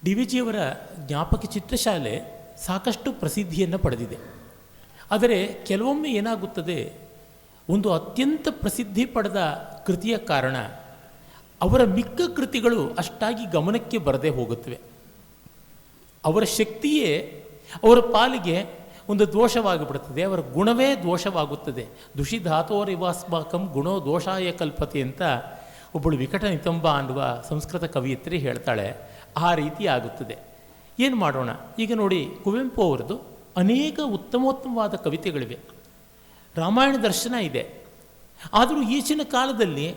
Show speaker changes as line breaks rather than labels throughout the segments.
D V ಜಿಯವರ ಜ್ಞಾಪಕ ಚಿತ್ರಶಾಲೆ ಸಾಕಷ್ಟು ಪ್ರಸಿದ್ಧಿಯನ್ನು ಪಡೆದಿದೆ. ಆದರೆ ಕೆಲವೊಮ್ಮೆ ಏನಾಗುತ್ತದೆ, ಒಂದು ಅತ್ಯಂತ ಪ್ರಸಿದ್ಧಿ ಪಡೆದ ಕೃತಿಯ ಕಾರಣ ಅವರ ಮಿಕ್ಕ ಕೃತಿಗಳು ಅಷ್ಟಾಗಿ ಗಮನಕ್ಕೆ ಬರದೇ ಹೋಗುತ್ತವೆ. ಅವರ ಶಕ್ತಿಯೇ ಅವರ ಪಾಲಿಗೆ ಒಂದು ದೋಷವಾಗಿಬಿಡುತ್ತದೆ, ಅವರ ಗುಣವೇ ದೋಷವಾಗುತ್ತದೆ. ದುಷಿಧಾತೋರಿವಾಸ್ಮಾಕಂ ಗುಣೋ ದೋಷಾಯ ಕಲ್ಪತೆ ಅಂತ ಒಬ್ಬಳು ವಿಕಟ ನಿತಂಬ ಅನ್ನುವ ಸಂಸ್ಕೃತ ಕವಿಯತ್ರಿ ಹೇಳ್ತಾಳೆ. ಆ ರೀತಿ ಆಗುತ್ತದೆ. ಏನು ಮಾಡೋಣ? ಈಗ ನೋಡಿ, ಕುವೆಂಪು ಅವರದು ಅನೇಕ ಉತ್ತಮೋತ್ತಮವಾದ ಕವಿತೆಗಳಿವೆ, ರಾಮಾಯಣ ದರ್ಶನ ಇದೆ. ಆದರೂ ಈಚಿನ ಕಾಲದಲ್ಲಿ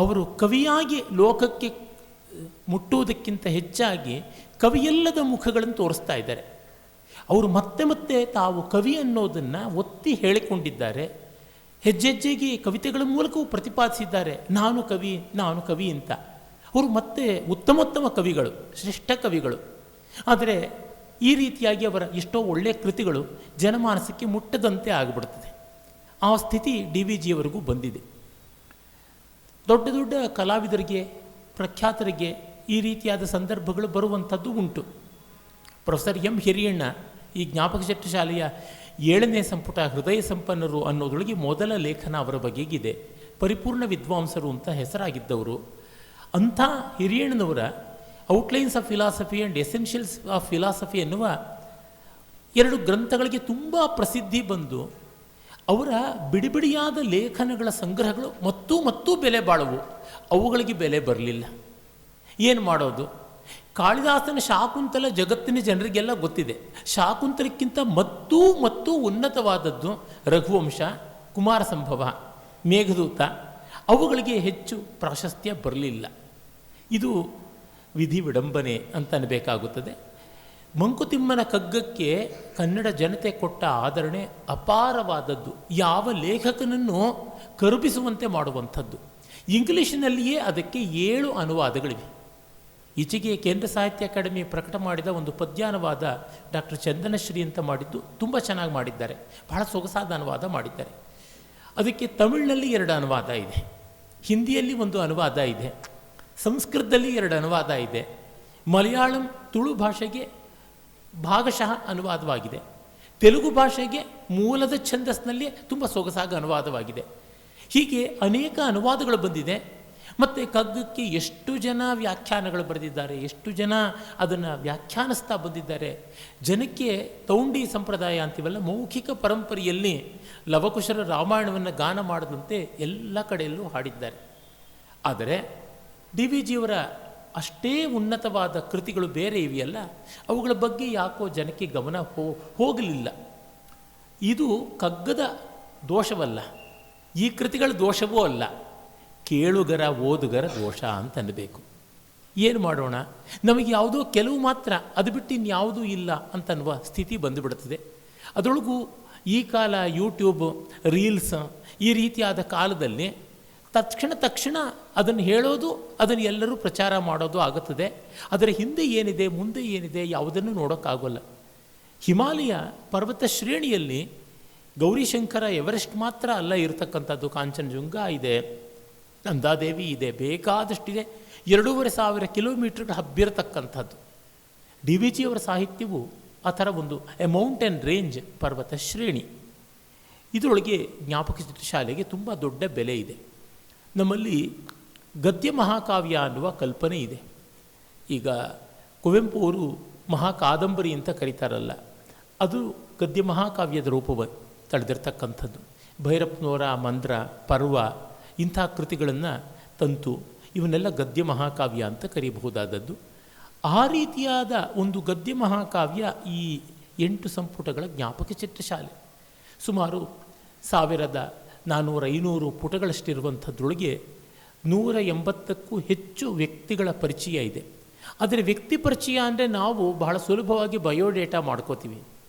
ಅವರು ಕವಿಯಾಗಿ ಲೋಕಕ್ಕೆ ಮುಟ್ಟುವುದಕ್ಕಿಂತ ಹೆಚ್ಚಾಗಿ ಕವಿಯಲ್ಲದ ಮುಖಗಳನ್ನು ತೋರಿಸ್ತಾ ಇದ್ದಾರೆ. ಅವರು ಮತ್ತೆ ಮತ್ತೆ ತಾವು ಕವಿ ಅನ್ನೋದನ್ನು ಒತ್ತಿ ಹೇಳಿಕೊಂಡಿದ್ದಾರೆ. ಹೆಜ್ಜೆಜ್ಜೆಗೆ ಕವಿತೆಗಳ ಮೂಲಕವೂ ಪ್ರತಿಪಾದಿಸಿದ್ದಾರೆ, ನಾನು ಕವಿ, ನಾನು ಕವಿ ಅಂತ. ಅವರು ಮತ್ತೆ ಉತ್ತಮೋತ್ತಮ ಕವಿಗಳು, ಶ್ರೇಷ್ಠ ಕವಿಗಳು. ಆದರೆ ಈ ರೀತಿಯಾಗಿ ಅವರ ಎಷ್ಟೋ ಒಳ್ಳೆಯ ಕೃತಿಗಳು ಜನಮಾನಸಕ್ಕೆ ಮುಟ್ಟದಂತೆ ಆಗಿಬಿಡ್ತದೆ. ಆ ಸ್ಥಿತಿ ಡಿ ವಿ ಜಿಯವರೆಗೂ ಬಂದಿದೆ. ದೊಡ್ಡ ದೊಡ್ಡ ಕಲಾವಿದರಿಗೆ, ಪ್ರಖ್ಯಾತರಿಗೆ ಈ ರೀತಿಯಾದ ಸಂದರ್ಭಗಳು ಬರುವಂಥದ್ದು ಉಂಟು. ಪ್ರೊಫೆಸರ್ ಎಂ ಹಿರಿಯಣ್ಣ ಈ ಜ್ಞಾಪಕ ಚಿತ್ರಶಾಲೆಯ 7ನೇ ಸಂಪುಟ ಹೃದಯ ಸಂಪನ್ನರು ಅನ್ನೋದರೊಳಗೆ ಮೊದಲ ಲೇಖನ ಅವರ ಬಗೆಗಿದೆ. ಪರಿಪೂರ್ಣ ವಿದ್ವಾಂಸರು ಅಂತ ಹೆಸರಾಗಿದ್ದವರು. ಅಂಥ ಹಿರಿಯಣ್ಣನವರ outlines of philosophy and essentials of philosophy ಎನ್ನುವ 2 ಗ್ರಂಥಗಳಿಗೆ ತುಂಬ ಪ್ರಸಿದ್ಧಿ ಬಂದು ಅವರ ಬಿಡಿಬಿಡಿಯಾದ ಲೇಖನಗಳ ಸಂಗ್ರಹಗಳು ಮತ್ತೂ ಬೆಲೆ ಬಾಳುವು. ಅವುಗಳಿಗೆ ಬೆಲೆ ಬರಲಿಲ್ಲ. ಏನು ಮಾಡೋದು? ಕಾಳಿದಾಸನ ಶಾಕುಂತಲ ಜಗತ್ತಿನ ಜನರಿಗೆಲ್ಲ ಗೊತ್ತಿದೆ. ಶಾಕುಂತಲಕ್ಕಿಂತ ಮತ್ತೂ ಉನ್ನತವಾದದ್ದು ರಘುವಂಶ, ಕುಮಾರ ಸಂಭವ, ಮೇಘದೂತ. ಅವುಗಳಿಗೆ ಹೆಚ್ಚು ಪ್ರಾಶಸ್ತ್ಯ ಬರಲಿಲ್ಲ. ಇದು ವಿಧಿ ವಿಡಂಬನೆ ಅಂತ ಅನ್ನಬೇಕಾಗುತ್ತದೆ. ಮಂಕುತಿಮ್ಮನ ಕಗ್ಗಕ್ಕೆ ಕನ್ನಡ ಜನತೆ ಕೊಟ್ಟ ಆದರಣೆ ಅಪಾರವಾದದ್ದು. ಯಾವ ಲೇಖಕನನ್ನು ಕರುಬಿಸುವಂತೆ ಮಾಡುವಂಥದ್ದು. ಇಂಗ್ಲೀಷಿನಲ್ಲಿಯೇ ಅದಕ್ಕೆ 7 ಅನುವಾದಗಳಿವೆ. ಈಚೆಗೆ ಕೇಂದ್ರ ಸಾಹಿತ್ಯ ಅಕಾಡೆಮಿ ಪ್ರಕಟ ಮಾಡಿದ ಒಂದು ಪದ್ಯಾನುವಾದ ಡಾಕ್ಟರ್ ಚಂದನಶ್ರೀ ಅಂತ ಮಾಡಿದ್ದು ತುಂಬ ಚೆನ್ನಾಗಿ ಮಾಡಿದ್ದಾರೆ. ಬಹಳ ಸೊಗಸಾದ ಅನುವಾದ ಮಾಡಿದ್ದಾರೆ. ಅದಕ್ಕೆ ತಮಿಳಿನಲ್ಲಿ 2 ಅನುವಾದ ಇದೆ, ಹಿಂದಿಯಲ್ಲಿ 1 ಅನುವಾದ ಇದೆ, ಸಂಸ್ಕೃತದಲ್ಲಿ 2 ಅನುವಾದ ಇದೆ, ಮಲಯಾಳಂ ತುಳು ಭಾಷೆಗೆ ಭಾಗಶಃ ಅನುವಾದವಾಗಿದೆ, ತೆಲುಗು ಭಾಷೆಗೆ ಮೂಲದ ಛಂದಸ್ನಲ್ಲಿ ತುಂಬ ಸೊಗಸಾಗಿ ಅನುವಾದವಾಗಿದೆ. ಹೀಗೆ ಅನೇಕ ಅನುವಾದಗಳು ಬಂದಿದೆ. ಮತ್ತು ಕಗ್ಗಕ್ಕೆ ಎಷ್ಟು ಜನ ವ್ಯಾಖ್ಯಾನಗಳು ಬರೆದಿದ್ದಾರೆ, ಎಷ್ಟು ಜನ ಅದನ್ನು ವ್ಯಾಖ್ಯಾನಿಸ್ತಾ ಬಂದಿದ್ದಾರೆ. ಜನಕ್ಕೆ ತೌಂಡಿ ಸಂಪ್ರದಾಯ ಅಂತೀವಲ್ಲ, ಮೌಖಿಕ ಪರಂಪರೆಯಲ್ಲಿ ಲವಕುಶರ ರಾಮಾಯಣವನ್ನು ಗಾನ ಮಾಡದಂತೆ ಎಲ್ಲ ಕಡೆಯಲ್ಲೂ ಹಾಡಿದ್ದಾರೆ. ಆದರೆ ಡಿ ವಿ ಜಿಯವರ ಅಷ್ಟೇ ಉನ್ನತವಾದ ಕೃತಿಗಳು ಬೇರೆ ಇವೆಯಲ್ಲ, ಅವುಗಳ ಬಗ್ಗೆ ಯಾಕೋ ಜನಕ್ಕೆ ಗಮನ ಹೋಗಲಿಲ್ಲ. ಇದು ಕಗ್ಗದ ದೋಷವಲ್ಲ, ಈ ಕೃತಿಗಳ ದೋಷವೂ ಅಲ್ಲ, ಕೇಳುಗರ ಓದುಗರ ದೋಷ ಅಂತ ಅನ್ನಬೇಕು. ಏನು ಮಾಡೋಣ? ನಮಗೆ ಯಾವುದೋ ಕೆಲವು ಮಾತ್ರ, ಅದು ಬಿಟ್ಟು ಇನ್ಯಾವುದೂ ಇಲ್ಲ ಅಂತನ್ನುವ ಸ್ಥಿತಿ ಬಂದುಬಿಡುತ್ತದೆ. ಅದರೊಳಗೂ ಈ ಕಾಲ ಯೂಟ್ಯೂಬ್, ರೀಲ್ಸ್ ಈ ರೀತಿಯಾದ ಕಾಲದಲ್ಲಿ ತಕ್ಷಣ ಅದನ್ನು ಹೇಳೋದು, ಅದನ್ನು ಎಲ್ಲರೂ ಪ್ರಚಾರ ಮಾಡೋದು ಆಗುತ್ತದೆ. ಅದರ ಹಿಂದೆ ಏನಿದೆ, ಮುಂದೆ ಏನಿದೆ ಯಾವುದನ್ನು ನೋಡೋಕ್ಕಾಗೋಲ್ಲ. ಹಿಮಾಲಯ ಪರ್ವತ ಶ್ರೇಣಿಯಲ್ಲಿ ಗೌರಿಶಂಕರ, ಎವರೆಸ್ಟ್ ಮಾತ್ರ ಅಲ್ಲ ಇರತಕ್ಕಂಥದ್ದು. ಕಾಂಚನಜುಂಗ ಇದೆ, ನಂದಾದೇವಿ ಇದೆ, ಬೇಕಾದಷ್ಟಿದೆ. 2500 ಕಿಲೋಮೀಟರ್ಗಳು ಹಬ್ಬಿರತಕ್ಕಂಥದ್ದು. ಡಿ ವಿ ಜಿಯವರ ಸಾಹಿತ್ಯವು ಆ ಥರ ಒಂದು ಮೌಂಟೇನ್ ರೇಂಜ್, ಪರ್ವತ ಶ್ರೇಣಿ. ಇದರೊಳಗೆ ಜ್ಞಾಪಕ ಚಿತ್ರಶಾಲೆಗೆ ತುಂಬ ದೊಡ್ಡ ಬೆಲೆ ಇದೆ. ನಮ್ಮಲ್ಲಿ ಗದ್ಯ ಮಹಾಕಾವ್ಯ ಅನ್ನುವ ಕಲ್ಪನೆ ಇದೆ. ಈಗ ಕುವೆಂಪು ಅವರು ಮಹಾಕಾದಂಬರಿ ಅಂತ ಕರೀತಾರಲ್ಲ, ಅದು ಗದ್ಯ ಮಹಾಕಾವ್ಯದ ರೂಪವ ತಳೆದಿರ್ತಕ್ಕಂಥದ್ದು. ಭೈರಪ್ಪನವರ ಮಂದ್ರ, ಪರ್ವ ಇಂಥ ಕೃತಿಗಳನ್ನು, ತಂತು, ಇವನ್ನೆಲ್ಲ ಗದ್ಯ ಮಹಾಕಾವ್ಯ ಅಂತ ಕರೀಬಹುದಾದದ್ದು. ಆ ರೀತಿಯಾದ ಒಂದು ಗದ್ಯ ಮಹಾಕಾವ್ಯ ಈ 8 ಸಂಪುಟಗಳ ಜ್ಞಾಪಕ ಚಿತ್ರಶಾಲೆ. ಸುಮಾರು 1400-500 ಪುಟಗಳಷ್ಟಿರುವಂಥದ್ರೊಳಗೆ 180ಕ್ಕೂ ಹೆಚ್ಚು ವ್ಯಕ್ತಿಗಳ ಪರಿಚಯ ಇದೆ. ಆದರೆ ವ್ಯಕ್ತಿ ಪರಿಚಯ ಅಂದರೆ ನಾವು ಬಹಳ ಸುಲಭವಾಗಿ ಬಯೋಡೇಟಾ ಮಾಡ್ಕೋತೀವಿ.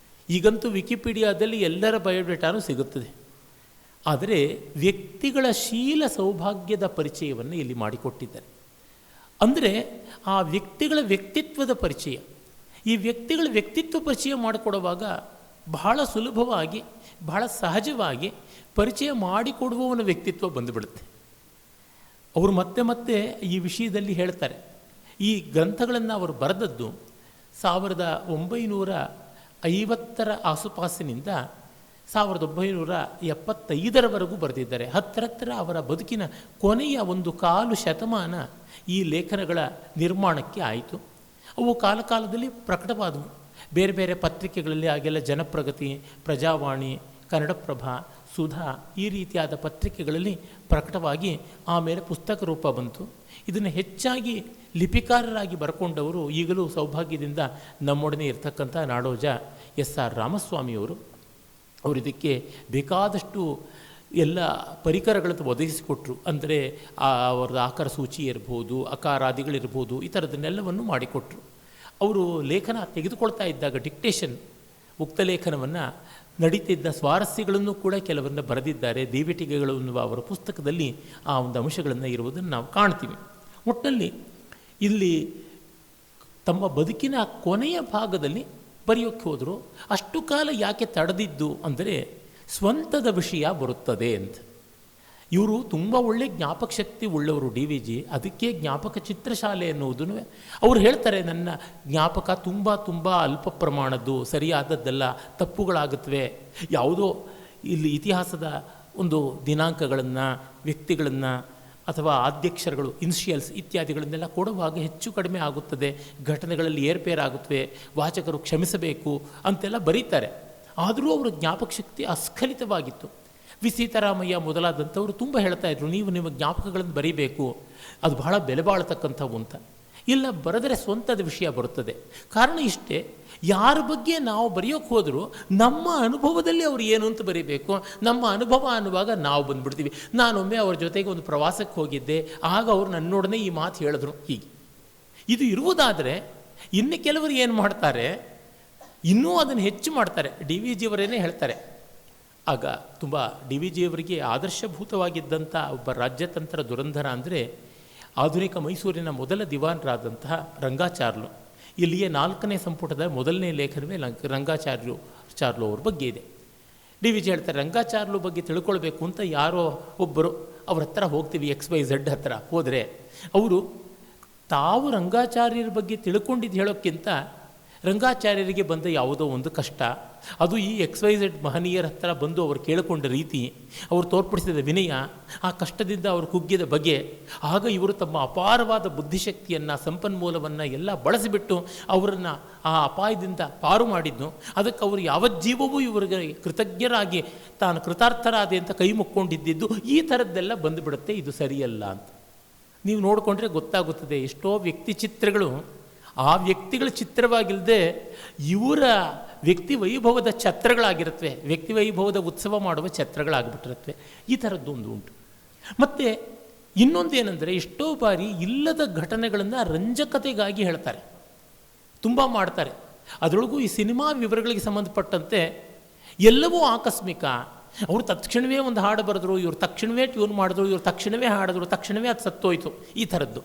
ಈಗಂತೂ ವಿಕಿಪೀಡಿಯಾದಲ್ಲಿ ಎಲ್ಲರ ಬಯೋಡೇಟಾನೂ ಸಿಗುತ್ತದೆ. ಆದರೆ ವ್ಯಕ್ತಿಗಳ ಶೀಲ ಸೌಭಾಗ್ಯದ ಪರಿಚಯವನ್ನು ಇಲ್ಲಿ ಮಾಡಿಕೊಟ್ಟಿದ್ದಾರೆ. ಅಂದರೆ ಆ ವ್ಯಕ್ತಿಗಳ ವ್ಯಕ್ತಿತ್ವದ ಪರಿಚಯ. ಈ ವ್ಯಕ್ತಿಗಳ ವ್ಯಕ್ತಿತ್ವ ಪರಿಚಯ ಮಾಡಿಕೊಡುವಾಗ ಬಹಳ ಸುಲಭವಾಗಿ, ಬಹಳ ಸಹಜವಾಗಿ ಪರಿಚಯ ಮಾಡಿಕೊಡುವವನ ವ್ಯಕ್ತಿತ್ವ ಬಂದುಬಿಡುತ್ತೆ. ಅವರು ಮತ್ತೆ ಮತ್ತೆ ಈ ವಿಷಯದಲ್ಲಿ ಹೇಳ್ತಾರೆ. ಈ ಗ್ರಂಥಗಳನ್ನು ಅವರು ಬರೆದದ್ದು 1950 ಆಸುಪಾಸಿನಿಂದ 1975 ಬರೆದಿದ್ದಾರೆ. ಹತ್ತಿರ ಅವರ ಬದುಕಿನ ಕೊನೆಯ ಒಂದು ಕಾಲು ಶತಮಾನ ಈ ಲೇಖನಗಳ ನಿರ್ಮಾಣಕ್ಕೆ ಆಯಿತು. ಅವು ಕಾಲಕಾಲದಲ್ಲಿ ಪ್ರಕಟವಾದವು. ಬೇರೆ ಬೇರೆ ಪತ್ರಿಕೆಗಳಲ್ಲಿ ಆಗೆಲ್ಲ ಜನಪ್ರಗತಿ, ಪ್ರಜಾವಾಣಿ, ಕನ್ನಡಪ್ರಭ, ಸುಧಾ ಈ ರೀತಿಯಾದ ಪತ್ರಿಕೆಗಳಲ್ಲಿ ಪ್ರಕಟವಾಗಿ ಆಮೇಲೆ ಪುಸ್ತಕ ರೂಪ ಬಂತು. ಇದನ್ನು ಹೆಚ್ಚಾಗಿ ಲಿಪಿಕಾರರಾಗಿ ಬರ್ಕೊಂಡವರು ಈಗಲೂ ಸೌಭಾಗ್ಯದಿಂದ ನಮ್ಮೊಡನೆ ಇರತಕ್ಕಂಥ ನಾಡೋಜ SR ರಾಮಸ್ವಾಮಿಯವರು. ಅವರು ಇದಕ್ಕೆ ಬೇಕಾದಷ್ಟು ಎಲ್ಲ ಪರಿಕರಗಳನ್ನು ಒದಗಿಸಿಕೊಟ್ರು. ಅಂದರೆ ಅವರದ್ದು ಆಕಾರ ಸೂಚಿ ಇರ್ಬೋದು, ಅಕಾರಾದಿಗಳಿರ್ಬೋದು, ಈ ಥರದನ್ನೆಲ್ಲವನ್ನು ಮಾಡಿಕೊಟ್ರು. ಅವರು ಲೇಖನ ತೆಗೆದುಕೊಳ್ತಾ ಇದ್ದಾಗ ಡಿಕ್ಟೇಷನ್, ಉಕ್ತ ಲೇಖನವನ್ನು ನಡೀತಿದ್ದ ಸ್ವಾರಸ್ಯಗಳನ್ನು ಕೂಡ ಕೆಲವನ್ನ ಬರೆದಿದ್ದಾರೆ. ದೀವಿಟಿಗೆಗಳು ಎನ್ನುವ ಅವರ ಪುಸ್ತಕದಲ್ಲಿ ಆ ಒಂದು ಅಂಶಗಳನ್ನು ಇರುವುದನ್ನು ನಾವು ಕಾಣ್ತೀವಿ. ಒಟ್ಟಿನಲ್ಲಿ ಇಲ್ಲಿ ತಮ್ಮ ಬದುಕಿನ ಕೊನೆಯ ಭಾಗದಲ್ಲಿ ಬರೆಯೋಕ್ಕೆ ಹೋದರು. ಅಷ್ಟು ಕಾಲ ಯಾಕೆ ತಡೆದಿದ್ದು ಅಂದರೆ ಸ್ವಂತದ ವಿಷಯ ಬರುತ್ತದೆ ಅಂತ. ಇವರು ತುಂಬ ಒಳ್ಳೆ ಜ್ಞಾಪಕ ಶಕ್ತಿ ಉಳ್ಳವರು DVG. ಅದಕ್ಕೆ ಜ್ಞಾಪಕ ಚಿತ್ರಶಾಲೆ ಎನ್ನುವುದನ್ನು ಅವರು ಹೇಳ್ತಾರೆ, ನನ್ನ ಜ್ಞಾಪಕ ತುಂಬ ಅಲ್ಪ ಪ್ರಮಾಣದ್ದು, ಸರಿಯಾದದ್ದೆಲ್ಲ, ತಪ್ಪುಗಳಾಗುತ್ತವೆ. ಯಾವುದೋ ಇಲ್ಲಿ ಇತಿಹಾಸದ ಒಂದು ದಿನಾಂಕಗಳನ್ನು, ವ್ಯಕ್ತಿಗಳನ್ನು ಅಥವಾ ಆದ್ಯಕ್ಷರಗಳು, ಇನ್ಷಿಯಲ್ಸ್ ಇತ್ಯಾದಿಗಳನ್ನೆಲ್ಲ ಕೊಡುವಾಗ ಹೆಚ್ಚು ಕಡಿಮೆ ಆಗುತ್ತದೆ, ಘಟನೆಗಳಲ್ಲಿ ಏರ್ಪೇರಾಗುತ್ತವೆ, ವಾಚಕರು ಕ್ಷಮಿಸಬೇಕು ಅಂತೆಲ್ಲ ಬರೀತಾರೆ. ಆದರೂ ಅವರ ಜ್ಞಾಪಕ ಶಕ್ತಿ ಅಸ್ಖಲಿತವಾಗಿತ್ತು. ವಿ ಸೀತಾರಾಮಯ್ಯ ಮೊದಲಾದಂಥವರು ತುಂಬ ಹೇಳ್ತಾ ಇದ್ರು, ನೀವು ನಿಮ್ಮ ಜ್ಞಾಪಕಗಳನ್ನು ಬರೀಬೇಕು, ಅದು ಬಹಳ ಬೆಲೆ ಬಾಳತಕ್ಕಂಥವು ಅಂತ. ಇಲ್ಲ, ಬರೆದರೆ ಸ್ವಂತದ ವಿಷಯ ಬರುತ್ತದೆ. ಕಾರಣ ಇಷ್ಟೇ, ಯಾರ ಬಗ್ಗೆ ನಾವು ಬರೆಯೋಕ್ಕೆ ಹೋದರೂ ನಮ್ಮ ಅನುಭವದಲ್ಲಿ ಅವರು ಏನು ಅಂತ ಬರೀಬೇಕು. ನಮ್ಮ ಅನುಭವ ಅನ್ನುವಾಗ ನಾವು ಬಂದುಬಿಡ್ತೀವಿ. ನಾನೊಮ್ಮೆ ಅವ್ರ ಜೊತೆಗೆ ಒಂದು ಪ್ರವಾಸಕ್ಕೆ ಹೋಗಿದ್ದೆ, ಆಗ ಅವರು ನನ್ನೊಡನೆ ಈ ಮಾತು ಹೇಳಿದ್ರು. ಹೀಗೆ ಇದು ಇರುವುದಾದರೆ ಇನ್ನು ಕೆಲವರು ಏನು ಮಾಡ್ತಾರೆ, ಇನ್ನೂ ಅದನ್ನು ಹೆಚ್ಚು ಮಾಡ್ತಾರೆ. DVG ಅವರೇನೇ ಹೇಳ್ತಾರೆ. ಆಗ ತುಂಬ DVG ಅವರಿಗೆ ಆದರ್ಶಭೂತವಾಗಿದ್ದಂಥ ಒಬ್ಬ ರಾಜ್ಯತಂತ್ರ ದುರಂಧರ ಅಂದರೆ ಆಧುನಿಕ ಮೈಸೂರಿನ ಮೊದಲ ದಿವಾನರಾದಂತಹ ರಂಗಾಚಾರ್ಲು. ಇಲ್ಲಿಯೇ 4ನೇ ಸಂಪುಟದ ಮೊದಲನೇ ಲೇಖನವೇ ರಂಗಾಚಾರ್ಲು ಅವ್ರ ಬಗ್ಗೆ ಇದೆ. DVG ಹೇಳ್ತಾರೆ, ರಂಗಾಚಾರ್ಲು ಬಗ್ಗೆ ತಿಳ್ಕೊಳ್ಬೇಕು ಅಂತ ಯಾರೋ ಒಬ್ಬರು ಅವ್ರ ಹತ್ರ ಹೋಗ್ತೀವಿ, XYZ ಹತ್ರ ಹೋದರೆ ಅವರು ತಾವು ರಂಗಾಚಾರ್ಯರ ಬಗ್ಗೆ ತಿಳ್ಕೊಂಡಿದ್ದು ಹೇಳೋಕ್ಕಿಂತ ರಂಗಾಚಾರ್ಯರಿಗೆ ಬಂದ ಯಾವುದೋ ಒಂದು ಕಷ್ಟ, ಅದು ಈ XYZ ಮಹನೀಯರ ಹತ್ರ ಬಂದು ಅವರು ಕೇಳಿಕೊಂಡ ರೀತಿ, ಅವರು ತೋರ್ಪಡಿಸಿದ ವಿನಯ, ಆ ಕಷ್ಟದಿಂದ ಅವರು ಕುಗ್ಗಿದ ಬಗೆ, ಆಗ ಇವರು ತಮ್ಮ ಅಪಾರವಾದ ಬುದ್ಧಿಶಕ್ತಿಯನ್ನು, ಸಂಪನ್ಮೂಲವನ್ನು ಎಲ್ಲ ಬಳಸಿಬಿಟ್ಟು ಅವರನ್ನು ಆ ಅಪಾಯದಿಂದ ಪಾರು ಮಾಡಿದ್ನು. ಅದಕ್ಕೆ ಅವರು ಯಾವಜ್ಜೀವವೂ ಇವರಿಗೆ ಕೃತಜ್ಞರಾಗಿ ತಾನು ಕೃತಾರ್ಥರಾದೆ ಅಂತ ಕೈ ಮುಕ್ಕೊಂಡಿದ್ದು, ಈ ಥರದ್ದೆಲ್ಲ ಬಂದುಬಿಡುತ್ತೆ. ಇದು ಸರಿಯಲ್ಲ ಅಂತ ನೀವು ನೋಡಿಕೊಂಡ್ರೆ ಗೊತ್ತಾಗುತ್ತದೆ. ಎಷ್ಟೋ ವ್ಯಕ್ತಿ ಚಿತ್ರಗಳು ಆ ವ್ಯಕ್ತಿಗಳ ಚಿತ್ರವಾಗಿಲ್ಲದೆ ಇವರ ವ್ಯಕ್ತಿ ವೈಭವದ ಛತ್ರಗಳಾಗಿರುತ್ತವೆ, ವ್ಯಕ್ತಿ ವೈಭವದ ಉತ್ಸವ ಮಾಡುವ ಛತ್ರಗಳಾಗಿಬಿಟ್ಟಿರುತ್ತವೆ. ಈ ಥರದ್ದೊಂದು ಉಂಟು. ಮತ್ತು ಇನ್ನೊಂದೇನೆಂದರೆ, ಎಷ್ಟೋ ಬಾರಿ ಇಲ್ಲದ ಘಟನೆಗಳನ್ನು ರಂಜಕತೆಗಾಗಿ ಹೇಳ್ತಾರೆ, ತುಂಬ ಮಾಡ್ತಾರೆ. ಅದರೊಳಗೂ ಈ ಸಿನಿಮಾ ವಿವರಗಳಿಗೆ ಸಂಬಂಧಪಟ್ಟಂತೆ ಎಲ್ಲವೂ ಆಕಸ್ಮಿಕ. ಅವರು ತಕ್ಷಣವೇ ಒಂದು ಹಾಡು ಬರೆದ್ರು, ಇವರು ತಕ್ಷಣವೇ ಟ್ಯೂನ್ ಮಾಡಿದ್ರು, ಇವರು ತಕ್ಷಣವೇ ಹಾಡಿದ್ರು, ತಕ್ಷಣವೇ ಅದು ಸತ್ತೋಯ್ತು. ಈ ಥರದ್ದು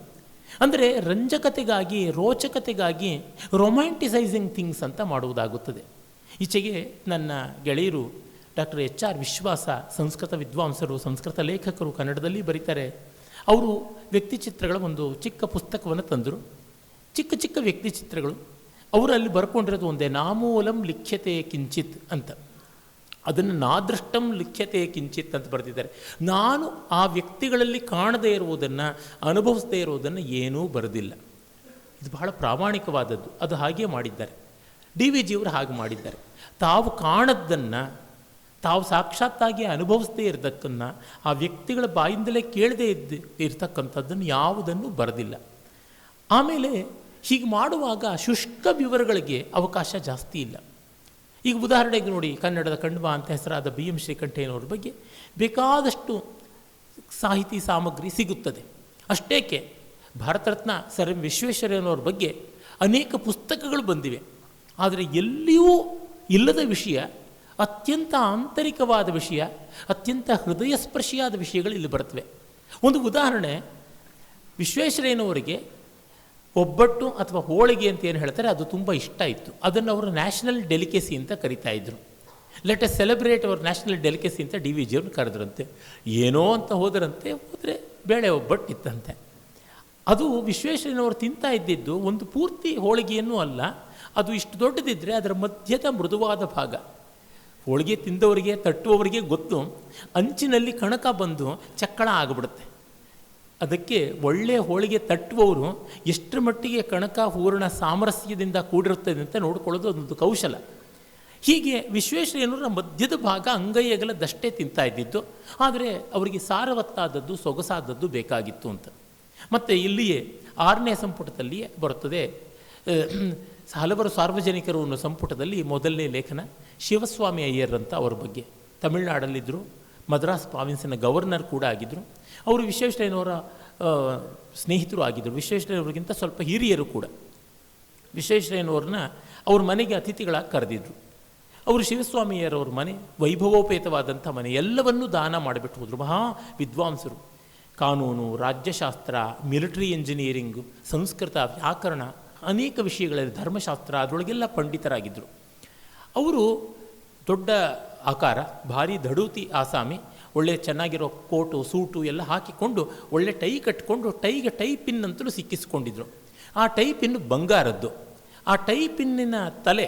ಅಂದರೆ ರಂಜಕತೆಗಾಗಿ, ರೋಚಕತೆಗಾಗಿ ರೊಮ್ಯಾಂಟಿಸೈಸಿಂಗ್ ಥಿಂಗ್ಸ್ ಅಂತ ಮಾಡುವುದಾಗುತ್ತದೆ. ಈಚೆಗೆ ನನ್ನ ಗೆಳೆಯರು ಡಾಕ್ಟರ್ HR ವಿಶ್ವಾಸ, ಸಂಸ್ಕೃತ ವಿದ್ವಾಂಸರು, ಸಂಸ್ಕೃತ ಲೇಖಕರು, ಕನ್ನಡದಲ್ಲಿ ಬರೀತಾರೆ. ಅವರು ವ್ಯಕ್ತಿ ಚಿತ್ರಗಳ ಒಂದು ಚಿಕ್ಕ ಪುಸ್ತಕವನ್ನು ತಂದರು. ಚಿಕ್ಕ ಚಿಕ್ಕ ವ್ಯಕ್ತಿ ಚಿತ್ರಗಳು. ಅವರು ಅಲ್ಲಿ ಬರ್ಕೊಂಡಿರೋದು ಒಂದೇ, ನಾಮೂಲಂ ಲಿಖ್ಯತೆ ಕಿಂಚಿತ್ ಅಂತ. ಅದನ್ನು ನಾದೃಷ್ಟಂ ಲಿಖ್ಯತೆ ಕಿಂಚಿತ್ ಅಂತ ಬರೆದಿದ್ದಾರೆ. ನಾನು ಆ ವ್ಯಕ್ತಿಗಳಲ್ಲಿ ಕಾಣದೇ ಇರುವುದನ್ನು, ಅನುಭವಿಸದೇ ಇರುವುದನ್ನು ಏನೂ ಬರೆದಿಲ್ಲ. ಇದು ಬಹಳ ಪ್ರಾಮಾಣಿಕವಾದದ್ದು. ಅದು ಹಾಗೆ ಮಾಡಿದ್ದಾರೆ. DVG ಅವರು ಹಾಗೆ ಮಾಡಿದ್ದಾರೆ. ತಾವು ಕಾಣದ್ದನ್ನು, ತಾವು ಸಾಕ್ಷಾತ್ತಾಗಿ ಅನುಭವಿಸದೇ ಇರತಕ್ಕನ್ನು, ಆ ವ್ಯಕ್ತಿಗಳ ಬಾಯಿಂದಲೇ ಕೇಳದೇ ಇರತಕ್ಕಂಥದ್ದನ್ನು ಯಾವುದನ್ನು ಬರೆದಿಲ್ಲ. ಆಮೇಲೆ ಹೀಗೆ ಮಾಡುವಾಗ ಶುಷ್ಕ ವಿವರಗಳಿಗೆ ಅವಕಾಶ ಜಾಸ್ತಿ ಇಲ್ಲ. ಈಗ ಉದಾಹರಣೆಗೆ ನೋಡಿ, ಕನ್ನಡದ ಕಣ್ವ ಅಂತ ಹೆಸರಾದ BM ಶ್ರೀಕಂಠಯ್ಯನವ್ರ ಬಗ್ಗೆ ಬೇಕಾದಷ್ಟು ಸಾಹಿತಿ ಸಾಮಗ್ರಿ ಸಿಗುತ್ತದೆ. ಅಷ್ಟೇಕೆ ಭಾರತ ರತ್ನ ಸರ್ ಎಂ ವಿಶ್ವೇಶ್ವರಯ್ಯನವ್ರ ಬಗ್ಗೆ ಅನೇಕ ಪುಸ್ತಕಗಳು ಬಂದಿವೆ. ಆದರೆ ಎಲ್ಲಿಯೂ ಇಲ್ಲದ ವಿಷಯ, ಅತ್ಯಂತ ಆಂತರಿಕವಾದ ವಿಷಯ, ಅತ್ಯಂತ ಹೃದಯಸ್ಪರ್ಶಿಯಾದ ವಿಷಯಗಳು ಇಲ್ಲಿ ಬರ್ತವೆ. ಒಂದು ಉದಾಹರಣೆ, ವಿಶ್ವೇಶ್ವರಯ್ಯನವರಿಗೆ ಒಬ್ಬಟ್ಟು ಅಥವಾ ಹೋಳಿಗೆ ಅಂತ ಏನು ಹೇಳ್ತಾರೆ ಅದು ತುಂಬ ಇಷ್ಟ ಇತ್ತು. ಅದನ್ನು ಅವರು ನ್ಯಾಷನಲ್ ಡೆಲಿಕೇಸಿ ಅಂತ ಕರಿತಾ ಇದ್ದರು. Let's celebrate our national delicacy ಅಂತ DVG ಅವ್ರನ್ನ ಕರೆದ್ರಂತೆ. ಏನೋ ಅಂತ ಹೋದರಂತೆ. ಹೋದರೆ ಬೇಳೆ ಒಬ್ಬಟ್ಟು ಇತ್ತಂತೆ. ಅದು ವಿಶ್ವೇಶ್ವರಯ್ಯನವರು ತಿಂತಾ ಇದ್ದಿದ್ದು ಒಂದು ಪೂರ್ತಿ ಹೋಳಿಗೆಯನ್ನೂ ಅಲ್ಲ, ಅದು ಇಷ್ಟು ದೊಡ್ಡದಿದ್ದರೆ ಅದರ ಮಧ್ಯದ ಮೃದುವಾದ ಭಾಗ. ಹೋಳಿಗೆ ತಿಂದವರಿಗೆ ತಟ್ಟುವವರಿಗೆ ಗೊತ್ತು, ಅಂಚಿನಲ್ಲಿ ಕಣಕ ಬಂದು ಚಕ್ಕಳ ಆಗಿಬಿಡುತ್ತೆ. ಅದಕ್ಕೆ ಒಳ್ಳೆಯ ಹೋಳಿಗೆ ತಟ್ಟುವವರು ಎಷ್ಟರ ಮಟ್ಟಿಗೆ ಕಣಕ ಹೂರಣ ಸಾಮರಸ್ಯದಿಂದ ಕೂಡಿರುತ್ತದೆ ಅಂತ ನೋಡಿಕೊಳ್ಳೋದು ಅದೊಂದು ಕೌಶಲ. ಹೀಗೆ ವಿಶ್ವೇಶ್ವರಯ್ಯನವರ ಮಧ್ಯದ ಭಾಗ ಅಂಗೈ ಅಗಲದಷ್ಟೇ ತಿಂತಾ ಇದ್ದಿದ್ದು, ಆದರೆ ಅವರಿಗೆ ಸಾರವತ್ತಾದದ್ದು ಸೊಗಸಾದದ್ದು ಬೇಕಾಗಿತ್ತು ಅಂತ. ಮತ್ತು ಇಲ್ಲಿಯೇ 6ನೇ ಸಂಪುಟದಲ್ಲಿಯೇ ಬರುತ್ತದೆ, ಹಲವರು ಸಾರ್ವಜನಿಕರು ಅನ್ನೋ ಸಂಪುಟದಲ್ಲಿ ಮೊದಲನೇ ಲೇಖನ ಶಿವಸ್ವಾಮಿ ಅಯ್ಯರ್ ಅಂತ ಅವರ ಬಗ್ಗೆ. ತಮಿಳುನಾಡಲ್ಲಿದ್ದರು, ಮದ್ರಾಸ್ ಪ್ರಾವಿನ್ಸಿನ ಗವರ್ನರ್ ಕೂಡ ಆಗಿದ್ದರು. ಅವರು ವಿಶ್ವೇಶ್ವರಯ್ಯನವರ ಸ್ನೇಹಿತರು ಆಗಿದ್ದರು, ವಿಶ್ವೇಶ್ವರಯ್ಯನವ್ರಿಗಿಂತ ಸ್ವಲ್ಪ ಹಿರಿಯರು ಕೂಡ. ವಿಶ್ವೇಶ್ವರಯ್ಯನವ್ರನ್ನ ಅವ್ರ ಮನೆಗೆ ಅತಿಥಿಗಳಾಗಿ ಕರೆದಿದ್ರು. ಅವರು ಶಿವಸ್ವಾಮಿ ಅಯ್ಯರವ್ರ ಮನೆ ವೈಭವೋಪೇತವಾದಂಥ ಮನೆ, ಎಲ್ಲವನ್ನೂ ದಾನ ಮಾಡಿಬಿಟ್ಟು ಹೋದರು. ಮಹಾ ವಿದ್ವಾಂಸರು, ಕಾನೂನು, ರಾಜ್ಯಶಾಸ್ತ್ರ, ಮಿಲಿಟರಿ ಇಂಜಿನಿಯರಿಂಗು, ಸಂಸ್ಕೃತ, ವ್ಯಾಕರಣ, ಅನೇಕ ವಿಷಯಗಳಲ್ಲಿ ಧರ್ಮಶಾಸ್ತ್ರ, ಅದರೊಳಗೆಲ್ಲ ಪಂಡಿತರಾಗಿದ್ದರು. ಅವರು ದೊಡ್ಡ ಆಕಾರ, ಭಾರಿ ದಡೂತಿ ಆಸಾಮಿ, ಒಳ್ಳೆ ಚೆನ್ನಾಗಿರೋ ಕೋಟು ಸೂಟು ಎಲ್ಲ ಹಾಕಿಕೊಂಡು ಒಳ್ಳೆ ಟೈ ಕಟ್ಕೊಂಡು ಟೈಗೆ ಟೈ ಪಿನ್ ಅಂತಲೂ ಸಿಕ್ಕಿಸ್ಕೊಂಡಿದ್ರು. ಆ ಟೈ ಪಿನ್ ಬಂಗಾರದ್ದು. ಆ ಟೈ ಪಿನ್ನಿನ ತಲೆ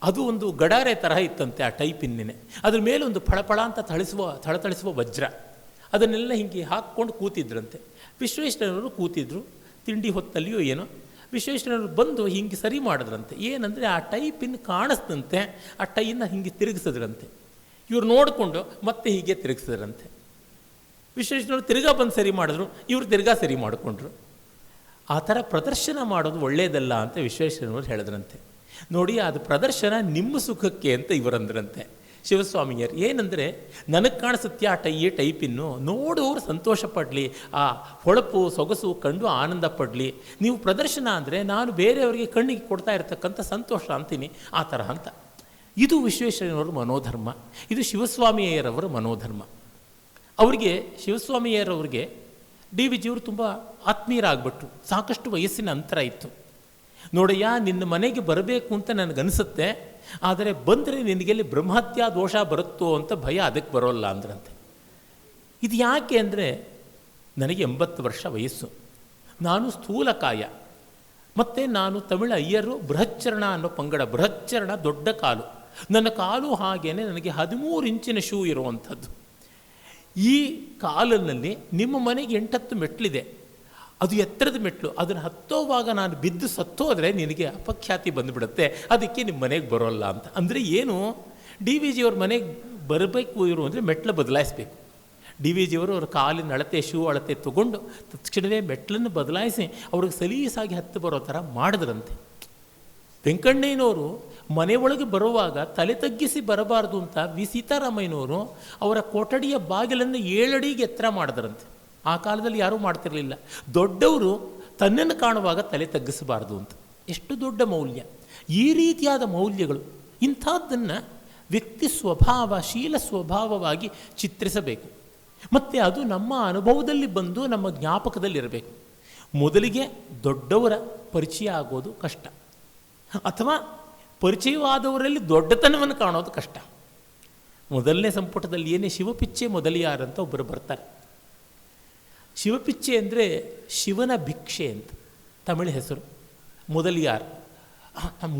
ಅದು ಒಂದು ಗಡಾರೆ ತರಹ ಇತ್ತಂತೆ. ಆ ಟೈ ಪಿನ್ನಿನೇ ಅದ್ರ ಮೇಲೆ ಒಂದು ಫಳಫಳ ಅಂತ ಥಳಥಳಿಸುವ ವಜ್ರ, ಅದನ್ನೆಲ್ಲ ಹಿಂಗೆ ಹಾಕ್ಕೊಂಡು ಕೂತಿದ್ರಂತೆ. ವಿಶ್ವೇಶ್ವರಯ್ಯನವರು ಕೂತಿದ್ರು, ತಿಂಡಿ ಹೊತ್ತಲ್ಲಿಯೋ ಏನೋ. ವಿಶ್ವೇಶ್ವರಯ್ಯನವರು ಬಂದು ಹಿಂಗೆ ಸರಿ ಮಾಡಿದ್ರಂತೆ. ಏನಂದರೆ ಆ ಟೈ ಪಿನ್ ಕಾಣಿಸ್ತಂತೆ, ಆ ಟೈನ ಹಿಂಗೆ ತಿರುಗಿಸಿದ್ರಂತೆ. ಇವ್ರು ನೋಡಿಕೊಂಡು ಮತ್ತೆ ಹೀಗೆ ತಿರುಗಿಸಿದ್ರಂತೆ. ವಿಶ್ವೇಶ್ವರಯ್ಯನವರು ತಿರ್ಗಾ ಬಂದು ಸರಿ ಮಾಡಿದ್ರು, ಇವರು ತಿರ್ಗಾ ಸರಿ ಮಾಡಿಕೊಂಡ್ರು. ಆ ಥರ ಪ್ರದರ್ಶನ ಮಾಡೋದು ಒಳ್ಳೆಯದಲ್ಲ ಅಂತ ವಿಶ್ವೇಶ್ವರಯ್ಯನವರು ಹೇಳಿದ್ರಂತೆ. ನೋಡಿ, ಅದು ಪ್ರದರ್ಶನ ನಿಮ್ಮ ಸುಖಕ್ಕೆ ಅಂತ ಇವರಂದ್ರಂತೆ ಶಿವಸ್ವಾಮಿಯರು. ಏನಂದರೆ, ನನಗೆ ಕಾಣಿಸುತ್ತೆ ಆ ಟೈಪಿನ್ನು, ನೋಡೋರು ಸಂತೋಷ ಪಡಲಿ, ಆ ಹೊಳಪು ಸೊಗಸು ಕಂಡು ಆನಂದ ಪಡಲಿ. ನೀವು ಪ್ರದರ್ಶನ ಅಂದರೆ ನಾನು ಬೇರೆಯವರಿಗೆ ಕಣ್ಣಿಗೆ ಕೊಡ್ತಾ ಇರತಕ್ಕಂಥ ಸಂತೋಷ ಅಂತೀನಿ, ಆ ಥರ ಅಂತ. ಇದು ವಿಶ್ವೇಶ್ವರಯ್ಯನವರ ಮನೋಧರ್ಮ, ಇದು ಶಿವಸ್ವಾಮಿಯರವರ ಮನೋಧರ್ಮ. ಅವರಿಗೆ, ಶಿವಸ್ವಾಮಿಯರವ್ರಿಗೆ ಡಿ ವಿ ಜಿಯವರು ತುಂಬ ಆತ್ಮೀಯರಾಗ್ಬಿಟ್ರು. ಸಾಕಷ್ಟು ವಯಸ್ಸಿನ ಅಂತರ ಇತ್ತು. ನೋಡಯ್ಯ, ನಿನ್ನ ಮನೆಗೆ ಬರಬೇಕು ಅಂತ ನನಗನ್ಸುತ್ತೆ, ಆದರೆ ಬಂದರೆ ನಿನಗೆಲ್ಲಿ ಬ್ರಹ್ಮಹತ್ಯಾ ದೋಷ ಬರುತ್ತೋ ಅಂತ ಭಯ, ಅದಕ್ಕೆ ಬರೋಲ್ಲ ಅಂದ್ರಂತೆ. ಇದು ಯಾಕೆ ಅಂದರೆ, ನನಗೆ 80 ವರ್ಷ ವಯಸ್ಸು, ನಾನು ಸ್ಥೂಲಕಾಯ, ಮತ್ತು ನಾನು ತಮಿಳ ಅಯ್ಯರು ಬೃಹಚ್ಚರಣ ಅನ್ನೋ ಪಂಗಡ. ಬೃಹಚ್ಚರಣ ದೊಡ್ಡ ಕಾಲು, ನನ್ನ ಕಾಲು ಹಾಗೇನೆ ನನಗೆ 13 ಇಂಚಿನ ಶೂ ಇರುವಂಥದ್ದು. ಈ ಕಾಲಿನಲ್ಲಿ ನಿಮ್ಮ ಮನೆಗೆ 8-10 ಮೆಟ್ಲಿದೆ, ಅದು ಎತ್ತರದ ಮೆಟ್ಲು. ಅದನ್ನು ಹತ್ತೋವಾಗ ನಾನು ಬಿದ್ದು ಸತ್ತೋದ್ರೆ ನಿನಗೆ ಅಪಖ್ಯಾತಿ ಬಂದುಬಿಡುತ್ತೆ, ಅದಕ್ಕೆ ನಿಮ್ಮ ಮನೆಗೆ ಬರೋಲ್ಲ ಅಂತ. ಅಂದರೆ ಏನು, ಡಿ ವಿ ಜಿಯವ್ರ ಮನೆಗೆ ಬರಬೇಕು ಇವರು ಅಂದರೆ ಮೆಟ್ಲು ಬದಲಾಯಿಸಬೇಕು. ಡಿ ವಿ ಜಿಯವರು ಅವ್ರ ಕಾಲಿನ ಅಳತೆ, ಶೂ ಅಳತೆ ತೊಗೊಂಡು ತಕ್ಷಣವೇ ಮೆಟ್ಲನ್ನು ಬದಲಾಯಿಸಿ ಅವ್ರಿಗೆ ಸಲೀಸಾಗಿ ಹತ್ತು ಬರೋ ಥರ ಮಾಡಿದ್ರಂತೆ. ವೆಂಕಣ್ಣಯ್ಯನವರು ಮನೆಯೊಳಗೆ ಬರುವಾಗ ತಲೆ ತಗ್ಗಿಸಿ ಬರಬಾರ್ದು ಅಂತ ವಿ ಸೀತಾರಾಮಯ್ಯನವರು ಅವರ ಕೊಠಡಿಯ ಬಾಗಿಲನ್ನು 7 ಅಡಿಗೆ ಎತ್ತರ ಮಾಡಿದ್ರಂತೆ. ಆ ಕಾಲದಲ್ಲಿ ಯಾರೂ ಮಾಡ್ತಿರಲಿಲ್ಲ. ದೊಡ್ಡವರು ತನ್ನನ್ನು ಕಾಣುವಾಗ ತಲೆ ತಗ್ಗಿಸಬಾರ್ದು ಅಂತ. ಎಷ್ಟು ದೊಡ್ಡ ಮೌಲ್ಯ! ಈ ರೀತಿಯಾದ ಮೌಲ್ಯಗಳು, ಇಂಥದ್ದನ್ನು ವ್ಯಕ್ತಿ ಸ್ವಭಾವ, ಶೀಲ ಸ್ವಭಾವವಾಗಿ ಚಿತ್ರಿಸಬೇಕು. ಮತ್ತು ಅದು ನಮ್ಮ ಅನುಭವದಲ್ಲಿ ಬಂದು ನಮ್ಮ ಜ್ಞಾಪಕದಲ್ಲಿರಬೇಕು. ಮೊದಲಿಗೆ ದೊಡ್ಡವರ ಪರಿಚಯ ಆಗೋದು ಕಷ್ಟ, ಅಥವಾ ಪರಿಚಯವಾದವರಲ್ಲಿ ದೊಡ್ಡತನವನ್ನು ಕಾಣೋದು ಕಷ್ಟ. ಮೊದಲನೇ ಸಂಪುಟದಲ್ಲಿ ಏನೇ ಶಿವಪಿಚ್ಚೆ ಮೊದಲಿಯಾರಂತ ಒಬ್ಬರು ಬರ್ತಾರೆ. ಶಿವಪಿಚ್ಚೆ ಅಂದರೆ ಶಿವನ ಭಿಕ್ಷೆ ಅಂತ ತಮಿಳು ಹೆಸರು. ಮೊದಲಿಯಾರ್,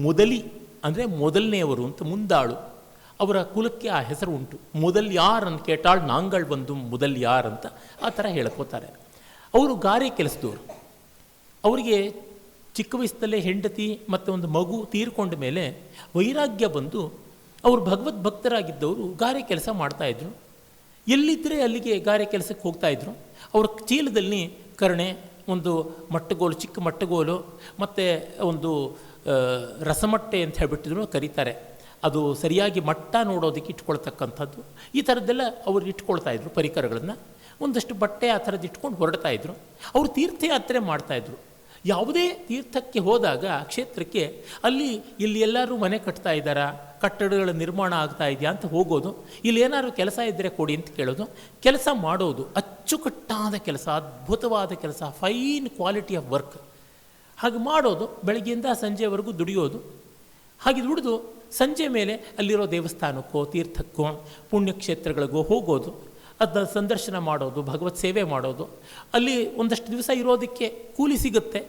ಮೊದಲಿ ಅಂದರೆ ಮೊದಲನೆಯವರು ಅಂತ, ಮುಂದಾಳು. ಅವರ ಕುಲಕ್ಕೆ ಆ ಹೆಸರು ಉಂಟು. ಮೊದಲ್ಯಾರ್ ಅಂತ ಕೇಟಾಳ್ ನಾಂಗಳು ಬಂದು ಮೊದಲ್ಯಾರ್ ಅಂತ ಆ ಥರ ಹೇಳ್ಕೋತಾರೆ. ಅವರು ಗಾರೆ ಕೆಲಸದವರು. ಅವರಿಗೆ ಚಿಕ್ಕ ವಯಸ್ಸಲ್ಲೇ ಹೆಂಡತಿ ಮತ್ತು ಒಂದು ಮಗು ತೀರ್ಕೊಂಡ ಮೇಲೆ ವೈರಾಗ್ಯ ಬಂದು ಅವರು ಭಗವದ್ ಭಕ್ತರಾಗಿದ್ದವರು ಗಾರೆ ಕೆಲಸ ಮಾಡ್ತಾಯಿದ್ರು. ಎಲ್ಲಿದ್ದರೆ ಅಲ್ಲಿಗೆ ಗಾರೆ ಕೆಲಸಕ್ಕೆ ಹೋಗ್ತಾಯಿದ್ರು. ಅವ್ರ ಚೀಲದಲ್ಲಿ ಕರ್ಣೆ, ಒಂದು ಮಟ್ಟಗೋಲು, ಚಿಕ್ಕ ಮಟ್ಟಗೋಲು, ಮತ್ತು ಒಂದು ರಸಮಟ್ಟೆ ಅಂತ ಹೇಳ್ಬಿಟ್ಟಿದ್ರು ಕರೀತಾರೆ. ಅದು ಸರಿಯಾಗಿ ಮಟ್ಟ ನೋಡೋದಕ್ಕೆ ಇಟ್ಕೊಳ್ತಕ್ಕಂಥದ್ದು. ಈ ಥರದ್ದೆಲ್ಲ ಅವರು ಇಟ್ಕೊಳ್ತಾಯಿದ್ರು ಪರಿಕರಗಳನ್ನು. ಒಂದಷ್ಟು ಬಟ್ಟೆ ಆ ಥರದ್ದು ಇಟ್ಕೊಂಡು ಹೊರಡ್ತಾಯಿದ್ರು. ಅವರು ತೀರ್ಥಯಾತ್ರೆ ಮಾಡ್ತಾಯಿದ್ರು. ಯಾವುದೇ ತೀರ್ಥಕ್ಕೆ ಹೋದಾಗ ಕ್ಷೇತ್ರಕ್ಕೆ, ಇಲ್ಲಿ ಎಲ್ಲರೂ ಮನೆ ಕಟ್ತಾ ಇದ್ದಾರಾ, ಕಟ್ಟಡಗಳ ನಿರ್ಮಾಣ ಆಗ್ತಾ ಇದೆಯಾ ಅಂತ ಹೋಗೋದು. ಇಲ್ಲಿ ಏನಾದ್ರು ಕೆಲಸ ಇದ್ದರೆ ಕೊಡಿ ಅಂತ ಕೇಳೋದು. ಕೆಲಸ ಮಾಡೋದು, ಅಚ್ಚುಕಟ್ಟಾದ ಕೆಲಸ, ಅದ್ಭುತವಾದ ಕೆಲಸ, ಫೈನ್ ಕ್ವಾಲಿಟಿ ಆಫ್ ವರ್ಕ್. ಹಾಗೆ ಮಾಡೋದು, ಬೆಳಗ್ಗೆಯಿಂದ ಸಂಜೆವರೆಗೂ ದುಡಿಯೋದು. ಹಾಗೆ ದುಡಿದು ಸಂಜೆ ಮೇಲೆ ಅಲ್ಲಿರೋ ದೇವಸ್ಥಾನಕ್ಕೋ ತೀರ್ಥಕ್ಕೋ ಪುಣ್ಯಕ್ಷೇತ್ರಗಳಿಗೋ ಹೋಗೋದು. ಅದನ್ನ ಸಂದರ್ಶನ ಮಾಡೋದು, ಭಗವತ್ ಸೇವೆ ಮಾಡೋದು, ಅಲ್ಲಿ ಒಂದಷ್ಟು ದಿವಸ ಇರೋದಕ್ಕೆ ಕೂಲಿ ಸಿಗುತ್ತೆ,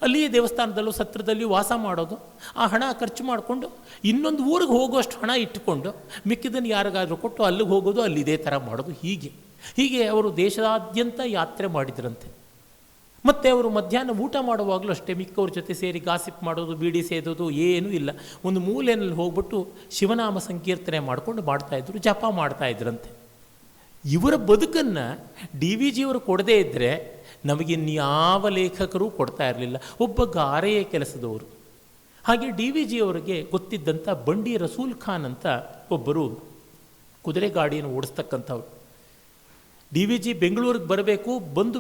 ಅಲ್ಲಿಯೇ ದೇವಸ್ಥಾನದಲ್ಲೂ ಸತ್ರದಲ್ಲಿ ವಾಸ ಮಾಡೋದು, ಆ ಹಣ ಖರ್ಚು ಮಾಡಿಕೊಂಡು ಇನ್ನೊಂದು ಊರಿಗೆ ಹೋಗುವಷ್ಟು ಹಣ ಇಟ್ಟುಕೊಂಡು ಮಿಕ್ಕಿದ್ದನ್ನು ಯಾರಿಗಾದರೂ ಕೊಟ್ಟು ಅಲ್ಲಿಗೆ ಹೋಗೋದು, ಅಲ್ಲಿ ಇದೇ ಥರ ಮಾಡೋದು. ಹೀಗೆ ಅವರು ದೇಶದಾದ್ಯಂತ ಯಾತ್ರೆ ಮಾಡಿದ್ರಂತೆ. ಮತ್ತು ಅವರು ಮಧ್ಯಾಹ್ನ ಊಟ ಮಾಡುವಾಗಲೂ ಅಷ್ಟೇ ಮಿಕ್ಕವ್ರ ಜೊತೆ ಸೇರಿ ಗಾಸಿಪ್ ಮಾಡೋದು, ಬೀಡಿ ಸೇದೋದು ಏನೂ ಇಲ್ಲ. ಒಂದು ಮೂಲೆಯಲ್ಲಿ ಹೋಗ್ಬಿಟ್ಟು ಶಿವನಾಮ ಸಂಕೀರ್ತನೆ ಮಾಡಿಕೊಂಡು ಮಾಡ್ತಾಯಿದ್ರು, ಜಪ ಮಾಡ್ತಾಯಿದ್ರಂತೆ. ಇವರ ಬದುಕನ್ನು ಡಿ ವಿ ಜಿಯವರು ಕೊಡದೇ ಇದ್ದರೆ ನಮಗಿನ್ಯಾವ ಲೇಖಕರು ಕೊಡ್ತಾ ಇರಲಿಲ್ಲ. ಒಬ್ಬ ಗಾರೆಯ ಕೆಲಸದವರು. ಹಾಗೆ ಡಿ ವಿ ಜಿಯವರಿಗೆ ಗೊತ್ತಿದ್ದಂಥ ಬಂಡಿ ರಸೂಲ್ ಖಾನ್ ಅಂತ ಒಬ್ಬರು ಕುದುರೆ ಗಾಡಿಯನ್ನು ಓಡಿಸ್ತಕ್ಕಂಥವ್ರು. ಡಿ ವಿ ಜಿ ಬೆಂಗಳೂರಿಗೆ ಬರಬೇಕು, ಬಂದು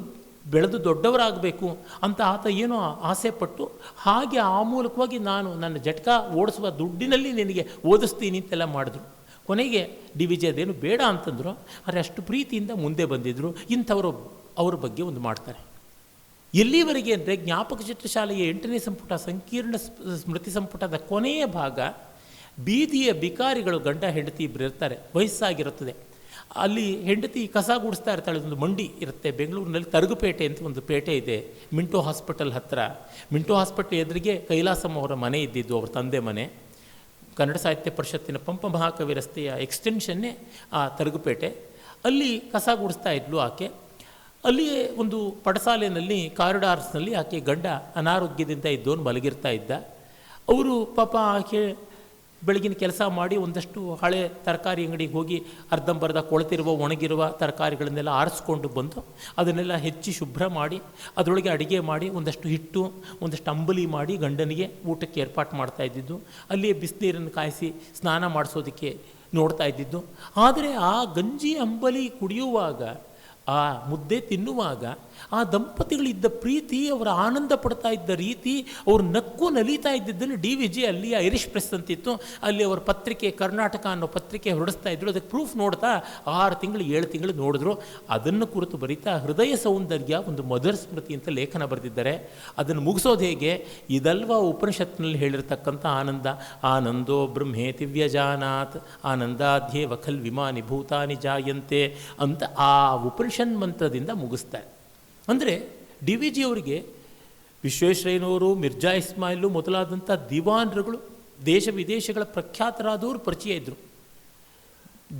ಬೆಳೆದು ದೊಡ್ಡವರಾಗಬೇಕು ಅಂತ ಆತ ಏನೋ ಆಸೆ ಪಟ್ಟು, ಹಾಗೆ ಆ ಮೂಲಕವಾಗಿ ನಾನು ನನ್ನ ಜಟ್ಕ ಓಡಿಸುವ ದುಡ್ಡಿನಲ್ಲಿ ನಿನಗೆ ಓದಿಸ್ತೀನಿ ಅಂತೆಲ್ಲ ಮಾಡಿದ್ರು. ಕೊನೆಗೆ ಡಿ ವಿ ಜಿ ಅದೇನು ಬೇಡ ಅಂತಂದರು. ಆದರೆ ಅಷ್ಟು ಪ್ರೀತಿಯಿಂದ ಮುಂದೆ ಬಂದಿದ್ದರು. ಇಂಥವರು ಅವ್ರ ಬಗ್ಗೆ ಒಂದು ಮಾಡ್ತಾರೆ. ಎಲ್ಲಿವರೆಗೆ ಅಂದರೆ ಜ್ಞಾಪಕ ಚಿತ್ರಶಾಲೆಯ 8ನೇ ಸಂಪುಟ ಸಂಕೀರ್ಣ ಸ್ಮೃತಿ ಸಂಪುಟದ ಕೊನೆಯ ಭಾಗ, ಬೀದಿಯ ಬಿಕಾರಿಗಳು ಗಂಡ ಹೆಂಡತಿ ಇಬ್ಬರು ಇರ್ತಾರೆ, ವಯಸ್ಸಾಗಿರುತ್ತದೆ. ಅಲ್ಲಿ ಹೆಂಡತಿ ಕಸ ಗುಡಿಸ್ತಾ ಇರ್ತಾಳೆ. ಒಂದು ಮಂಡಿ ಇರುತ್ತೆ ಬೆಂಗಳೂರಿನಲ್ಲಿ, ತರಗುಪೇಟೆ ಅಂತ ಒಂದು ಪೇಟೆ ಇದೆ, ಮಿಂಟೋ ಹಾಸ್ಪಿಟಲ್ ಹತ್ತಿರ. ಮಿಂಟೋ ಹಾಸ್ಪಿಟಲ್ ಎದುರಿಗೆ ಕೈಲಾಸಂ ಅವರ ಮನೆ ಇದ್ದಿದ್ದು, ಅವ್ರ ತಂದೆ ಮನೆ. ಕನ್ನಡ ಸಾಹಿತ್ಯ ಪರಿಷತ್ತಿನ ಪಂಪ ಮಹಾಕವಿ ರಸ್ತೆಯ ಎಕ್ಸ್ಟೆನ್ಷನ್ನೇ ಆ ತರಗುಪೇಟೆ. ಅಲ್ಲಿ ಕಸ ಗುಡಿಸ್ತಾ ಇದ್ಲು ಆಕೆ. ಅಲ್ಲಿಯೇ ಒಂದು ಪಡಸಾಲೆಯಲ್ಲಿ ಕಾರಿಡಾರ್ಸ್ನಲ್ಲಿ ಆಕೆ ಗಂಡ ಅನಾರೋಗ್ಯದಿಂದ ಇದ್ದವನು ಮಲಗಿರ್ತಾ ಇದ್ದ. ಅವರು ಪಾಪ ಆಕೆ ಬೆಳಗಿನ ಕೆಲಸ ಮಾಡಿ ಒಂದಷ್ಟು ಹಳೆ ತರಕಾರಿ ಅಂಗಡಿಗೆ ಹೋಗಿ ಅರ್ಧಂಬರ್ಧ ಕೊಳೆತಿರುವ ಒಣಗಿರುವ ತರಕಾರಿಗಳನ್ನೆಲ್ಲ ಆರಿಸ್ಕೊಂಡು ಬಂದು ಅದನ್ನೆಲ್ಲ ಹೆಚ್ಚಿ ಶುಭ್ರ ಮಾಡಿ ಅದರೊಳಗೆ ಅಡುಗೆ ಮಾಡಿ ಒಂದಷ್ಟು ಹಿಟ್ಟು ಒಂದಷ್ಟು ಅಂಬಲಿ ಮಾಡಿ ಗಂಡನಿಗೆ ಊಟಕ್ಕೆ ಏರ್ಪಾಟು ಮಾಡ್ತಾ ಇದ್ದಿದ್ದು. ಅಲ್ಲಿಯೇ ಬಿಸಿನೀರನ್ನು ಕಾಯಿಸಿ ಸ್ನಾನ ಮಾಡಿಸೋದಕ್ಕೆ ನೋಡ್ತಾ ಇದ್ದಿದ್ದು. ಆದರೆ ಆ ಗಂಜಿ ಅಂಬಲಿ ಕುಡಿಯುವಾಗ, ಆ ಮುದ್ದೆ ತಿನ್ನುವಾಗ ಆ ದಂಪತಿಗಳಿದ್ದ ಪ್ರೀತಿ, ಅವರ ಆನಂದ ಪಡ್ತಾ ಇದ್ದ ರೀತಿ, ಅವರು ನಕ್ಕು ನಲೀತಾ ಇದ್ದಿದ್ದನ್ನು ಡಿ ವಿ ಜಿ ಅಲ್ಲಿ ಐರಿಷ್ ಪ್ರೆಸ್ ಅಂತಿತ್ತು, ಅಲ್ಲಿ ಅವರ ಪತ್ರಿಕೆ ಕರ್ನಾಟಕ ಅನ್ನೋ ಪತ್ರಿಕೆ ಹೊರಡಿಸ್ತಾ ಇದ್ರು. ಅದಕ್ಕೆ ಪ್ರೂಫ್ ನೋಡ್ತಾ 6 ತಿಂಗಳು 7 ತಿಂಗಳು ನೋಡಿದ್ರು. ಅದನ್ನು ಕುರಿತು ಬರೀತಾ ಹೃದಯ ಸೌಂದರ್ಯ ಒಂದು ಮಧುರ ಸ್ಮೃತಿ ಅಂತ ಲೇಖನ ಬರೆದಿದ್ದಾರೆ. ಅದನ್ನು ಮುಗಿಸೋದು ಹೇಗೆ? ಇದಲ್ವಾ ಉಪನಿಷತ್ನಲ್ಲಿ ಹೇಳಿರ್ತಕ್ಕಂಥ ಆನಂದ. ಆನಂದೋ ಬ್ರಹ್ಮೇತಿ ವ್ಯಜಾನಾತ್ ಆನಂದಾಧ್ಯೇವ ಖಲ್ ವಿಮಾನಿ ಭೂತಾನಿ ಜಾಯಂತೆ ಅಂತ ಆ ಉಪನಿಷತ್ ಮಂತ್ರದಿಂದ ಮುಗಿಸ್ತಾರೆ. ಅಂದರೆ ಡಿ ವಿ ಜಿಯವರಿಗೆ ವಿಶ್ವೇಶ್ವರಯ್ಯನವರು, ಮಿರ್ಜಾ ಇಸ್ಮಾಯಿಲು ಮೊದಲಾದಂಥ ದಿವಾನ್ರುಗಳು, ದೇಶ ವಿದೇಶಗಳ ಪ್ರಖ್ಯಾತರಾದವರು ಪರಿಚಯ ಇದ್ದರು.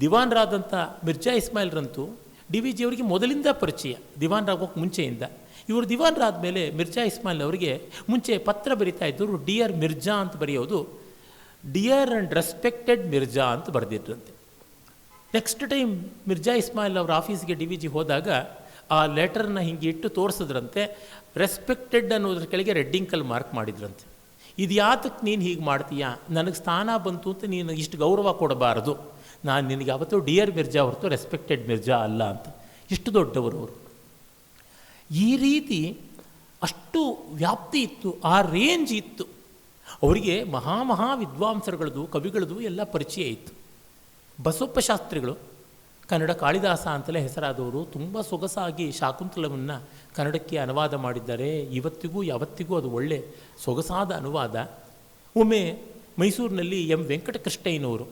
ದಿವಾನ್ರಾದಂಥ ಮಿರ್ಜಾ ಇಸ್ಮಾಯಿಲ್ರಂತೂ ಡಿ ವಿ ಜಿಯವರಿಗೆ ಮೊದಲಿಂದ ಪರಿಚಯ, ದಿವಾನ್ರಾಗೋಕ್ಕೆ ಮುಂಚೆಯಿಂದ. ಇವರು ದಿವಾನ್ರಾದ ಮೇಲೆ ಮಿರ್ಜಾ ಇಸ್ಮಾಯಿಲ್ ಅವರಿಗೆ ಮುಂಚೆ ಪತ್ರ ಬರಿತಾ ಇದ್ದರು. ಡಿಯರ್ ಮಿರ್ಜಾ ಅಂತ ಬರೆಯೋದು ಡಿಯರ್ ಆ್ಯಂಡ್ ರೆಸ್ಪೆಕ್ಟೆಡ್ ಮಿರ್ಜಾ ಅಂತ ಬರೆದಿದ್ರಂತೆ. ನೆಕ್ಸ್ಟ್ ಟೈಮ್ ಮಿರ್ಜಾ ಇಸ್ಮಾಯಿಲ್ ಅವರ ಆಫೀಸ್ಗೆ ಡಿ ವಿ ಜಿ ಹೋದಾಗ ಆ ಲೆಟರ್ನ ಹಿಂಗೆ ಇಟ್ಟು ತೋರಿಸಿದ್ರಂತೆ. ರೆಸ್ಪೆಕ್ಟೆಡ್ ಅನ್ನೋದ್ರ ಕೆಳಗೆ ರೆಡ್ಡಿಂಕಲ್ಲಿ ಮಾರ್ಕ್ ಮಾಡಿದ್ರಂತೆ. ಇದು ಯಾತಕ್ಕೆ ನೀನು ಹೀಗೆ ಮಾಡ್ತೀಯಾ? ನನಗೆ ಸ್ಥಾನ ಬಂತು ಅಂತ ನೀನು ಇಷ್ಟು ಗೌರವ ಕೊಡಬಾರದು. ನಾನು ನಿನಗೆ ಯಾವತ್ತೂ ಡಿಯರ್ ಮಿರ್ಜಾ ಹೊರತು ರೆಸ್ಪೆಕ್ಟೆಡ್ ಮಿರ್ಜಾ ಅಲ್ಲ ಅಂತ. ಇಷ್ಟು ದೊಡ್ಡವರು ಅವರು. ಈ ರೀತಿ ಅಷ್ಟು ವ್ಯಾಪ್ತಿ ಇತ್ತು, ಆ ರೇಂಜ್ ಇತ್ತು ಅವರಿಗೆ. ಮಹಾ ವಿದ್ವಾಂಸರುಗಳದು, ಕವಿಗಳದು ಎಲ್ಲ ಪರಿಚಯ ಇತ್ತು. ಬಸವಪ್ಪ ಶಾಸ್ತ್ರಿಗಳು ಕನ್ನಡ ಕಾಳಿದಾಸ ಅಂತಲೇ ಹೆಸರಾದವರು. ತುಂಬ ಸೊಗಸಾಗಿ ಶಾಕುಂತಲವನ್ನು ಕನ್ನಡಕ್ಕೆ ಅನುವಾದ ಮಾಡಿದ್ದಾರೆ. ಇವತ್ತಿಗೂ ಯಾವತ್ತಿಗೂ ಅದು ಒಳ್ಳೆ ಸೊಗಸಾದ ಅನುವಾದ. ಒಮ್ಮೆ ಮೈಸೂರಿನಲ್ಲಿ ಎಂ ವೆಂಕಟಕೃಷ್ಣಯ್ಯನವರು,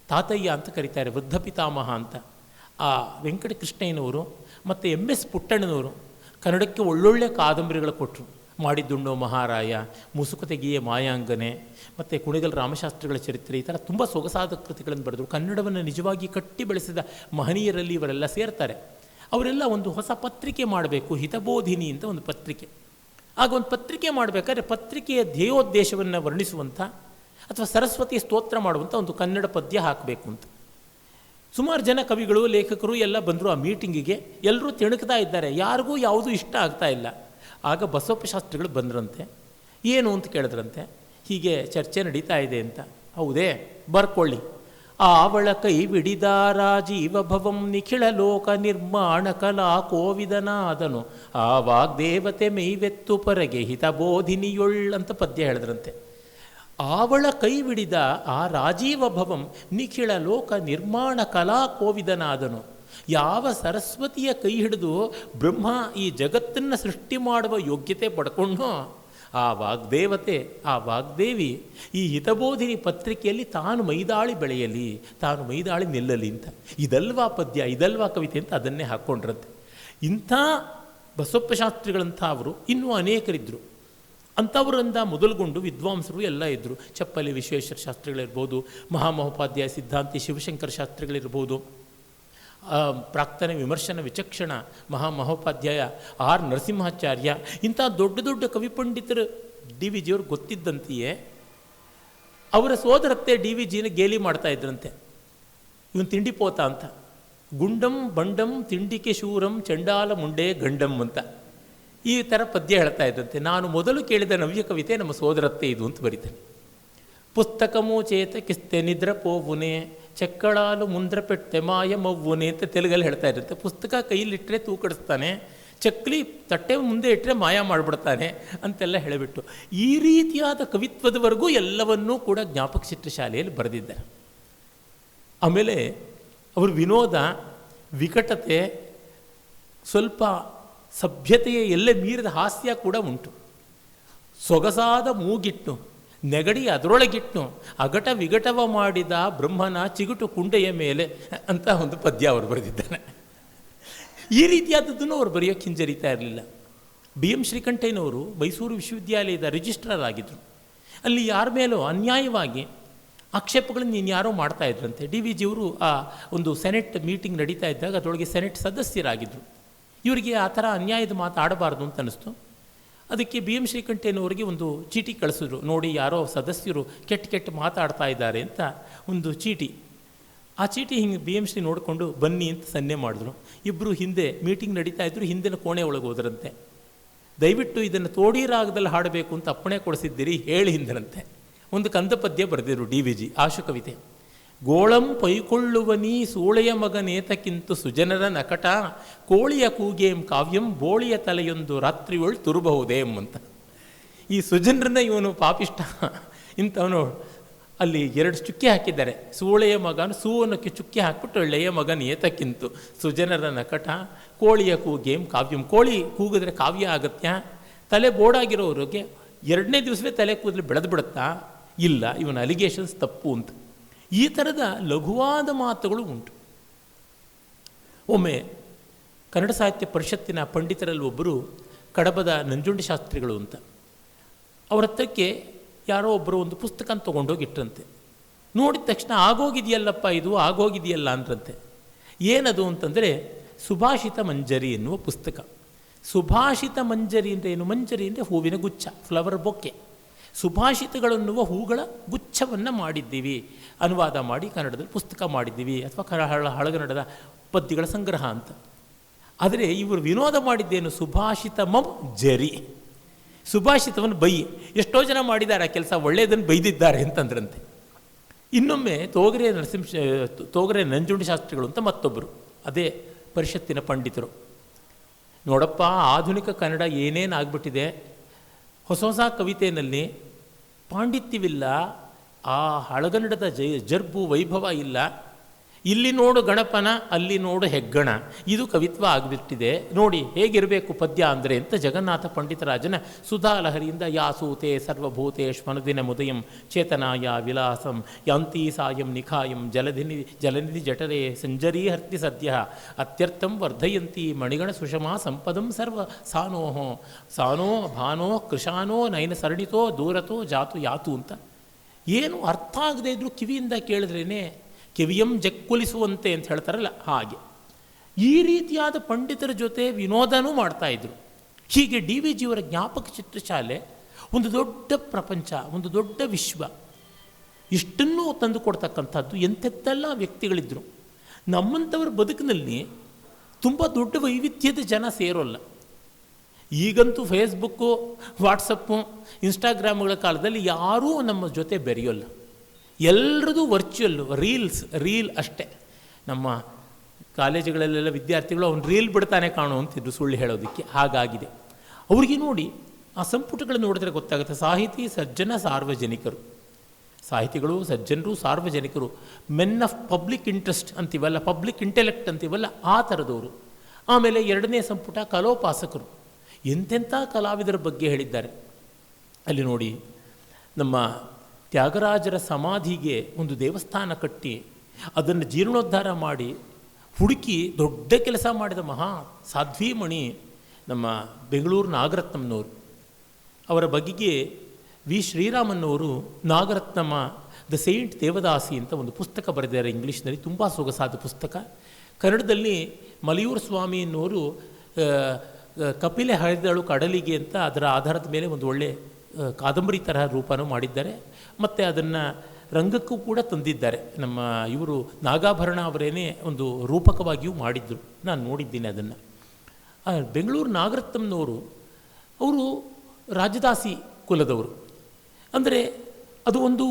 ತಾತಯ್ಯ ಅಂತ ಕರೀತಾರೆ, ವೃದ್ಧ ಪಿತಾಮಹ ಅಂತ, ಆ ವೆಂಕಟಕೃಷ್ಣಯ್ಯನವರು ಮತ್ತು ಎಂ ಎಸ್ ಪುಟ್ಟಣ್ಣನವರು ಕನ್ನಡಕ್ಕೆ ಒಳ್ಳೊಳ್ಳೆ ಕಾದಂಬರಿಗಳು ಕೊಟ್ಟರು. ಮಾಡಿದ್ದುಣ್ಣೋ ಮಹಾರಾಯ, ಮುಸುಕುತೆಗೆಯೇ ಮಾಯಾಂಗನೆ ಮತ್ತು ಕುಣಿಗಲ್ ರಾಮಶಾಸ್ತ್ರಿಗಳ ಚರಿತ್ರೆ, ಈ ಥರ ತುಂಬ ಸೊಗಸಾದ ಕೃತಿಗಳನ್ನು ಬರೆದರು. ಕನ್ನಡವನ್ನು ನಿಜವಾಗಿ ಕಟ್ಟಿ ಬೆಳೆಸಿದ ಮಹನೀಯರಲ್ಲಿ ಇವರೆಲ್ಲ ಸೇರ್ತಾರೆ. ಅವರೆಲ್ಲ ಒಂದು ಹೊಸ ಪತ್ರಿಕೆ ಮಾಡಬೇಕು, ಹಿತಬೋಧಿನಿ ಅಂತ ಒಂದು ಪತ್ರಿಕೆ. ಆಗ ಒಂದು ಪತ್ರಿಕೆ ಮಾಡಬೇಕಾದ್ರೆ ಪತ್ರಿಕೆಯ ಧ್ಯೇಯೋದ್ದೇಶವನ್ನು ವರ್ಣಿಸುವಂಥ ಅಥವಾ ಸರಸ್ವತಿ ಸ್ತೋತ್ರ ಮಾಡುವಂಥ ಒಂದು ಕನ್ನಡ ಪದ್ಯ ಹಾಕಬೇಕು ಅಂತ. ಸುಮಾರು ಜನ ಕವಿಗಳು, ಲೇಖಕರು ಎಲ್ಲ ಬಂದರು ಆ ಮೀಟಿಂಗಿಗೆ. ಎಲ್ಲರೂ ತಿಣುಕ್ತಾ ಇದ್ದಾರೆ, ಯಾರಿಗೂ ಯಾವುದೂ ಇಷ್ಟ ಆಗ್ತಾ ಇಲ್ಲ. ಆಗ ಬಸವಪ್ಪ ಶಾಸ್ತ್ರಿಗಳು ಬಂದ್ರಂತೆ. ಏನು ಅಂತ ಕೇಳಿದ್ರಂತೆ. ಹೀಗೆ ಚರ್ಚೆ ನಡೀತಾ ಇದೆ ಅಂತ. ಹೌದೇ, ಬರ್ಕೊಳ್ಳಿ. ಆವಳ ಕೈ ಬಿಡಿದ ರಾಜೀವ ಭವಂ ನಿಖಿಳ ಲೋಕ ನಿರ್ಮಾಣ ಕಲಾ ಕೋವಿದನಾದನು ಆ ವಾಗ್ದೇವತೆ ಮೈವೆತ್ತು ಪರಗೆ ಹಿತಬೋಧಿನಿಯೊಳ್ ಅಂತ ಪದ್ಯ ಹೇಳಿದ್ರಂತೆ. ಆವಳ ಕೈ ಬಿಡಿದ ಆ ರಾಜೀವ ಭವಂ ನಿಖಿಳ ಲೋಕ ನಿರ್ಮಾಣ ಕಲಾ ಕೋವಿದನಾದನು. ಯಾವ ಸರಸ್ವತಿಯ ಕೈ ಹಿಡಿದು ಬ್ರಹ್ಮ ಈ ಜಗತ್ತನ್ನು ಸೃಷ್ಟಿ ಮಾಡುವ ಯೋಗ್ಯತೆ ಪಡ್ಕೊಂಡು ಆ ವಾಗ್ದೇವತೆ, ಆ ವಾಗ್ದೇವಿ ಈ ಹಿತಬೋಧಿನಿ ಪತ್ರಿಕೆಯಲ್ಲಿ ತಾನು ಮೈದಾಳಿ ಬೆಳೆಯಲಿ, ತಾನು ಮೈದಾಳಿ ನಿಲ್ಲಲಿ ಅಂತ. ಇದಲ್ವಾ ಪದ್ಯ, ಇದಲ್ವಾ ಕವಿತೆ ಅಂತ ಅದನ್ನೇ ಹಾಕ್ಕೊಂಡ್ರಂತೆ. ಇಂಥ ಬಸವಪ್ಪ ಶಾಸ್ತ್ರಿಗಳಂಥ ಅವರು ಇನ್ನೂ ಅನೇಕರಿದ್ದರು. ಅಂಥವರಿಂದ ಮೊದಲುಗೊಂಡು ವಿದ್ವಾಂಸರು ಎಲ್ಲ ಇದ್ದರು. ಚಪ್ಪಲಿ ವಿಶ್ವೇಶ್ವರ ಶಾಸ್ತ್ರಿಗಳಿರ್ಬೋದು, ಮಹಾಮಹೋಪಾಧ್ಯಾಯ ಸಿದ್ಧಾಂತಿ ಶಿವಶಂಕರ ಶಾಸ್ತ್ರಿಗಳಿರ್ಬೋದು, ಪ್ರಾಕ್ತನ ವಿಮರ್ಶನ ವಿಚಕ್ಷಣ ಮಹಾಮಹೋಪಾಧ್ಯಾಯ ಆರ್ ನರಸಿಂಹಾಚಾರ್ಯ, ಇಂಥ ದೊಡ್ಡ ದೊಡ್ಡ ಕವಿ ಪಂಡಿತರು ಡಿ ವಿ ಜಿಯವರು ಗೊತ್ತಿದ್ದಂತೆಯೇ ಅವರ ಸೋದರತ್ತೆ ಡಿ ವಿ ಜಿನ ಗೇಲಿ ಮಾಡ್ತಾ ಇದ್ರಂತೆ. ಇವನು ತಿಂಡಿ ಪೋತ ಅಂತ, ಗುಂಡಂ ಬಂಡಂ ತಿಂಡಿಕೆ ಶೂರಂ ಚಂಡಾಲ ಮುಂಡೆ ಗಂಡಂ ಅಂತ ಈ ಥರ ಪದ್ಯ ಹೇಳ್ತಾ ಇದ್ದಂತೆ. ನಾನು ಮೊದಲು ಕೇಳಿದ ನವ್ಯ ಕವಿತೆ ನಮ್ಮ ಸೋದರತ್ತೆ ಇದು ಅಂತ ಬರೀತಾನೆ. ಪುಸ್ತಕಮೂ ಚೇತ ಕಿಸ್ತೆ ನಿದ್ರ ಪೋವುನೆ ಚಕ್ಕಳಾಲು ಮುಂದ್ರ ಪೆಟ್ಟೆ ಮಾಯ ಮವ್ವುನೆ ಅಂತ ತೆಲುಗಲ್ಲಿ ಹೇಳ್ತಾ ಇದ್ದಂತೆ. ಪುಸ್ತಕ ಕೈಲಿಟ್ಟರೆ ತೂಕಡಿಸ್ತಾನೆ, ಚಕ್ಲಿ ತಟ್ಟೆ ಮುಂದೆ ಇಟ್ಟರೆ ಮಾಯ ಮಾಡಿಬಿಡ್ತಾನೆ ಅಂತೆಲ್ಲ ಹೇಳಿಬಿಟ್ಟು ಈ ರೀತಿಯಾದ ಕವಿತ್ವದವರೆಗೂ ಎಲ್ಲವನ್ನೂ ಕೂಡ ಜ್ಞಾಪಕ ಚಿತ್ರ ಶಾಲೆಯಲ್ಲಿ ಬರೆದಿದ್ದಾರೆ. ಆಮೇಲೆ ಅವರು ವಿನೋದ, ವಿಕಟತೆ, ಸ್ವಲ್ಪ ಸಭ್ಯತೆಯ ಎಲ್ಲೇ ಮೀರಿದ ಹಾಸ್ಯ ಕೂಡ ಉಂಟು. ಸೊಗಸಾದ ಮೂಗಿಟ್ಟು ನೆಗಡಿ ಅದರೊಳಗಿಟ್ಟು ಅಗಟ ವಿಗಟವ ಮಾಡಿದ ಬ್ರಹ್ಮನ ಚಿಗುಟು ಕುಂಡೆಯ ಮೇಲೆ ಅಂತ ಒಂದು ಪದ್ಯ ಅವರು ಬರೆದಿದ್ದಾನೆ. ಈ ರೀತಿಯಾದದ್ದನ್ನು ಅವರು ಬರೆಯೋಕ್ಕೆ ಹಿಂಜರಿತಾ ಇರಲಿಲ್ಲ. ಬಿ ಎಂ ಶ್ರೀಕಂಠಯ್ಯನವರು ಮೈಸೂರು ವಿಶ್ವವಿದ್ಯಾಲಯದ ರಿಜಿಸ್ಟ್ರಾರ್ ಆಗಿದ್ದರು. ಅಲ್ಲಿ ಯಾರ ಮೇಲೂ ಅನ್ಯಾಯವಾಗಿ ಆಕ್ಷೇಪಗಳನ್ನು ಇನ್ಯಾರೋ ಮಾಡ್ತಾ ಇದ್ರಂತೆ. ಡಿ ವಿ ಜಿಯವರು ಆ ಒಂದು ಸೆನೆಟ್ ಮೀಟಿಂಗ್ ನಡೀತಾ ಇದ್ದಾಗ ಅದರೊಳಗೆ ಸೆನೆಟ್ ಸದಸ್ಯರಾಗಿದ್ದರು. ಇವರಿಗೆ ಆ ಥರ ಅನ್ಯಾಯದ ಮಾತು ಆಡಬಾರ್ದು ಅಂತ ಅನ್ನಿಸ್ತು. ಅದಕ್ಕೆ ಬಿ ಎಂ ಶ್ರೀಕಂಠಯ್ಯನವರಿಗೆ ಒಂದು ಚೀಟಿ ಕಳಿಸಿದ್ರು. ನೋಡಿ, ಯಾರೋ ಸದಸ್ಯರು ಕೆಟ್ಟ ಮಾತಾಡ್ತಾ ಇದ್ದಾರೆ ಅಂತ ಒಂದು ಚೀಟಿ. ಆ ಚೀಟಿ ಹಿಂಗೆ ಬಿ ಎಂ ಶ್ರೀ ನೋಡಿಕೊಂಡು ಬನ್ನಿ ಅಂತ ಸನ್ನೆ ಮಾಡಿದ್ರು. ಇಬ್ಬರು ಹಿಂದೆ ಮೀಟಿಂಗ್ ನಡೀತಾ ಇದ್ರು, ಹಿಂದಿನ ಕೋಣೆ ಒಳಗೆ ಹೋದ್ರಂತೆ. ದಯವಿಟ್ಟು ಇದನ್ನು ತೋಡಿ ರಾಗದಲ್ಲಿ ಹಾಡಬೇಕು ಅಂತ ಅಪ್ಪಣೆ ಕೊಡಿಸಿದ್ದೀರಿ ಹೇಳಿ ಹಿಂದರಂತೆ. ಒಂದು ಕಂದ ಪದ್ಯ ಬರೆದಿರು ಡಿ ವಿ ಜಿ, ಆಶು ಕವಿತೆ. ಗೋಳಂ ಪೈಕೊಳ್ಳುವ ನೀ ಸೂಳೆಯ ಮಗನೇತಕ್ಕಿಂತ ಸುಜನರ ನಕಟ ಕೋಳಿಯ ಕೂಗೇಂ ಕಾವ್ಯಂ ಬೋಳಿಯ ತಲೆಯೊಂದು ರಾತ್ರಿಯೊಳು ತುರುಬಹುದೇಂ ಅಂತ. ಈ ಸುಜನರನ್ನ ಇವನು ಪಾಪಿಷ್ಟ ಇಂಥವನು ಅಲ್ಲಿ 2 ಚುಕ್ಕೆ ಹಾಕಿದ್ದಾರೆ. ಸೂಳೆಯ ಮಗನ ಸೂವನಕ್ಕೆ ಚುಕ್ಕೆ ಹಾಕ್ಬಿಟ್ಟು ಒಳ್ಳೆಯ ಮಗನ ಏತಕ್ಕಿಂತು ಸುಜನರ ನಕಟ ಕೋಳಿಯ ಕೂಗೇಂ ಕಾವ್ಯಂ. ಕೋಳಿ ಕೂಗಿದ್ರೆ ಕಾವ್ಯ ಆಗತ್ಯ? ತಲೆ ಬೋಡಾಗಿರೋರಿಗೆ 2ನೇ ದಿವಸವೇ ತಲೆ ಕೂದಲು ಬೆಳೆದು ಬಿಡುತ್ತಾ? ಇಲ್ಲ, ಇವನ ಅಲಿಗೇಷನ್ಸ್ ತಪ್ಪು ಅಂತ. ಈ ಥರದ ಲಘುವಾದ ಮಾತುಗಳು ಉಂಟು. ಒಮ್ಮೆ ಕನ್ನಡ ಸಾಹಿತ್ಯ ಪರಿಷತ್ತಿನ ಪಂಡಿತರಲ್ಲಿ ಒಬ್ಬರು ಕಡಬದ ನಂಜುಂಡಿ ಶಾಸ್ತ್ರಿಗಳು ಅಂತ, ಅವರ ಹತ್ರಕ್ಕೆ ಯಾರೋ ಒಬ್ಬರು ಒಂದು ಪುಸ್ತಕ ತೊಗೊಂಡೋಗಿಟ್ರಂತೆ. ನೋಡಿದ ತಕ್ಷಣ ಆಗೋಗಿದೆಯಲ್ಲಪ್ಪ ಇದು, ಆಗೋಗಿದೆಯಲ್ಲ ಅಂದ್ರಂತೆ. ಏನದು ಅಂತಂದರೆ ಸುಭಾಷಿತ ಮಂಜರಿ ಎನ್ನುವ ಪುಸ್ತಕ. ಸುಭಾಷಿತ ಮಂಜರಿ ಅಂದರೆ ಏನು? ಮಂಜರಿ ಅಂದರೆ ಹೂವಿನ ಗುಚ್ಛ, ಫ್ಲವರ್ ಬೊಕ್ಕೆ. ಸುಭಾಷಿತಗಳೆನ್ನುವ ಹೂಗಳ ಗುಚ್ಛವನ್ನು ಮಾಡಿದ್ದೀವಿ, ಅನುವಾದ ಮಾಡಿ ಕನ್ನಡದಲ್ಲಿ ಪುಸ್ತಕ ಮಾಡಿದ್ದೀವಿ, ಅಥವಾ ಹಳಗನ್ನಡದ ಪದ್ಯಗಳ ಸಂಗ್ರಹ ಅಂತ. ಆದರೆ ಇವರು ವಿನೋದ ಮಾಡಿದ್ದೇನು? ಸುಭಾಷಿತ ಮಂ ಜರಿ, ಸುಭಾಷಿತವನ್ನು ಬೈ. ಎಷ್ಟೋ ಜನ ಮಾಡಿದ್ದಾರೆ ಆ ಕೆಲಸ, ಒಳ್ಳೆಯದನ್ನು ಬೈದಿದ್ದಾರೆ ಅಂತಂದ್ರಂತೆ. ಇನ್ನೊಮ್ಮೆ ತೋಗರೆ ನಂಜುಂಡಿ ಶಾಸ್ತ್ರಿಗಳು ಅಂತ ಮತ್ತೊಬ್ಬರು ಅದೇ ಪರಿಷತ್ತಿನ ಪಂಡಿತರು. ನೋಡಪ್ಪ, ಆಧುನಿಕ ಕನ್ನಡ ಏನೇನಾಗ್ಬಿಟ್ಟಿದೆ, ಹೊಸ ಕವಿತೆಯಲ್ಲಿ ಪಾಂಡಿತ್ಯವಿಲ್ಲ, ಆ ಹಳಗನ್ನಡದ ಜರ್ಬು ವೈಭವ ಇಲ್ಲ. ಇಲ್ಲಿ ನೋಡು ಗಣಪನ, ಅಲ್ಲಿ ನೋಡು ಹೆಗ್ಗಣ, ಇದು ಕವಿತ್ವ ಆಗಿಬಿಟ್ಟಿದೆ. ನೋಡಿ ಹೇಗಿರಬೇಕು ಪದ್ಯ ಅಂದರೆ ಅಂತ ಜಗನ್ನಾಥ ಪಂಡಿತರಾಜನ ಸುಧಾಲಹರಿಯಿಂದ ಯಾಸೂತೆ ಸರ್ವಭೂತೇಶ್ವನುದಿನ ಮುದಯಂ ಚೇತನಾಯ ವಿಲಾಸಂ ಯಾಂತಿ ಸಾಯಂ ನಿಖಾಯಂ ಜಲನಿಧಿ ಜಠರೇ ಸಂಜರೀ ಹರ್ತಿ ಸದ್ಯ ಅತ್ಯರ್ಥಂ ವರ್ಧಯಂತಿ ಮಣಿಗಣ ಸುಷಮಾ ಸಂಪದಂ ಸರ್ವ ಸಾನೋ ಭಾನೋ ಕೃಶಾನೋ ನಯನ ಸರಣಿತೋ ದೂರತೋ ಜಾತು ಯಾತು ಅಂತ. ಏನು ಅರ್ಥ ಆಗದೆ ಇದ್ರೂ ಕಿವಿಯಿಂದ ಕೇಳಿದ್ರೇ ಕಿವಿಯಂ ಜಕ್ಕುಲಿಸುವಂತೆ ಅಂತ ಹೇಳ್ತಾರಲ್ಲ ಹಾಗೆ. ಈ ರೀತಿಯಾದ ಪಂಡಿತರ ಜೊತೆ ವಿನೋದನೂ ಮಾಡ್ತಾಯಿದ್ರು. ಹೀಗೆ ಡಿ ವಿ ಜಿಯವರ ಜ್ಞಾಪಕ ಚಿತ್ರಶಾಲೆ ಒಂದು ದೊಡ್ಡ ಪ್ರಪಂಚ, ಒಂದು ದೊಡ್ಡ ವಿಶ್ವ. ಇಷ್ಟನ್ನೂ ತಂದು ಕೊಡ್ತಕ್ಕಂಥದ್ದು ಎಂತೆಲ್ಲ ವ್ಯಕ್ತಿಗಳಿದ್ದರು. ನಮ್ಮಂಥವ್ರ ಬದುಕಿನಲ್ಲಿ ತುಂಬ ದೊಡ್ಡ ವೈವಿಧ್ಯದ ಜನ ಸೇರೋಲ್ಲ. ಈಗಂತೂ ಫೇಸ್ಬುಕ್ಕು, ವಾಟ್ಸಪ್ಪು, ಇನ್ಸ್ಟಾಗ್ರಾಮ್ಗಳ ಕಾಲದಲ್ಲಿ ಯಾರೂ ನಮ್ಮ ಜೊತೆ ಬೆರೆಯೋಲ್ಲ. ಎಲ್ಲರದು ವರ್ಚುವಲ್ಲು, ರೀಲ್ ಅಷ್ಟೇ. ನಮ್ಮ ಕಾಲೇಜುಗಳಲ್ಲೆಲ್ಲ ವಿದ್ಯಾರ್ಥಿಗಳು ಅವ್ನು ರೀಲ್ ಬಿಡ್ತಾನೆ ಕಾಣು ಅಂತಿದ್ರು ಸುಳ್ಳು ಹೇಳೋದಕ್ಕೆ, ಹಾಗಾಗಿದೆ. ಅವ್ರಿಗೆ ನೋಡಿ ಆ ಸಂಪುಟಗಳು ನೋಡಿದ್ರೆ ಗೊತ್ತಾಗುತ್ತೆ. ಸಾಹಿತಿ, ಸಜ್ಜನ, ಸಾರ್ವಜನಿಕರು. ಸಾಹಿತಿಗಳು, ಸಜ್ಜನರು, ಸಾರ್ವಜನಿಕರು, ಮೆನ್ ಆಫ್ ಪಬ್ಲಿಕ್ ಇಂಟ್ರೆಸ್ಟ್ ಅಂತೀವಲ್ಲ, ಪಬ್ಲಿಕ್ ಇಂಟೆಲೆಕ್ಟ್ ಅಂತೀವಲ್ಲ, ಆ ಥರದವರು. ಆಮೇಲೆ 2ನೇ ಸಂಪುಟ ಕಲೋಪಾಸಕರು. ಎಂತೆಂಥ ಕಲಾವಿದರ ಬಗ್ಗೆ ಹೇಳಿದ್ದಾರೆ. ಅಲ್ಲಿ ನೋಡಿ, ನಮ್ಮ ತ್ಯಾಗರಾಜರ ಸಮಾಧಿಗೆ ಒಂದು ದೇವಸ್ಥಾನ ಕಟ್ಟಿ ಅದನ್ನು ಜೀರ್ಣೋದ್ಧಾರ ಮಾಡಿ ಹುಡುಕಿ ದೊಡ್ಡ ಕೆಲಸ ಮಾಡಿದ ಮಹಾ ಸಾಧ್ವೀಮಣಿ ನಮ್ಮ ಬೆಂಗಳೂರು ನಾಗರತ್ನಂನವರು. ಅವರ ಬಗೆಗೆ ವಿ ಶ್ರೀರಾಮನ್ನವರು ನಾಗರತ್ನಮ್ಮ ದ ಸೈಂಟ್ ದೇವದಾಸಿ ಅಂತ ಒಂದು ಪುಸ್ತಕ ಬರೆದಿದ್ದಾರೆ ಇಂಗ್ಲೀಷ್ನಲ್ಲಿ. ತುಂಬ ಸೊಗಸಾದ ಪುಸ್ತಕ. ಕನ್ನಡದಲ್ಲಿ ಮಲಯೂರು ಸ್ವಾಮಿ ಅನ್ನೋರು ಕಪಿಲೆ ಹರಿದಳು ಕಡಲಿಗೆ ಅಂತ ಅದರ ಆಧಾರದ ಮೇಲೆ ಒಂದು ಒಳ್ಳೆ ಕಾದಂಬರಿ ತರಹ ರೂಪನೂ ಮಾಡಿದ್ದಾರೆ. ಮತ್ತು ಅದನ್ನು ರಂಗಕ್ಕೂ ಕೂಡ ತಂದಿದ್ದಾರೆ. ನಮ್ಮ ಇವರು ನಾಗಾಭರಣ ಅವರೇನೇ ಒಂದು ರೂಪಕವಾಗಿಯೂ ಮಾಡಿದ್ರು. ನಾನು ನೋಡಿದ್ದೀನಿ ಅದನ್ನು. ಬೆಂಗಳೂರು ನಾಗರತ್ನಂನವರು ಅವರು ರಾಜದಾಸಿ ಕುಲದವರು. ಅಂದರೆ ಅದು ಒಂದು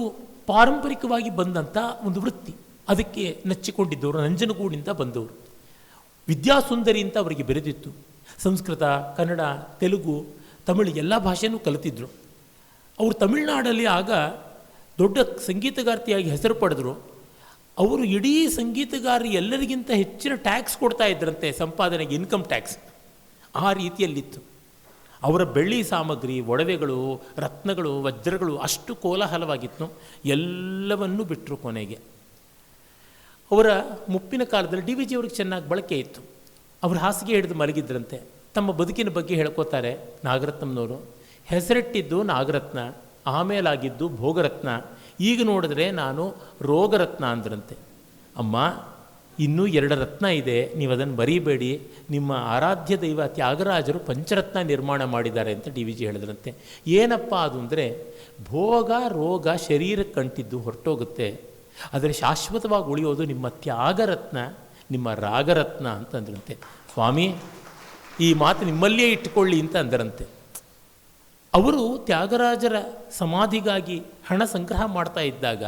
ಪಾರಂಪರಿಕವಾಗಿ ಬಂದಂಥ ಒಂದು ವೃತ್ತಿ. ಅದಕ್ಕೆ ನಚ್ಚಿಕೊಂಡಿದ್ದವರು, ನಂಜನಗೂಡಿಂದ ಬಂದವರು. ವಿದ್ಯಾಸುಂದರಿ ಅಂತ ಅವರಿಗೆ ಬೆರೆದಿತ್ತು. ಸಂಸ್ಕೃತ, ಕನ್ನಡ, ತೆಲುಗು, ತಮಿಳು ಎಲ್ಲ ಭಾಷೆನೂ ಕಲಿತಿದ್ರು. ಅವರು ತಮಿಳುನಾಡಲ್ಲಿ ಆಗ ದೊಡ್ಡ ಸಂಗೀತಗಾರ್ತಿಯಾಗಿ ಹೆಸರು ಪಡೆದರು. ಅವರು ಇಡೀ ಸಂಗೀತಗಾರರು ಎಲ್ಲರಿಗಿಂತ ಹೆಚ್ಚಿನ ಟ್ಯಾಕ್ಸ್ ಕೊಡ್ತಾ ಇದ್ರಂತೆ, ಸಂಪಾದನೆಗೆ ಇನ್ಕಮ್ ಟ್ಯಾಕ್ಸ್. ಆ ರೀತಿಯಲ್ಲಿತ್ತು. ಅವರ ಬೆಳ್ಳಿ ಸಾಮಗ್ರಿ, ಒಡವೆಗಳು, ರತ್ನಗಳು, ವಜ್ರಗಳು ಅಷ್ಟು ಕೋಲಾಹಲವಾಗಿತ್ತು. ಎಲ್ಲವನ್ನೂ ಬಿಟ್ಟರು ಕೊನೆಗೆ. ಅವರ ಮುಪ್ಪಿನ ಕಾಲದಲ್ಲಿ ಡಿ ವಿ ಜಿ ಅವ್ರಿಗೆ ಚೆನ್ನಾಗಿ ಬಳಕೆ ಇತ್ತು. ಅವರು ಹಾಸಿಗೆ ಹಿಡಿದು ಮಲಗಿದ್ರಂತೆ. ತಮ್ಮ ಬದುಕಿನ ಬಗ್ಗೆ ಹೇಳ್ಕೋತಾರೆ ನಾಗರತ್ನಂನವರು. ಹೆಸರಿಟ್ಟಿದ್ದು ನಾಗರತ್ನ, ಆಮೇಲಾಗಿದ್ದು ಭೋಗರತ್ನ, ಈಗ ನೋಡಿದ್ರೆ ನಾನು ರೋಗರತ್ನ ಅಂದ್ರಂತೆ. ಅಮ್ಮ, ಇನ್ನೂ 2 ರತ್ನ ಇದೆ, ನೀವು ಅದನ್ನು ಮರೀಬೇಡಿ. ನಿಮ್ಮ ಆರಾಧ್ಯ ದೈವ ತ್ಯಾಗರಾಜರು ಪಂಚರತ್ನ ನಿರ್ಮಾಣ ಮಾಡಿದ್ದಾರೆ ಅಂತ ಡಿ ವಿ ಜಿ ಹೇಳಿದ್ರಂತೆ. ಏನಪ್ಪ ಅದು ಅಂದರೆ, ಭೋಗ ರೋಗ ಶರೀರಕ್ಕೆ ಅಂಟಿದ್ದು ಹೊರಟೋಗುತ್ತೆ, ಆದರೆ ಶಾಶ್ವತವಾಗಿ ಉಳಿಯೋದು ನಿಮ್ಮ ತ್ಯಾಗರತ್ನ, ನಿಮ್ಮ ರಾಗರತ್ನ ಅಂತಂದ್ರಂತೆ. ಸ್ವಾಮಿ, ಈ ಮಾತು ನಿಮ್ಮಲ್ಲಿಯೇ ಇಟ್ಟುಕೊಳ್ಳಿ ಅಂತ ಅಂದರಂತೆ. ಅವರು ತ್ಯಾಗರಾಜರ ಸಮಾಧಿಗಾಗಿ ಹಣ ಸಂಗ್ರಹ ಮಾಡ್ತಾ ಇದ್ದಾಗ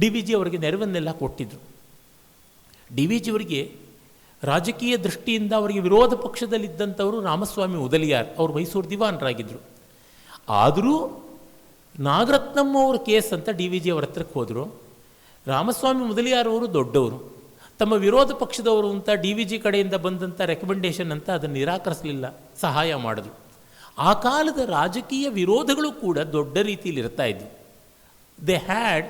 ಡಿ ವಿ ಜಿ ಅವರಿಗೆ ನೆರವನ್ನೆಲ್ಲ ಕೊಟ್ಟಿದ್ದರು. ಡಿ ವಿ ಜಿಯವರಿಗೆ ರಾಜಕೀಯ ದೃಷ್ಟಿಯಿಂದ ಅವರಿಗೆ ವಿರೋಧ ಪಕ್ಷದಲ್ಲಿದ್ದಂಥವರು ರಾಮಸ್ವಾಮಿ ಉದಲಿಯಾರ್, ಅವರು ಮೈಸೂರು ದಿವಾನರಾಗಿದ್ದರು. ಆದರೂ ನಾಗರತ್ನಮ್ಮ ಅವ್ರ ಕೇಸ್ ಅಂತ ಡಿ ವಿ ಜಿ ಅವರ ಹತ್ರಕ್ಕೆ ಹೋದರು. ರಾಮಸ್ವಾಮಿ ಮುದಲಿಯಾರ್ ಅವರು ದೊಡ್ಡವರು, ತಮ್ಮ ವಿರೋಧ ಪಕ್ಷದವರು ಅಂತ ಡಿ ವಿ ಜಿ ಕಡೆಯಿಂದ ಬಂದಂಥ ರೆಕಮೆಂಡೇಷನ್ ಅಂತ ಅದನ್ನು ನಿರಾಕರಿಸಲಿಲ್ಲ, ಸಹಾಯ ಮಾಡಿದ್ರು. ಆ ಕಾಲದ ರಾಜಕೀಯ ವಿರೋಧಗಳು ಕೂಡ ದೊಡ್ಡ ರೀತಿಯಲ್ಲಿ ಇರ್ತಾ ಇದ್ವು. They had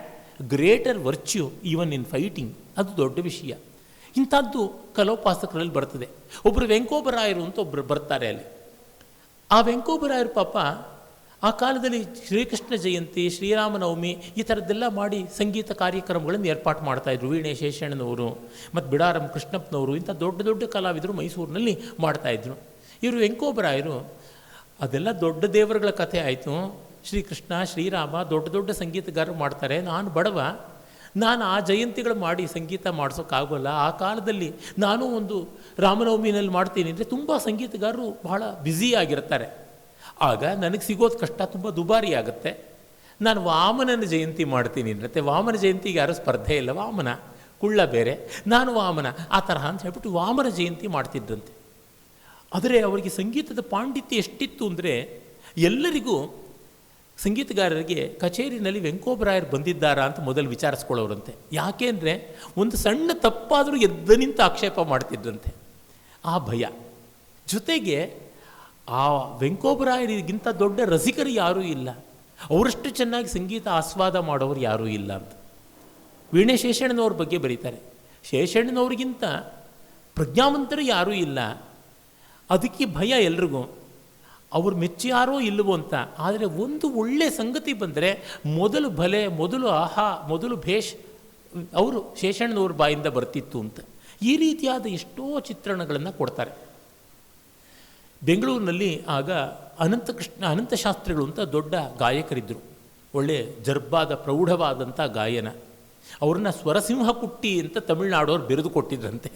greater virtue even in fighting. ಅದು ದೊಡ್ಡ ವಿಷಯ. ಇಂಥದ್ದು ಕಲೋಪಾಸಕರಲ್ಲಿ ಬರ್ತದೆ. ಒಬ್ಬರು ವೆಂಕೋಬರಾಯರು ಅಂತ ಒಬ್ಬರು ಬರ್ತಾರೆ ಅಲ್ಲಿ. ಆ ವೆಂಕೋಬರಾಯರು ಪಾಪ ಆ ಕಾಲದಲ್ಲಿ ಶ್ರೀಕೃಷ್ಣ ಜಯಂತಿ, ಶ್ರೀರಾಮನವಮಿ ಈ ಥರದ್ದೆಲ್ಲ ಮಾಡಿ ಸಂಗೀತ ಕಾರ್ಯಕ್ರಮಗಳನ್ನು ಏರ್ಪಾಡು ಮಾಡ್ತಾಯಿದ್ರು. ವೀಣೆ ಶೇಷಣ್ಣನವರು ಮತ್ತು ಬಿಡಾರಂ ಕೃಷ್ಣಪ್ಪನವರು ಇಂಥ ದೊಡ್ಡ ದೊಡ್ಡ ಕಲಾವಿದರು ಮೈಸೂರಿನಲ್ಲಿ ಮಾಡ್ತಾಯಿದ್ರು. ಇವರು ವೆಂಕೋಬರಾಯರು ಅದೆಲ್ಲ ದೊಡ್ಡ ದೇವರುಗಳ ಕಥೆ ಆಯಿತು. ಶ್ರೀಕೃಷ್ಣ, ಶ್ರೀರಾಮ ದೊಡ್ಡ ದೊಡ್ಡ ಸಂಗೀತಗಾರರು ಮಾಡ್ತಾರೆ, ನಾನು ಬಡವ, ನಾನು ಆ ಜಯಂತಿಗಳು ಮಾಡಿ ಸಂಗೀತ ಮಾಡಿಸೋಕ್ಕಾಗೋಲ್ಲ. ಆ ಕಾಲದಲ್ಲಿ ನಾನು ಒಂದು ರಾಮನವಮಿನಲ್ಲಿ ಮಾಡ್ತೀನಿ ಅಂದರೆ ತುಂಬ ಸಂಗೀತಗಾರರು ಬಹಳ ಬ್ಯುಸಿಯಾಗಿರ್ತಾರೆ. ಆಗ ನನಗೆ ಸಿಗೋದು ಕಷ್ಟ, ತುಂಬ ದುಬಾರಿ ಆಗುತ್ತೆ. ನಾನು ವಾಮನನ ಜಯಂತಿ ಮಾಡ್ತೀನಿ ಅಂದರೆ ವಾಮನ ಜಯಂತಿಗೆ ಯಾರೂ ಸ್ಪರ್ಧೆ ಇಲ್ಲ, ವಾಮನ ಕುಳ್ಳ ಬೇರೆ, ನಾನು ವಾಮನ ಆ ತರಹ ಅಂತ ಹೇಳ್ಬಿಟ್ಟು ವಾಮನ ಜಯಂತಿ ಮಾಡ್ತಿದ್ದಂತೆ. ಆದರೆ ಅವರಿಗೆ ಸಂಗೀತದ ಪಾಂಡಿತ್ಯ ಎಷ್ಟಿತ್ತು ಅಂದರೆ ಎಲ್ಲರಿಗೂ ಸಂಗೀತಗಾರರಿಗೆ ಕಚೇರಿನಲ್ಲಿ ವೆಂಕೋಬರಾಯರು ಬಂದಿದ್ದಾರಾ ಅಂತ ಮೊದಲು ವಿಚಾರಿಸ್ಕೊಳ್ಳೋರಂತೆ. ಯಾಕೆ ಅಂದರೆ ಒಂದು ಸಣ್ಣ ತಪ್ಪಾದರೂ ಎದ್ದು ನಿಂತು ಆಕ್ಷೇಪ ಮಾಡ್ತಿದ್ದಂತೆ, ಆ ಭಯ. ಜೊತೆಗೆ ಆ ವೆಂಕೋಬರಾಯರಿಗಿಂತ ದೊಡ್ಡ ರಸಿಕರು ಯಾರೂ ಇಲ್ಲ, ಅವರಷ್ಟು ಚೆನ್ನಾಗಿ ಸಂಗೀತ ಆಸ್ವಾದ ಮಾಡೋರು ಯಾರೂ ಇಲ್ಲ ಅಂತ. ವೀಣೆ ಶೇಷಣ್ಣನವ್ರ ಬಗ್ಗೆ ಬರೀತಾರೆ. ಶೇಷಣ್ಣನವ್ರಿಗಿಂತ ಪ್ರಜ್ಞಾವಂತರು ಯಾರೂ ಇಲ್ಲ. ಅದಕ್ಕೆ ಭಯ ಎಲ್ರಿಗೂ, ಅವ್ರು ಮೆಚ್ಚಾರೋ ಇಲ್ಲವೋ ಅಂತ. ಆದರೆ ಒಂದು ಒಳ್ಳೆಯ ಸಂಗತಿ ಬಂದರೆ ಮೊದಲು ಭಲೆ, ಮೊದಲು ಆಹಾ, ಮೊದಲು ಭೇಷ್ ಅವರು ಶೇಷಣ್ಣನವ್ರ ಬಾಯಿಂದ ಬರ್ತಿತ್ತು ಅಂತ. ಈ ರೀತಿಯಾದ ಎಷ್ಟೋ ಚಿತ್ರಣಗಳನ್ನು ಕೊಡ್ತಾರೆ. ಬೆಂಗಳೂರಿನಲ್ಲಿ ಆಗ ಅನಂತಶಾಸ್ತ್ರಿಗಳು ಅಂತ ದೊಡ್ಡ ಗಾಯಕರಿದ್ದರು. ಒಳ್ಳೆ ಜರ್ಬಾದ ಪ್ರೌಢವಾದಂಥ ಗಾಯನ. ಅವ್ರನ್ನ ಸ್ವರಸಿಂಹ ಕುಟ್ಟಿ ಅಂತ ತಮಿಳುನಾಡೋರು ಬೆರೆದು ಕೊಟ್ಟಿದ್ರಂತೆ.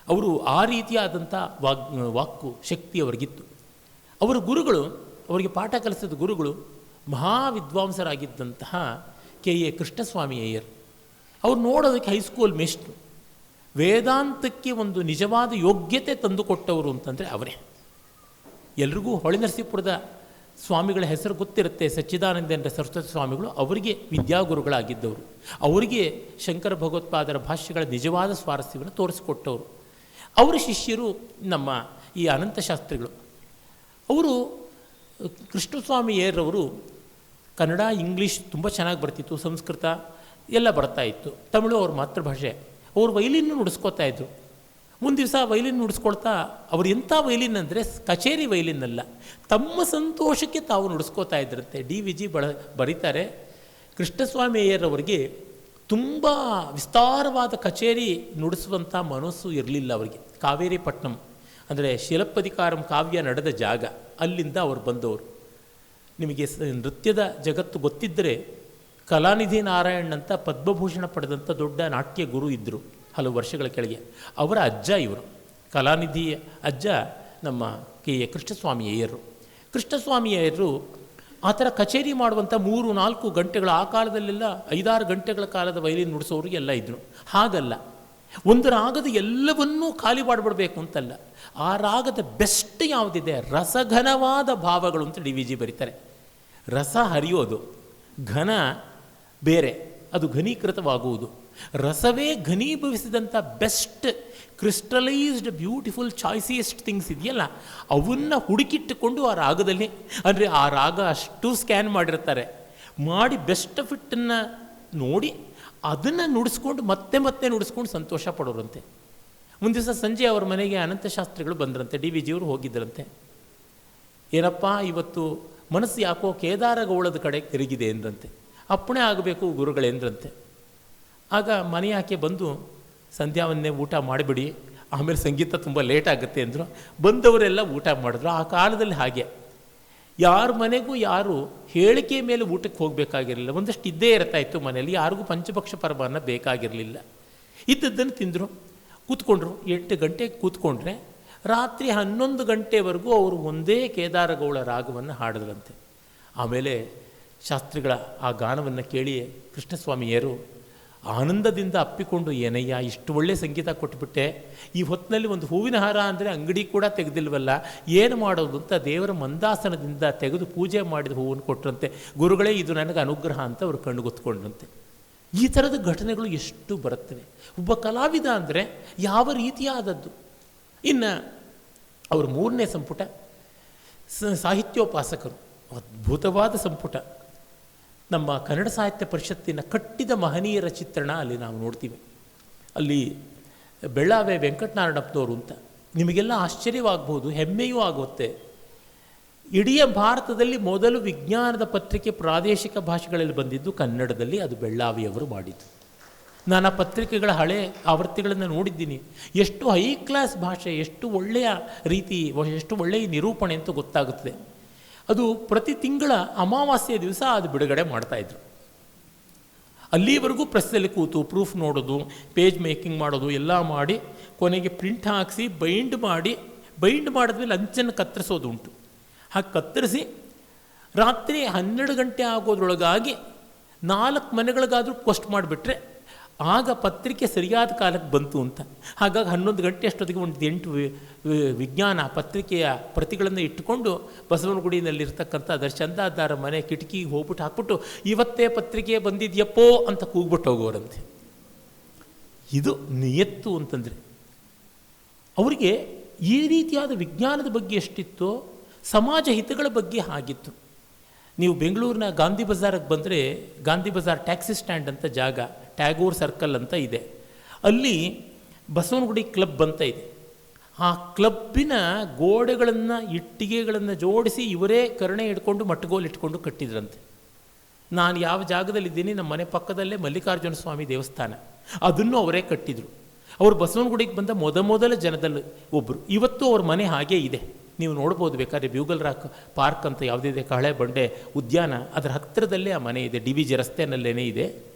ಅವರು ಆ ರೀತಿಯಾದಂಥ ವಾಕ್ಕು ಶಕ್ತಿ ಅವರಿಗಿತ್ತು. ಅವರ ಗುರುಗಳು, ಅವರಿಗೆ ಪಾಠ ಕಲಿಸಿದ ಗುರುಗಳು ಮಹಾವಿದ್ವಾಂಸರಾಗಿದ್ದಂತಹ ಕೆ.ಎ. ಕೃಷ್ಣಸ್ವಾಮಿ ಅಯ್ಯರ್. ಅವ್ರು ನೋಡೋದಕ್ಕೆ ಹೈಸ್ಕೂಲ್ ಮೇಷ್ಟ್ರು. ವೇದಾಂತಕ್ಕೆ ಒಂದು ನಿಜವಾದ ಯೋಗ್ಯತೆ ತಂದುಕೊಟ್ಟವರು ಅಂತಂದರೆ ಅವರೇ. ಎಲ್ರಿಗೂ ಹೊಳೆನರಸೀಪುರದ ಸ್ವಾಮಿಗಳ ಹೆಸರು ಗೊತ್ತಿರುತ್ತೆ. ಸಚ್ಚಿದಾನಂದೇಂದ್ರ ಸರಸ್ವತಿ ಸ್ವಾಮಿಗಳು ಅವರಿಗೆ ವಿದ್ಯಾಗುರುಗಳಾಗಿದ್ದವರು. ಅವರಿಗೆ ಶಂಕರ ಭಗವತ್ಪಾದರ ಭಾಷ್ಯಗಳ ನಿಜವಾದ ಸ್ವಾರಸ್ಯವನ್ನು ತೋರಿಸಿಕೊಟ್ಟವರು. ಅವರ ಶಿಷ್ಯರು ನಮ್ಮ ಈ ಅನಂತಶಾಸ್ತ್ರಿಗಳು. ಅವರು ಕೃಷ್ಣಸ್ವಾಮಿಯರವರು ಕನ್ನಡ, ಇಂಗ್ಲೀಷ್ ತುಂಬ ಚೆನ್ನಾಗಿ ಬರ್ತಿತ್ತು, ಸಂಸ್ಕೃತ ಎಲ್ಲ ಬರ್ತಾಯಿತ್ತು, ತಮಿಳು ಅವ್ರ ಮಾತೃಭಾಷೆ. ಅವರು ವೈಲಿನ್ನು ನುಡಿಸ್ಕೋತಾ ಇದ್ರು. ಒಂದು ದಿವಸ ವೈಲಿನ್ ನುಡಿಸ್ಕೊಳ್ತಾ, ಅವ್ರು ಎಂಥ ವೈಲಿನ್ ಅಂದರೆ ಕಚೇರಿ ವೈಲಿನ್ನಲ್ಲ, ತಮ್ಮ ಸಂತೋಷಕ್ಕೆ ತಾವು ನುಡಿಸ್ಕೋತಾ ಇದ್ರಂತೆ. ಡಿ ವಿ ಜಿ ಬರೀತಾರೆ, ಕೃಷ್ಣಸ್ವಾಮಿ ಅಯ್ಯರವರಿಗೆ ತುಂಬ ವಿಸ್ತಾರವಾದ ಕಚೇರಿ ನುಡಿಸುವಂಥ ಮನಸ್ಸು ಇರಲಿಲ್ಲ ಅವರಿಗೆ. ಕಾವೇರಿಪಟ್ಟಣಂ ಅಂದರೆ ಶಿಲಪ್ಪಧಿಕಾರಂ ಕಾವ್ಯ ನಡೆದ ಜಾಗ, ಅಲ್ಲಿಂದ ಅವರು ಬಂದವರು. ನಿಮಗೆ ನೃತ್ಯದ ಜಗತ್ತು ಗೊತ್ತಿದ್ದರೆ ಕಲಾನಿಧಿ ನಾರಾಯಣ್ ಅಂತ ಪದ್ಮಭೂಷಣ ಪಡೆದಂಥ ದೊಡ್ಡ ನಾಟ್ಯ ಗುರು ಇದ್ದರು ಹಲವು ವರ್ಷಗಳ ಕೆಳಗೆ. ಅವರ ಅಜ್ಜ ಇವರು, ಕಲಾನಿಧಿ ಅಜ್ಜ ನಮ್ಮ ಕೆ ಎ ಕೃಷ್ಣಸ್ವಾಮಿ ಅಯ್ಯರು. ಕೃಷ್ಣಸ್ವಾಮಿ ಅಯ್ಯರು ಆ ಥರ ಕಚೇರಿ ಮಾಡುವಂಥ 3-4 ಗಂಟೆಗಳ, ಆ ಕಾಲದಲ್ಲೆಲ್ಲ 5-6 ಗಂಟೆಗಳ ಕಾಲದ ವೈಲಿನ್ ನುಡಿಸೋರು ಎಲ್ಲ ಇದ್ದರು. ಹಾಗಲ್ಲ, ಒಂದು ರಾಗದ ಎಲ್ಲವನ್ನೂ ಖಾಲಿ ಮಾಡಿಬಿಡ್ಬೇಕು ಅಂತಲ್ಲ, ಆ ರಾಗದ ಬೆಸ್ಟ್ ಯಾವುದಿದೆ, ರಸಘನವಾದ ಭಾವಗಳು ಅಂತ ಡಿ ವಿ ಜಿ ಬರೀತಾರೆ. ರಸ ಹರಿಯೋದು, ಘನ ಬೇರೆ, ಅದು ಘನೀಕೃತವಾಗುವುದು. ರಸವೇ ಘನೀಭವಿಸಿದಂಥ ಬೆಸ್ಟ್ ಕ್ರಿಸ್ಟಲೈಸ್ಡ್ ಬ್ಯೂಟಿಫುಲ್ ಚಾಯ್ಸಿಯೆಸ್ಟ್ ಥಿಂಗ್ಸ್ ಇದೆಯಲ್ಲ, ಅವನ್ನು ಹುಡುಕಿಟ್ಟುಕೊಂಡು ಆ ರಾಗದಲ್ಲಿ, ಅಂದರೆ ಆ ರಾಗ ಅಷ್ಟು ಸ್ಕ್ಯಾನ್ ಮಾಡಿರ್ತಾರೆ, ಮಾಡಿ ಬೆಸ್ಟ್ ಫಿಟ್ಟನ್ನು ನೋಡಿ ಅದನ್ನು ನುಡಿಸ್ಕೊಂಡು ಮತ್ತೆ ಮತ್ತೆ ನುಡಿಸ್ಕೊಂಡು ಸಂತೋಷ ಪಡೋರಂತೆ. ಒಂದು ದಿವಸ ಸಂಜೆ ಅವ್ರ ಮನೆಗೆ ಅನಂತಶಾಸ್ತ್ರಿಗಳು ಬಂದ್ರಂತೆ, ಡಿ ವಿ ಜಿಯವರು ಹೋಗಿದ್ದರಂತೆ. ಏನಪ್ಪ ಇವತ್ತು ಮನಸ್ಸು ಯಾಕೋ ಕೇದಾರಗೌಳದ ಕಡೆ ತಿರುಗಿದೆ ಎಂದ್ರಂತೆ. ಅಪ್ಪಣೆ ಆಗಬೇಕು ಗುರುಗಳೇಂದ್ರಂತೆ. ಆಗ ಮನೆಯಾಕೆ ಬಂದು ಸಂಧ್ಯಾವನ್ನೇ ಊಟ ಮಾಡಿಬಿಡಿ, ಆಮೇಲೆ ಸಂಗೀತ ತುಂಬ ಲೇಟ್ ಆಗುತ್ತೆ ಅಂದರು. ಬಂದವರೆಲ್ಲ ಊಟ ಮಾಡಿದ್ರು. ಆ ಕಾಲದಲ್ಲಿ ಹಾಗೆ ಯಾರ ಮನೆಗೂ ಯಾರು ಹೇಳಿಕೆ ಮೇಲೆ ಊಟಕ್ಕೆ ಹೋಗಬೇಕಾಗಿರಲಿಲ್ಲ, ಒಂದಷ್ಟು ಇದ್ದೇ ಇರ್ತಾಯಿತ್ತು ಮನೆಯಲ್ಲಿ, ಯಾರಿಗೂ ಪಂಚಭಕ್ಷ ಪರಮಾನ್ನ ಬೇಕಾಗಿರಲಿಲ್ಲ. ಇದ್ದದ್ದನ್ನು ತಿಂದರು, ಕೂತ್ಕೊಂಡ್ರು. 8 ಗಂಟೆಗೆ ಕೂತ್ಕೊಂಡ್ರೆ ರಾತ್ರಿ 11 ಗಂಟೆವರೆಗೂ ಅವರು ಒಂದೇ ಕೇದಾರಗೌಳ ರಾಗವನ್ನು ಹಾಡಿದ್ರಂತೆ. ಆಮೇಲೆ ಶಾಸ್ತ್ರಿಗಳ ಆ ಗಾನವನ್ನು ಕೇಳಿ ಕೃಷ್ಣಸ್ವಾಮಿಯರು ಆನಂದದಿಂದ ಅಪ್ಪಿಕೊಂಡು, ಏನಯ್ಯ ಇಷ್ಟು ಒಳ್ಳೆ ಸಂಗೀತ ಕೊಟ್ಬಿಟ್ಟೆ, ಈ ಹೊತ್ತಿನಲ್ಲಿ ಒಂದು ಹೂವಿನ ಹಾರ ಅಂದರೆ ಅಂಗಡಿ ಕೂಡ ತೆಗೆದಿಲ್ವಲ್ಲ, ಏನು ಮಾಡೋದು ಅಂತ ದೇವರ ಮಂದಾಸನದಿಂದ ತೆಗೆದು ಪೂಜೆ ಮಾಡಿದ ಹೂವನ್ನು ಕೊಟ್ಟರಂತೆ. ಗುರುಗಳೇ ಇದು ನನಗೆ ಅನುಗ್ರಹ ಅಂತ ಅವರು ಕಣ್ಣುಗೊತ್ಕೊಂಡ್ರಂತೆ. ಈ ಥರದ ಘಟನೆಗಳು ಎಷ್ಟು ಬರುತ್ತವೆ. ಒಬ್ಬ ಕಲಾವಿದ ಅಂದರೆ ಯಾವ ರೀತಿಯಾದದ್ದು. ಇನ್ನು ಅವರು 3ನೇ ಸಂಪುಟ ಸಾಹಿತ್ಯೋಪಾಸಕರು, ಅದ್ಭುತವಾದ ಸಂಪುಟ. ನಮ್ಮ ಕನ್ನಡ ಸಾಹಿತ್ಯ ಪರಿಷತ್ತಿನ ಕಟ್ಟಿದ ಮಹನೀಯರ ಚಿತ್ರಣ ಅಲ್ಲಿ ನಾವು ನೋಡ್ತೀವಿ. ಅಲ್ಲಿ ಬೆಳ್ಳಾವೆ ವೆಂಕಟನಾರಾಯಣಪ್ಪನವರು ಅಂತ. ನಿಮಗೆಲ್ಲ ಆಶ್ಚರ್ಯವಾಗಬಹುದು, ಹೆಮ್ಮೆಯೂ ಆಗುತ್ತೆ. ಇಡೀ ಭಾರತದಲ್ಲಿ ಮೊದಲು ವಿಜ್ಞಾನದ ಪತ್ರಿಕೆ ಪ್ರಾದೇಶಿಕ ಭಾಷೆಗಳಲ್ಲಿ ಬಂದಿದ್ದು ಕನ್ನಡದಲ್ಲಿ, ಅದು ಬೆಳ್ಳಾವಿಯವರು ಮಾಡಿದ್ದು. ನಾನು ಆ ಪತ್ರಿಕೆಗಳ ಹಳೆ ಆವೃತ್ತಿಗಳನ್ನು ನೋಡಿದ್ದೀನಿ. ಎಷ್ಟು ಹೈ ಕ್ಲಾಸ್ ಭಾಷೆ, ಎಷ್ಟು ಒಳ್ಳೆಯ ರೀತಿ, ಎಷ್ಟು ಒಳ್ಳೆಯ ನಿರೂಪಣೆ ಅಂತ ಗೊತ್ತಾಗುತ್ತದೆ. ಅದು ಪ್ರತಿ ತಿಂಗಳ ಅಮಾವಾಸ್ಯೆ ದಿವಸ ಅದು ಬಿಡುಗಡೆ ಮಾಡ್ತಾಯಿದ್ರು. ಅಲ್ಲಿವರೆಗೂ ಪ್ರೆಸ್ಸಲ್ಲಿ ಕೂತು ಪ್ರೂಫ್ ನೋಡೋದು, ಪೇಜ್ ಮೇಕಿಂಗ್ ಮಾಡೋದು ಎಲ್ಲ ಮಾಡಿ ಕೊನೆಗೆ ಪ್ರಿಂಟ್ ಹಾಕಿಸಿ ಬೈಂಡ್ ಮಾಡಿದ್ಮೇಲೆ ಅಂಚನ್ನು ಕತ್ತರಿಸೋದು ಉಂಟು. ಹಾಗೆ ಕತ್ತರಿಸಿ ರಾತ್ರಿ 12 ಗಂಟೆ ಆಗೋದ್ರೊಳಗಾಗಿ 4 ಮನೆಗಳಿಗಾದರೂ ಪೋಸ್ಟ್ ಮಾಡಿಬಿಟ್ರೆ ಆಗ ಪತ್ರಿಕೆ ಸರಿಯಾದ ಕಾಲಕ್ಕೆ ಬಂತು ಅಂತ. ಹಾಗಾಗಿ 11 ಗಂಟೆ ಅಷ್ಟೊತ್ತಿಗೆ ಒಂದು 8 ವಿಜ್ಞಾನ ಪತ್ರಿಕೆಯ ಪ್ರತಿಗಳನ್ನು ಇಟ್ಟುಕೊಂಡು ಬಸವನಗುಡಿನಲ್ಲಿರ್ತಕ್ಕಂಥ ಅದರ ಚಂದಾದಾರ ಮನೆ ಕಿಟಕಿಗೆ ಹೋಗ್ಬಿಟ್ಟು ಹಾಕ್ಬಿಟ್ಟು, ಇವತ್ತೇ ಪತ್ರಿಕೆ ಬಂದಿದೆಯಪ್ಪೋ ಅಂತ ಕೂಗ್ಬಿಟ್ಟು ಹೋಗೋರಂತೆ. ಇದು ನಿಯತ್ತು ಅಂತಂದರೆ ಅವರಿಗೆ ಈ ರೀತಿಯಾದ ವಿಜ್ಞಾನದ ಬಗ್ಗೆ ಎಷ್ಟಿತ್ತೋ ಸಮಾಜ ಹಿತಗಳ ಬಗ್ಗೆ ಹಾಗಿತ್ತು. ನೀವು ಬೆಂಗಳೂರಿನ ಗಾಂಧಿ ಬಜಾರಿಗೆ ಬಂದರೆ, ಗಾಂಧಿ ಬಜಾರ್ ಟ್ಯಾಕ್ಸಿ ಸ್ಟ್ಯಾಂಡ್ ಅಂತ ಜಾಗ, ಟ್ಯಾಗೋರ್ ಸರ್ಕಲ್ ಅಂತ ಇದೆ, ಅಲ್ಲಿ ಬಸವನಗುಡಿ ಕ್ಲಬ್ ಅಂತ ಇದೆ. ಆ ಕ್ಲಬ್ಬಿನ ಗೋಡೆಗಳನ್ನು ಇಟ್ಟಿಗೆಗಳನ್ನು ಜೋಡಿಸಿ ಇವರೇ ಕರುಣೆ ಇಟ್ಕೊಂಡು ಮಟ್ಟಗೋಲು ಇಟ್ಕೊಂಡು ಕಟ್ಟಿದ್ರಂತೆ. ನಾನು ಯಾವ ಜಾಗದಲ್ಲಿದ್ದೀನಿ, ನಮ್ಮ ಮನೆ ಪಕ್ಕದಲ್ಲೇ ಮಲ್ಲಿಕಾರ್ಜುನ ಸ್ವಾಮಿ ದೇವಸ್ಥಾನ, ಅದನ್ನು ಅವರೇ ಕಟ್ಟಿದರು. ಅವರು ಬಸವನಗುಡಿಗೆ ಬಂದ ಮೊದಲ ಜನದಲ್ಲಿ ಒಬ್ಬರು. ಇವತ್ತು ಅವ್ರ ಮನೆ ಹಾಗೇ ಇದೆ, ನೀವು ನೋಡ್ಬೋದು ಬೇಕಾದ್ರೆ. ಬ್ಯೂಗಲ್ ರಾಕ್ ಪಾರ್ಕ್ ಅಂತ ಯಾವುದಿದೆ, ಕಹಳೆ ಬಂಡೆ ಉದ್ಯಾನ, ಅದರ ಹತ್ತಿರದಲ್ಲೇ ಆ ಮನೆ ಇದೆ, ಡಿ ವಿ ಜಿ ರಸ್ತೆಯಲ್ಲೇ ಇದೆ,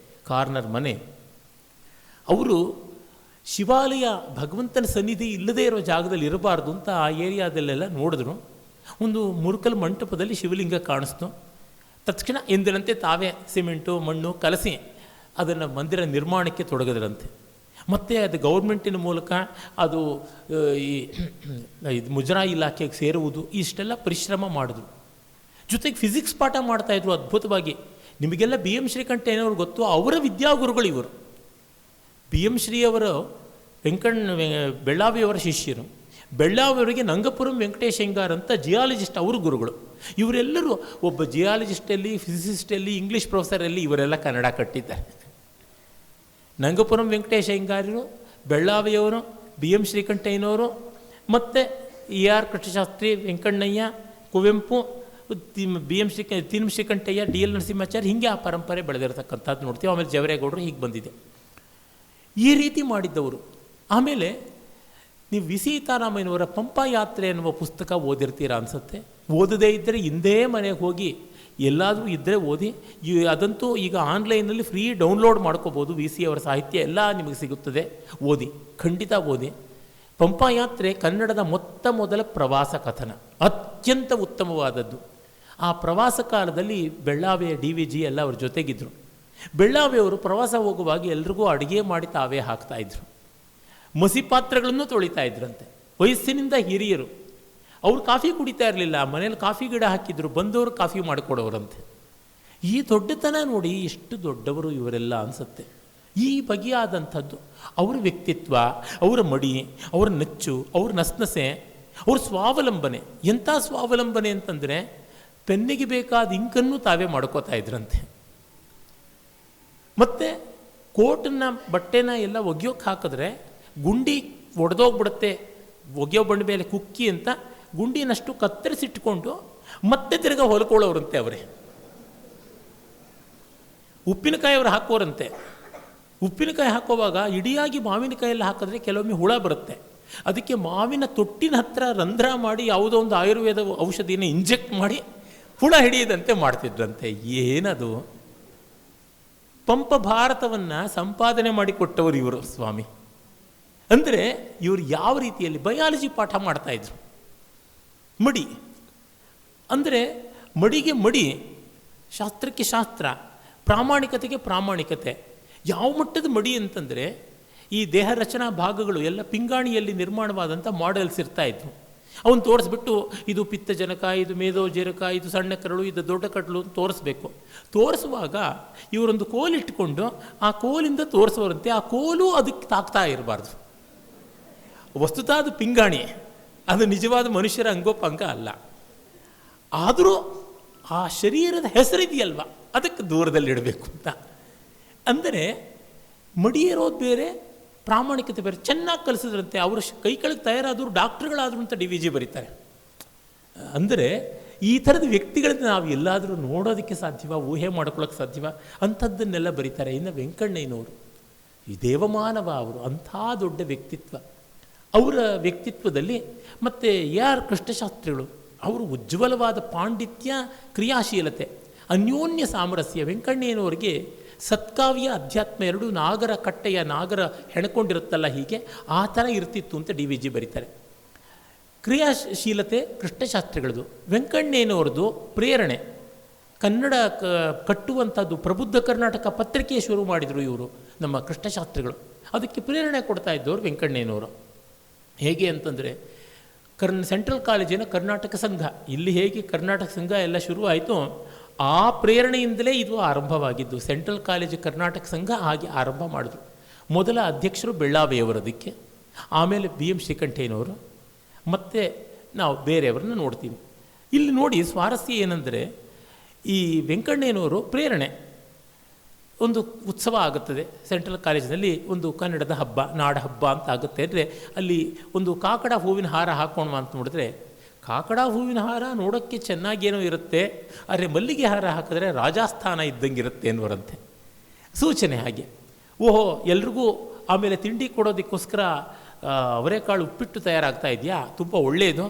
ಕಾರ್ನರ್ ಮನೆ. ಅವರು ಶಿವಾಲಯ ಭಗವಂತನ ಸನ್ನಿಧಿ ಇಲ್ಲದೇ ಇರೋ ಜಾಗದಲ್ಲಿ ಇರಬಾರ್ದು ಅಂತ ಆ ಏರಿಯಾದಲ್ಲೆಲ್ಲ ನೋಡಿದ್ರು. ಒಂದು ಮುರುಕಲ್ ಮಂಟಪದಲ್ಲಿ ಶಿವಲಿಂಗ ಕಾಣಿಸ್ತು. ತಕ್ಷಣ ಎಂದಿನಂತೆ ತಾವೇ ಸಿಮೆಂಟು ಮಣ್ಣು ಕಲಸಿ ಅದನ್ನು ಮಂದಿರ ನಿರ್ಮಾಣಕ್ಕೆ ತೊಡಗಿದ್ರಂತೆ. ಮತ್ತು ಅದು ಗೌರ್ಮೆಂಟಿನ ಮೂಲಕ ಅದು ಇದು ಮುಜರಾಯಿ ಇಲಾಖೆಗೆ ಸೇರುವುದು, ಇಷ್ಟೆಲ್ಲ ಪರಿಶ್ರಮ ಮಾಡಿದ್ರು. ಜೊತೆಗೆ ಫಿಸಿಕ್ಸ್ ಪಾಠ ಮಾಡ್ತಾಯಿದ್ರು ಅದ್ಭುತವಾಗಿ. ನಿಮಗೆಲ್ಲ ಬಿ ಎಂ ಶ್ರೀಕಂಠಯ್ಯನವರು ಗೊತ್ತು, ಅವರ ವಿದ್ಯಾಗುರುಗಳು ಇವರು. ಬಿ ಎಂ ಶ್ರೀಯವರು ಬೆಳ್ಳಾವಿಯವರ ಶಿಷ್ಯರು. ಬೆಳ್ಳಾವಿಯವರಿಗೆ ನಂಗಪುರಂ ವೆಂಕಟೇಶ್ ಅಯ್ಯಂಗಾರ್ ಅಂತ ಜಿಯಾಲಜಿಸ್ಟ್ ಅವರು ಗುರುಗಳು. ಇವರೆಲ್ಲರೂ ಒಬ್ಬ ಜಿಯಾಲಜಿಸ್ಟಲ್ಲಿ, ಫಿಸಿಸಿಸ್ಟಲ್ಲಿ, ಇಂಗ್ಲೀಷ್ ಪ್ರೊಫೆಸರಲ್ಲಿ ಇವರೆಲ್ಲ ಕನ್ನಡ ಕಟ್ಟಿದ್ದಾರೆ. ನಂಗಪುರಂ ವೆಂಕಟೇಶ್ ಅಯ್ಯಂಗಾರರು, ಬೆಳ್ಳಾವಿಯವರು, ಬಿ ಎಂ ಶ್ರೀಕಂಠಯ್ಯನವರು, ಮತ್ತು ER Krishnashastri, Venkannaiah, Kuvempu, B M ತೀನ್ ಶ್ರೀಕಂಠಯ್ಯ, DL ನರಸಿಂಹಾಚಾರ್ಯ, ಹೀಗೆ ಆ ಪರಂಪರೆ ಬೆಳೆದಿರತಕ್ಕಂಥದ್ದು ನೋಡ್ತೀವಿ. ಆಮೇಲೆ ಜವರೇಗೌಡರು ಹೀಗೆ ಬಂದಿದೆ. ಈ ರೀತಿ ಮಾಡಿದ್ದವರು. ಆಮೇಲೆ ನೀವು ವಿ ಸೀತಾರಾಮಯ್ಯನವರ ಪಂಪ ಯಾತ್ರೆ ಅನ್ನುವ ಪುಸ್ತಕ ಓದಿರ್ತೀರಾ ಅನಿಸುತ್ತೆ. ಓದದೇ ಇದ್ದರೆ ಹಿಂದೇ ಮನೆಗೆ ಹೋಗಿ ಎಲ್ಲಾದರೂ ಇದ್ದರೆ ಓದಿ. ಅದಂತೂ ಈಗ ಆನ್ಲೈನಲ್ಲಿ ಫ್ರೀ ಡೌನ್ಲೋಡ್ ಮಾಡ್ಕೋಬೋದು. VC ಅವರ ಸಾಹಿತ್ಯ ಎಲ್ಲ ನಿಮಗೆ ಸಿಗುತ್ತದೆ. ಓದಿ, ಖಂಡಿತ ಓದಿ. ಪಂಪಯಾತ್ರೆ ಕನ್ನಡದ ಮೊದಲ ಪ್ರವಾಸ ಕಥನ, ಅತ್ಯಂತ ಉತ್ತಮವಾದದ್ದು. ಆ ಪ್ರವಾಸ ಕಾಲದಲ್ಲಿ ಬೆಳ್ಳಾವಿಯ DVG ಎಲ್ಲ ಅವ್ರ ಜೊತೆಗಿದ್ದರು. ಬೆಳ್ಳಾವಿಯವರು ಪ್ರವಾಸ ಹೋಗುವಾಗ ಎಲ್ರಿಗೂ ಅಡುಗೆ ಮಾಡಿ ತಾವೇ ಹಾಕ್ತಾಯಿದ್ರು. ಮಸಿ ಪಾತ್ರೆಗಳನ್ನು ತೊಳಿತಾ ಇದ್ರಂತೆ. ವಯಸ್ಸಿನಿಂದ ಹಿರಿಯರು. ಅವರು ಕಾಫಿ ಕುಡಿತಾ ಇರಲಿಲ್ಲ, ಮನೇಲಿ ಕಾಫಿ ಗಿಡ ಹಾಕಿದ್ರು, ಬಂದವರು ಕಾಫಿ ಮಾಡಿಕೊಡೋರಂತೆ. ಈ ದೊಡ್ಡತನ ನೋಡಿ, ಎಷ್ಟು ದೊಡ್ಡವರು ಇವರೆಲ್ಲ ಅನಿಸುತ್ತೆ. ಈ ಬಗೆಯಾದಂಥದ್ದು ಅವರ ವ್ಯಕ್ತಿತ್ವ, ಅವರ ಮಡಿ, ಅವರ ನಚ್ಚು, ಅವ್ರ ನಸನಸೆ, ಅವ್ರ ಸ್ವಾವಲಂಬನೆ. ಎಂಥ ಸ್ವಾವಲಂಬನೆ ಅಂತಂದರೆ ಪೆನ್ನಿಗೆ ಬೇಕಾದ ಇಂಕನ್ನು ತಾವೇ ಮಾಡ್ಕೋತಾ ಇದ್ರಂತೆ. ಮತ್ತು ಕೋಟನ್ನು, ಬಟ್ಟೆನ ಎಲ್ಲ ಒಗೆಯೋಕ್ಕೆ ಹಾಕಿದ್ರೆ ಗುಂಡಿ ಒಡೆದೋಗ್ಬಿಡುತ್ತೆ, ಒಗೆಯೋ ಬಂಡ ಮೇಲೆ ಕುಕ್ಕಿ ಅಂತ ಗುಂಡಿನಷ್ಟು ಕತ್ತರಿಸಿಟ್ಕೊಂಡು ಮತ್ತೆ ತಿರ್ಗ ಹೊಲ್ಕೊಳ್ಳೋರಂತೆ ಅವರೇ. ಉಪ್ಪಿನಕಾಯಿ ಅವರು ಹಾಕೋರಂತೆ. ಉಪ್ಪಿನಕಾಯಿ ಹಾಕೋವಾಗ ಇಡಿಯಾಗಿ ಮಾವಿನಕಾಯೆಲ್ಲ ಹಾಕಿದ್ರೆ ಕೆಲವೊಮ್ಮೆ ಹುಳ ಬರುತ್ತೆ. ಅದಕ್ಕೆ ಮಾವಿನ ತೊಟ್ಟಿನ ಹತ್ರ ರಂಧ್ರ ಮಾಡಿ ಯಾವುದೋ ಒಂದು ಆಯುರ್ವೇದ ಔಷಧಿನ ಇಂಜೆಕ್ಟ್ ಮಾಡಿ ಹುಳ ಹಿಡಿಯದಂತೆ ಮಾಡ್ತಿದ್ರಂತೆ. ಏನದು? ಪಂಪ ಭಾರತವನ್ನು ಸಂಪಾದನೆ ಮಾಡಿಕೊಟ್ಟವರು ಇವರು ಸ್ವಾಮಿ. ಅಂದರೆ ಇವರು ಯಾವ ರೀತಿಯಲ್ಲಿ ಬಯಾಲಜಿ ಪಾಠ ಮಾಡ್ತಾಯಿದ್ರು. ಮಡಿ ಅಂದರೆ ಮಡಿಗೆ ಮಡಿ, ಶಾಸ್ತ್ರಕ್ಕೆ ಶಾಸ್ತ್ರ, ಪ್ರಾಮಾಣಿಕತೆಗೆ ಪ್ರಾಮಾಣಿಕತೆ. ಯಾವ ಮಟ್ಟದ ಮಡಿ ಅಂತಂದರೆ ಈ ದೇಹ ರಚನಾ ಭಾಗಗಳು ಎಲ್ಲ ಪಿಂಗಾಣಿಯಲ್ಲಿ ನಿರ್ಮಾಣವಾದಂಥ ಮಾಡೆಲ್ಸ್ ಇರ್ತಾಯಿದ್ವು. ಅವನು ತೋರಿಸ್ಬಿಟ್ಟು ಇದು ಪಿತ್ತಜನಕ, ಇದು ಮೇದೋಜೀರಕ, ಇದು ಸಣ್ಣ ಕರಳು, ಇದು ದೊಡ್ಡ ಕರಳು ಅಂತ ತೋರಿಸ್ಬೇಕು. ತೋರಿಸುವಾಗ ಇವರೊಂದು ಕೋಲಿಟ್ಕೊಂಡು ಆ ಕೋಲಿಂದ ತೋರಿಸೋರಂತೆ. ಆ ಕೋಲು ಅದಕ್ಕೆ ತಾಕ್ತಾ ಇರಬಾರ್ದು. ವಸ್ತುತ ಅದು ಪಿಂಗಾಣಿ, ಅದು ನಿಜವಾದ ಮನುಷ್ಯರ ಅಂಗೋಪಾಂಗ ಅಲ್ಲ. ಆದರೂ ಆ ಶರೀರದ ಹೆಸರಿದೆಯಲ್ವ, ಅದಕ್ಕೆ ದೂರದಲ್ಲಿಡಬೇಕು ಅಂತ. ಅಂದರೆ ಮಡಿ ಇರೋದು ಬೇರೆ, ಪ್ರಾಮಾಣಿಕತೆ ಬೇರೆ. ಚೆನ್ನಾಗಿ ಕಲಿಸಿದ್ರಂತೆ. ಅವರು ಕೈ ಕೆಳಗೆ ತಯಾರಾದರು, ಡಾಕ್ಟ್ರುಗಳಾದರು ಅಂತ DVG ಬರೀತಾರೆ. ಅಂದರೆ ಈ ಥರದ ವ್ಯಕ್ತಿಗಳನ್ನ ನಾವು ಎಲ್ಲಾದರೂ ನೋಡೋದಕ್ಕೆ ಸಾಧ್ಯವ, ಊಹೆ ಮಾಡ್ಕೊಳ್ಳೋಕ್ಕೆ ಸಾಧ್ಯವ, ಅಂಥದ್ದನ್ನೆಲ್ಲ ಬರೀತಾರೆ. ಇನ್ನು ವೆಂಕಣ್ಣಯ್ಯನವರು ಈ ದೇವಮಾನವ, ಅವರು ಅಂಥ ದೊಡ್ಡ ವ್ಯಕ್ತಿತ್ವ. ಅವರ ವ್ಯಕ್ತಿತ್ವದಲ್ಲಿ ಮತ್ತು AR ಕೃಷ್ಣಶಾಸ್ತ್ರಿಗಳು, ಅವರು ಉಜ್ವಲವಾದ ಪಾಂಡಿತ್ಯ, ಕ್ರಿಯಾಶೀಲತೆ, ಅನ್ಯೋನ್ಯ ಸಾಮರಸ್ಯ. ವೆಂಕಣ್ಣಯ್ಯನವರಿಗೆ ಸತ್ಕಾವ್ಯ, ಅಧ್ಯಾತ್ಮ ಎರಡೂ ನಾಗರ ಕಟ್ಟೆಯ ನಾಗರ ಹೆಣ್ಕೊಂಡಿರುತ್ತಲ್ಲ, ಹೀಗೆ ಆ ಥರ ಇರ್ತಿತ್ತು ಅಂತ DVG ಬರೀತಾರೆ. ಕ್ರಿಯಾಶೀಲತೆ ಕೃಷ್ಣಶಾಸ್ತ್ರಿಗಳದು. ವೆಂಕಣ್ಣಯ್ಯನವ್ರದ್ದು ಪ್ರೇರಣೆ, ಕನ್ನಡ ಕಟ್ಟುವಂಥದ್ದು. ಪ್ರಬುದ್ಧ ಕರ್ನಾಟಕ ಪತ್ರಿಕೆ ಶುರು ಮಾಡಿದರು ಇವರು, ನಮ್ಮ ಕೃಷ್ಣಶಾಸ್ತ್ರಿಗಳು. ಅದಕ್ಕೆ ಪ್ರೇರಣೆ ಕೊಡ್ತಾ ಇದ್ದವರು ವೆಂಕಣ್ಣಯ್ಯನವರು. ಹೇಗೆ ಅಂತಂದರೆ ಸೆಂಟ್ರಲ್ ಕಾಲೇಜಿನ ಕರ್ನಾಟಕ ಸಂಘ, ಇಲ್ಲಿ ಹೇಗೆ ಕರ್ನಾಟಕ ಸಂಘ ಎಲ್ಲ ಶುರುವಾಯಿತು, ಆ ಪ್ರೇರಣೆಯಿಂದಲೇ ಇದು ಆರಂಭವಾಗಿದ್ದು. ಸೆಂಟ್ರಲ್ ಕಾಲೇಜು ಕರ್ನಾಟಕ ಸಂಘ ಹಾಗೆ ಆರಂಭ ಮಾಡಿದ್ರು. ಮೊದಲ ಅಧ್ಯಕ್ಷರು ಬೆಳ್ಳಾವಿಯವರದಕ್ಕೆ, ಆಮೇಲೆ ಬಿ ಎಂ ಶ್ರೀಕಂಠಯ್ಯನವರು, ಮತ್ತು ನಾವು ಬೇರೆಯವರನ್ನ ನೋಡ್ತೀವಿ. ಇಲ್ಲಿ ನೋಡಿ ಸ್ವಾರಸ್ಯ ಏನಂದರೆ, ಈ ವೆಂಕಣ್ಣಯ್ಯನವರು ಪ್ರೇರಣೆ, ಒಂದು ಉತ್ಸವ ಆಗುತ್ತದೆ ಸೆಂಟ್ರಲ್ ಕಾಲೇಜಿನಲ್ಲಿ, ಒಂದು ಕನ್ನಡದ ಹಬ್ಬ, ನಾಡ ಹಬ್ಬ ಅಂತ ಆಗುತ್ತೆ. ಅಂದರೆ ಅಲ್ಲಿ ಒಂದು ಕಾಕಡ ಹೂವಿನ ಹಾರ ಹಾಕೋಣ ಅಂತ ನೋಡಿದ್ರೆ, ಕಾಕಡ ಹೂವಿನ ಹಾರ ನೋಡೋಕ್ಕೆ ಚೆನ್ನಾಗೇನೋ ಇರುತ್ತೆ, ಆದರೆ ಮಲ್ಲಿಗೆ ಹಾರ ಹಾಕಿದ್ರೆ ರಾಜಸ್ಥಾನ ಇದ್ದಂಗೆ ಇರುತ್ತೆ ಅನ್ನೋರಂತೆ ಸೂಚನೆ. ಹಾಗೆ ಓಹೋ ಎಲ್ರಿಗೂ ಆಮೇಲೆ ತಿಂಡಿ ಕೊಡೋದಕ್ಕೋಸ್ಕರ ಅವರೆಕಾಳು ಉಪ್ಪಿಟ್ಟು ತಯಾರಾಗ್ತಾ ಇದೆಯಾ, ತುಂಬ ಒಳ್ಳೆಯದು.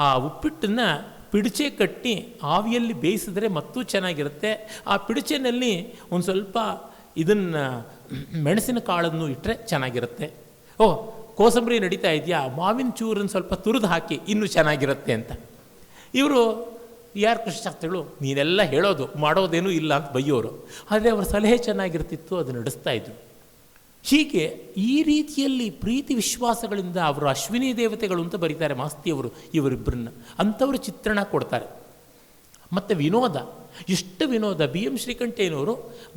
ಆ ಉಪ್ಪಿಟ್ಟನ್ನು ಪಿಡಿಚೆ ಕಟ್ಟಿ ಆವಿಯಲ್ಲಿ ಬೇಯಿಸಿದ್ರೆ ಮತ್ತೂ ಚೆನ್ನಾಗಿರುತ್ತೆ. ಆ ಪಿಡಿಚೆನಲ್ಲಿ ಒಂದು ಸ್ವಲ್ಪ ಇದನ್ನು ಮೆಣಸಿನ ಕಾಳನ್ನು ಇಟ್ಟರೆ ಚೆನ್ನಾಗಿರುತ್ತೆ. ಓಹ್ ಕೋಸಂಬರಿ ನಡೀತಾ ಇದೆಯಾ, ಮಾವಿನ ಚೂರನ್ನು ಸ್ವಲ್ಪ ತುರಿದು ಹಾಕಿ ಇನ್ನೂ ಚೆನ್ನಾಗಿರುತ್ತೆ ಅಂತ. ಇವರು AR ಕೃಷ್ಣಶಾಸ್ತ್ರಿಗಳು ನೀನೆಲ್ಲ ಹೇಳೋದು ಮಾಡೋದೇನೂ ಇಲ್ಲ ಅಂತ ಬೈಯೋರು, ಆದರೆ ಅವರ ಸಲಹೆ ಚೆನ್ನಾಗಿರ್ತಿತ್ತು, ಅದು ನಡೆಸ್ತಾಯಿದ್ರು. ಹೀಗೆ ಈ ರೀತಿಯಲ್ಲಿ ಪ್ರೀತಿ ವಿಶ್ವಾಸಗಳಿಂದ ಅವರು ಅಶ್ವಿನಿ ದೇವತೆಗಳು ಅಂತ ಬರೀತಾರೆ ಮಾಸ್ತಿಯವರು ಇವರಿಬ್ಬರನ್ನ. ಅಂಥವರು ಚಿತ್ರಣ ಕೊಡ್ತಾರೆ. ಮತ್ತು ವಿನೋದ, ಎಷ್ಟು ವಿನೋದ. ಬಿ ಎಂ ಶ್ರೀಕಂಠಯ್ಯನವರು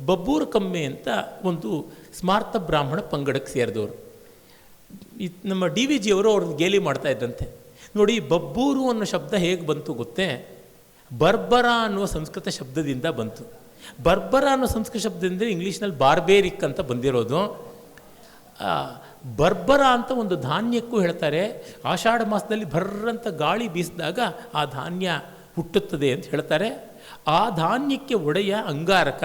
ಬಬ್ಬೂರು ಕಮ್ಮೆ ಅಂತ ಒಂದು ಸ್ಮಾರ್ತ ಬ್ರಾಹ್ಮಣ ಪಂಗಡಕ್ಕೆ ಸೇರಿದವರು. ನಮ್ಮ ಡಿ ವಿ ಜಿಯವರು ಅವ್ರನ್ನ ಗೇಲಿ ಮಾಡ್ತಾ ಇದ್ದಂತೆ. ನೋಡಿ, ಬಬ್ಬೂರು ಅನ್ನೋ ಶಬ್ದ ಹೇಗೆ ಬಂತು ಗೊತ್ತೇ? ಬರ್ಬರ ಅನ್ನುವ ಸಂಸ್ಕೃತ ಶಬ್ದದಿಂದ ಬಂತು. ಬರ್ಬರ ಅನ್ನೋ ಸಂಸ್ಕೃತ ಶಬ್ದದಿಂದ ಇಂಗ್ಲೀಷ್ನಲ್ಲಿ ಬಾರ್ಬೇರಿಕ್ ಅಂತ ಬಂದಿರೋದು. ಬರ್ಬರ ಅಂತ ಒಂದು ಧಾನ್ಯಕ್ಕೂ ಹೇಳ್ತಾರೆ. ಆಷಾಢ ಮಾಸದಲ್ಲಿ ಬರ್ರಂತ ಗಾಳಿ ಬೀಸಿದಾಗ ಆ ಧಾನ್ಯ ಹುಟ್ಟುತ್ತದೆ ಅಂತ ಹೇಳ್ತಾರೆ. ಆ ಧಾನ್ಯಕ್ಕೆ ಒಡೆಯ ಅಂಗಾರಕ.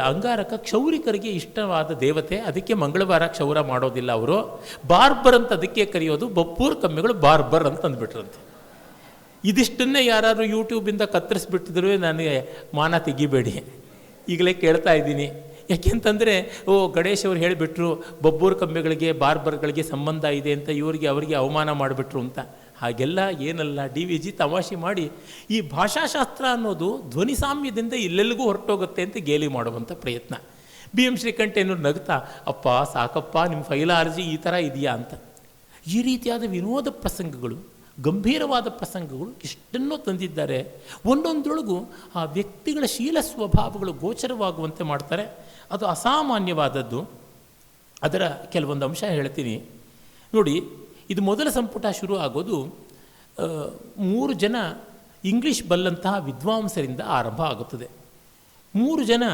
ಅಂಗಾರಕ ಕ್ಷೌರಿಕರಿಗೆ ಇಷ್ಟವಾದ ದೇವತೆ. ಅದಕ್ಕೆ ಮಂಗಳವಾರ ಕ್ಷೌರ ಮಾಡೋದಿಲ್ಲ ಅವರು. ಬಾರ್ಬರ್ ಅಂತ ಅದಕ್ಕೆ ಕರೆಯೋದು. ಬಬ್ಬೂರು ಕಮ್ಮಿಗಳು ಬಾರ್ಬರ್ ಅಂತ ಅಂದ್ಬಿಟ್ರಂತೆ. ಇದಿಷ್ಟನ್ನೇ ಯಾರು ಯೂಟ್ಯೂಬಿಂದ ಕತ್ತರಿಸ್ಬಿಟ್ಟಿದ್ರು ನನಗೆ ಮಾನ ತೆಗಿಬೇಡಿ, ಈಗಲೇ ಕೇಳ್ತಾ ಇದ್ದೀನಿ. ಯಾಕೆಂತಂದರೆ ಗಣೇಶ್ ಅವರು ಹೇಳಿಬಿಟ್ರು ಬಬ್ಬೂರು ಕಮ್ಮಿಗಳಿಗೆ ಬಾರ್ಬರ್ಗಳಿಗೆ ಸಂಬಂಧ ಇದೆ ಅಂತ, ಅವರಿಗೆ ಅವಮಾನ ಮಾಡಿಬಿಟ್ರು ಅಂತ. ಹಾಗೆಲ್ಲ ಏನಲ್ಲ, ಡಿ ವಿ ಜಿ ತಮಾಷೆ ಮಾಡಿ ಈ ಭಾಷಾಶಾಸ್ತ್ರ ಅನ್ನೋದು ಧ್ವನಿ ಸಾಮ್ಯದಿಂದ ಎಲ್ಲೆಲ್ಲಿಗೂ ಹೊರಟೋಗುತ್ತೆ ಅಂತ ಗೇಲಿ ಮಾಡುವಂಥ ಪ್ರಯತ್ನ. ಬಿ ಎಂ ಶ್ರೀಕಂಠೇನವ್ರು ನಗ್ತಾ, ಅಪ್ಪ ಸಾಕಪ್ಪ ನಿಮ್ಮ ಫೈಲಾರ್ಜಿ ಈ ಥರ ಇದೆಯಾ ಅಂತ. ಈ ರೀತಿಯಾದ ವಿನೋದ ಪ್ರಸಂಗಗಳು, ಗಂಭೀರವಾದ ಪ್ರಸಂಗಗಳು ಇಷ್ಟನ್ನೂ ತಂದಿದ್ದಾರೆ. ಒಂದೊಂದರೊಳಗೂ ಆ ವ್ಯಕ್ತಿಗಳ ಶೀಲ ಸ್ವಭಾವಗಳು ಗೋಚರವಾಗುವಂತೆ ಮಾಡ್ತಾರೆ. ಅದು ಅಸಾಮಾನ್ಯವಾದದ್ದು. ಅದರ ಕೆಲವೊಂದು ಅಂಶ ಹೇಳ್ತೀನಿ ನೋಡಿ. ಇದು ಮೊದಲ ಸಂಪುಟ ಶುರು ಆಗೋದು 3 ಜನ ಇಂಗ್ಲೀಷ್ ಬಲ್ಲಂತಹ ವಿದ್ವಾಂಸರಿಂದ ಆರಂಭ ಆಗುತ್ತದೆ. 3 ಜನ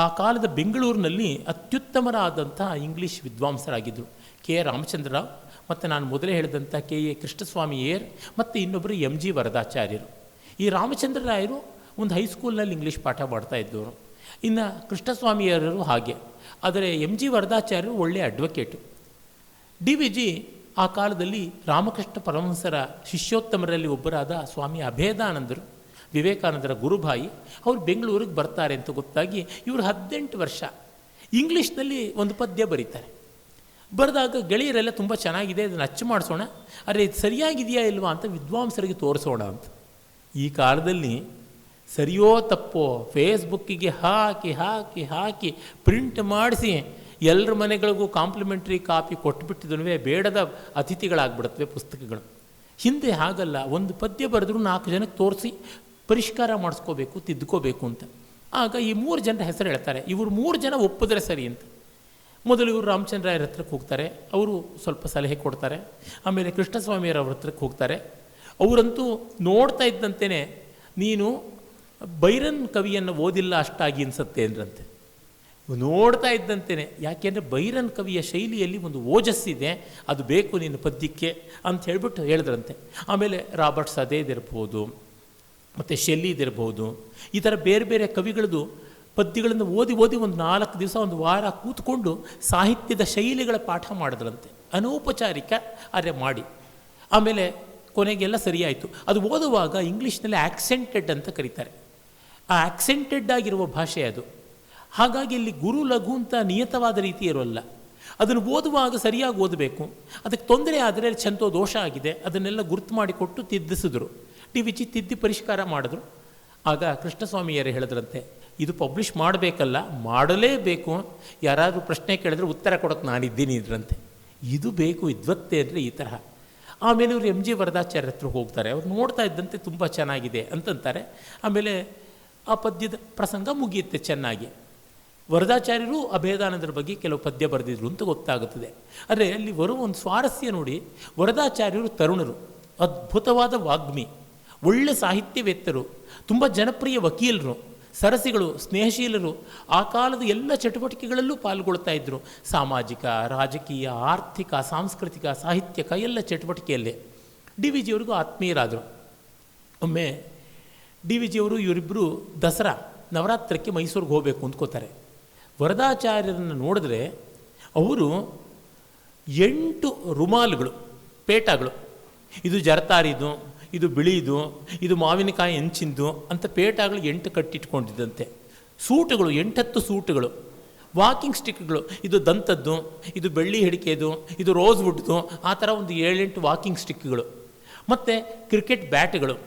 ಆ ಕಾಲದ ಬೆಂಗಳೂರಿನಲ್ಲಿ ಅತ್ಯುತ್ತಮರಾದಂತಹ ಇಂಗ್ಲೀಷ್ ವಿದ್ವಾಂಸರಾಗಿದ್ದರು. ಕೆ ರಾಮಚಂದ್ರರಾವ್ ಮತ್ತು ನಾನು ಮೊದಲೇ ಹೇಳಿದಂಥ ಕೆ ಎ ಕೃಷ್ಣಸ್ವಾಮಿ ಏರ್ ಮತ್ತು ಇನ್ನೊಬ್ಬರು ಎಂ ಜಿ ವರದಾಚಾರ್ಯರು. ಈ ರಾಮಚಂದ್ರರಾಯರು ಒಂದು ಹೈಸ್ಕೂಲ್ನಲ್ಲಿ ಇಂಗ್ಲೀಷ್ ಪಾಠ ಮಾಡ್ತಾ ಇದ್ದವರು. ಇನ್ನು ಕೃಷ್ಣಸ್ವಾಮಿಯರು ಹಾಗೆ. ಆದರೆ ಎಂ ಜಿ ವರದಾಚಾರ್ಯರು ಒಳ್ಳೆಯ ಅಡ್ವೊಕೇಟು. ಡಿ ವಿ ಜಿ ಆ ಕಾಲದಲ್ಲಿ ರಾಮಕೃಷ್ಣ ಪರಮಹಂಸರ ಶಿಷ್ಯೋತ್ತಮರಲ್ಲಿ ಒಬ್ಬರಾದ ಸ್ವಾಮಿ ಅಭೇದಾನಂದರು, ವಿವೇಕಾನಂದರ ಗುರುಭಾಯಿ, ಅವರು ಬೆಂಗಳೂರಿಗೆ ಬರ್ತಾರೆ ಅಂತ ಗೊತ್ತಾಗಿ ಇವರು 18 ವರ್ಷ ಇಂಗ್ಲೀಷ್ನಲ್ಲಿ ಒಂದು ಪದ್ಯ ಬರೀತಾರೆ. ಬರೆದಾಗ ಗೆಳೆಯರೆಲ್ಲ ತುಂಬ ಚೆನ್ನಾಗಿದೆ, ಅದನ್ನು ಅಚ್ಚು ಮಾಡಿಸೋಣ, ಅರೆ ಇದು ಸರಿಯಾಗಿದೆಯಾ ಇಲ್ವಾ ಅಂತ ವಿದ್ವಾಂಸರಿಗೆ ತೋರಿಸೋಣ ಅಂತ. ಈ ಕಾಲದಲ್ಲಿ ಸರಿಯೋ ತಪ್ಪೋ ಫೇಸ್ಬುಕ್ಕಿಗೆ ಹಾಕಿ ಹಾಕಿ ಹಾಕಿ ಪ್ರಿಂಟ್ ಮಾಡಿಸಿ ಎಲ್ಲರ ಮನೆಗಳಿಗೂ ಕಾಂಪ್ಲಿಮೆಂಟ್ರಿ ಕಾಪಿ ಕೊಟ್ಟುಬಿಟ್ಟಿದ್ರೂ ಬೇಡದ ಅತಿಥಿಗಳಾಗ್ಬಿಡುತ್ತವೆ ಪುಸ್ತಕಗಳು. ಹಿಂದೆ ಹಾಗಲ್ಲ, ಒಂದು ಪದ್ಯ ಬರೆದ್ರೂ 4 ಜನಕ್ಕೆ ತೋರಿಸಿ ಪರಿಷ್ಕಾರ ಮಾಡಿಸ್ಕೋಬೇಕು, ತಿದ್ದುಕೋಬೇಕು ಅಂತ. ಆಗ ಈ 3 ಜನರ ಹೆಸರು ಹೇಳ್ತಾರೆ. ಇವರು 3 ಜನ ಒಪ್ಪಿದ್ರೆ ಸರಿ ಅಂತ. ಮೊದಲು ಇವರು ರಾಮಚಂದ್ರಾಯರ ಹತ್ರಕ್ಕೆ ಹೋಗ್ತಾರೆ, ಅವರು ಸ್ವಲ್ಪ ಸಲಹೆ ಕೊಡ್ತಾರೆ. ಆಮೇಲೆ ಕೃಷ್ಣಸ್ವಾಮಿಯರವ್ರ ಹತ್ರಕ್ಕೆ ಹೋಗ್ತಾರೆ. ಅವರಂತೂ ನೋಡ್ತಾ ಇದ್ದಂತೆಯೇ ನೀನು ಬೈರನ್ ಕವಿಯನ್ನು ಓದಿಲ್ಲ ಅಷ್ಟಾಗಿ ಅನಿಸುತ್ತೆ ಅಂದ್ರಂತೆ. ನೋಡ್ತಾ ಇದ್ದಂತೆಯೇ, ಯಾಕೆಂದರೆ ಬೈರನ್ ಕವಿಯ ಶೈಲಿಯಲ್ಲಿ ಒಂದು ಓಜಸ್ಸಿದೆ, ಅದು ಬೇಕು ನಿನ್ನ ಪದ್ಯಕ್ಕೆ ಅಂತ ಹೇಳ್ಬಿಟ್ಟು ಹೇಳಿದ್ರಂತೆ. ಆಮೇಲೆ ರಾಬರ್ಟ್ ಸದೇದಿರ್ಬೋದು, ಮತ್ತು ಶೆಲ್ಲಿದಿರ್ಬೋದು, ಈ ಥರ ಬೇರೆ ಬೇರೆ ಕವಿಗಳದ್ದು ಪದ್ಯಗಳನ್ನು ಓದಿ ಒಂದು 4 ದಿವಸ, ಒಂದು ವಾರ ಕೂತ್ಕೊಂಡು ಸಾಹಿತ್ಯದ ಶೈಲಿಗಳ ಪಾಠ ಮಾಡಿದ್ರಂತೆ, ಅನೌಪಚಾರಿಕ ಅರೆ ಮಾಡಿ. ಆಮೇಲೆ ಕೊನೆಗೆಲ್ಲ ಸರಿಯಾಯಿತು. ಅದು ಓದುವಾಗ ಇಂಗ್ಲೀಷ್ನಲ್ಲಿ ಆಕ್ಸೆಂಟೆಡ್ ಅಂತ ಕರೀತಾರೆ. ಆ ಆಕ್ಸೆಂಟೆಡ್ ಆಗಿರುವ ಭಾಷೆ ಅದು. ಹಾಗಾಗಿ ಇಲ್ಲಿ ಗುರು ಲಘು ಅಂತ ನಿಯತವಾದ ರೀತಿ ಇರೋಲ್ಲ. ಅದನ್ನು ಓದುವಾಗ ಸರಿಯಾಗಿ ಓದಬೇಕು. ಅದಕ್ಕೆ ತೊಂದರೆ ಆದರೆ ಚಂತೋ ದೋಷ ಆಗಿದೆ, ಅದನ್ನೆಲ್ಲ ಗುರುತು ಮಾಡಿಕೊಟ್ಟು ತಿದ್ದಿಸಿದ್ರು. ಡಿ ವಿ ಜಿ ತಿದ್ದಿ ಪರಿಷ್ಕಾರ ಮಾಡಿದ್ರು. ಆಗ ಕೃಷ್ಣಸ್ವಾಮಿಯರೇ ಹೇಳಿದ್ರಂತೆ, ಇದು ಪಬ್ಲಿಷ್ ಮಾಡಬೇಕಲ್ಲ, ಮಾಡಲೇಬೇಕು, ಯಾರಾದರೂ ಪ್ರಶ್ನೆ ಕೇಳಿದ್ರೆ ಉತ್ತರ ಕೊಡೋಕ್ಕೆ ನಾನಿದ್ದೀನಿ ಇದ್ರಂತೆ. ಇದು ಬೇಕು ವಿದ್ವತ್ತೆ ಅಂದರೆ ಈ ತರಹ. ಆಮೇಲೆ ಇವರು ಎಂ ಜಿ ವರದಾಚಾರ್ಯ ಹತ್ರ ಹೋಗ್ತಾರೆ. ಅವ್ರು ನೋಡ್ತಾ ಇದ್ದಂತೆ ತುಂಬ ಚೆನ್ನಾಗಿದೆ ಅಂತಂತಾರೆ. ಆಮೇಲೆ ಆ ಪದ್ಯದ ಪ್ರಸಂಗ ಮುಗಿಯುತ್ತೆ ಚೆನ್ನಾಗಿ. ವರದಾಚಾರ್ಯರು ಅಭೇದಾನಂದರ ಬಗ್ಗೆ ಕೆಲವು ಪದ್ಯ ಬರೆದಿದ್ರು ಅಂತ ಗೊತ್ತಾಗುತ್ತದೆ. ಆದರೆ ಅಲ್ಲಿ ಬರುವ ಒಂದು ಸ್ವಾರಸ್ಯ ನೋಡಿ, ವರದಾಚಾರ್ಯರು ತರುಣರು, ಅದ್ಭುತವಾದ ವಾಗ್ಮಿ, ಒಳ್ಳೆ ಸಾಹಿತ್ಯವೇತ್ತರು, ತುಂಬ ಜನಪ್ರಿಯ ವಕೀಲರು, ಸರಸಿಗಳು, ಸ್ನೇಹಶೀಲರು, ಆ ಕಾಲದ ಎಲ್ಲ ಚಟುವಟಿಕೆಗಳಲ್ಲೂ ಪಾಲ್ಗೊಳ್ತಾ ಇದ್ದರು. ಸಾಮಾಜಿಕ, ರಾಜಕೀಯ, ಆರ್ಥಿಕ, ಸಾಂಸ್ಕೃತಿಕ, ಸಾಹಿತ್ಯಕ ಎಲ್ಲ ಚಟುವಟಿಕೆಯಲ್ಲೇ ಡಿ ವಿ ಜಿಯವ್ರಿಗೂ ಆತ್ಮೀಯರಾದರು. ಒಮ್ಮೆ ಡಿ ವಿ ಜಿಯವರು ಇವರಿಬ್ಬರು ದಸರಾ ನವರಾತ್ರಕ್ಕೆ ಮೈಸೂರಿಗೆ ಹೋಗಬೇಕು ಅಂದ್ಕೋತಾರೆ. ವರದಾಚಾರ್ಯರನ್ನು ನೋಡಿದ್ರೆ ಅವರು 8 ರುಮಾಲುಗಳು, ಪೇಟಗಳು, ಇದು ಜರತಾರಿದು, ಇದು ಬಿಳಿದು, ಇದು ಮಾವಿನಕಾಯಿ ಹೆಂಚಿಂದು ಅಂತ ಪೇಟಗಳು 8 ಕಟ್ಟಿಟ್ಕೊಂಡಿದ್ದಂತೆ. ಸೂಟುಗಳು 8-10 ಸೂಟುಗಳು, ವಾಕಿಂಗ್ ಸ್ಟಿಕ್ಗಳು, ಇದು ದಂತದ್ದು, ಇದು ಬೆಳ್ಳಿ ಹಿಡಿಕೆದು, ಇದು ರೋಸ್ ವುಡ್ದು, ಆ ಥರ ಒಂದು 7-8 ವಾಕಿಂಗ್ ಸ್ಟಿಕ್ಗಳು, ಮತ್ತು ಕ್ರಿಕೆಟ್ ಬ್ಯಾಟ್ಗಳು,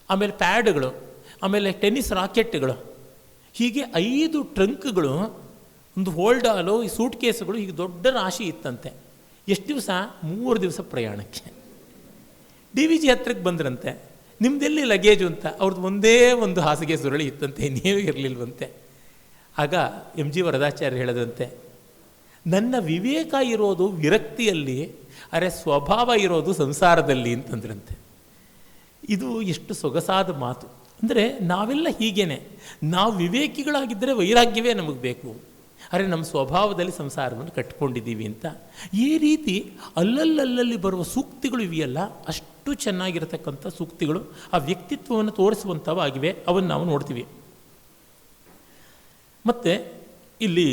ಆಮೇಲೆ ಪ್ಯಾಡ್ಗಳು, ಆಮೇಲೆ ಟೆನ್ನಿಸ್ ರಾಕೆಟ್ಗಳು, ಹೀಗೆ 5 ಟ್ರಂಕ್ಗಳು, ಒಂದು ಹೋಲ್ಡಾಲು, ಈ ಸೂಟ್ ಕೇಸುಗಳು, ಹೀಗೆ ದೊಡ್ಡ ರಾಶಿ ಇತ್ತಂತೆ. ಎಷ್ಟು ದಿವಸ? 3 ದಿವಸ ಪ್ರಯಾಣಕ್ಕೆ. ಡಿ ವಿ ಜಿ ಹತ್ರಕ್ಕೆ ಬಂದ್ರಂತೆ, ನಿಮ್ಮದೆಲ್ಲಿ ಲಗೇಜು ಅಂತ. ಅವ್ರದ್ದು ಒಂದೇ ಒಂದು ಹಾಸಿಗೆ ಸುರಳಿ ಇತ್ತಂತೆ, ಇನ್ನೇನು ಇರಲಿಲ್ವಂತೆ. ಆಗ ಎಂ ಜಿ ವರದಾಚಾರ್ಯ ಹೇಳದಂತೆ, ನನ್ನ ವಿವೇಕ ಇರೋದು ವಿರಕ್ತಿಯಲ್ಲಿ, ಅರೆ ಸ್ವಭಾವ ಇರೋದು ಸಂಸಾರದಲ್ಲಿ ಅಂತಂದ್ರಂತೆ. ಇದು ಎಷ್ಟು ಸೊಗಸಾದ ಮಾತು. ಅಂದರೆ ನಾವೆಲ್ಲ ಹೀಗೇನೆ, ನಾವು ವಿವೇಕಿಗಳಾಗಿದ್ದರೆ ವೈರಾಗ್ಯವೇ ನಮಗೆ ಬೇಕು, ಅರೆ ನಮ್ಮ ಸ್ವಭಾವದಲ್ಲಿ ಸಂಸಾರವನ್ನು ಕಟ್ಟಿಕೊಂಡಿದ್ದೀವಿ ಅಂತ. ಈ ರೀತಿ ಅಲ್ಲಲ್ಲಿ ಬರುವ ಸೂಕ್ತಿಗಳು ಇವೆಯಲ್ಲ, ಅಷ್ಟು ಚೆನ್ನಾಗಿರತಕ್ಕಂಥ ಸೂಕ್ತಿಗಳು ಆ ವ್ಯಕ್ತಿತ್ವವನ್ನು ತೋರಿಸುವಂಥವಾಗಿವೆ. ಅವನ್ನು ನಾವು ನೋಡ್ತೀವಿ. ಮತ್ತು ಇಲ್ಲಿ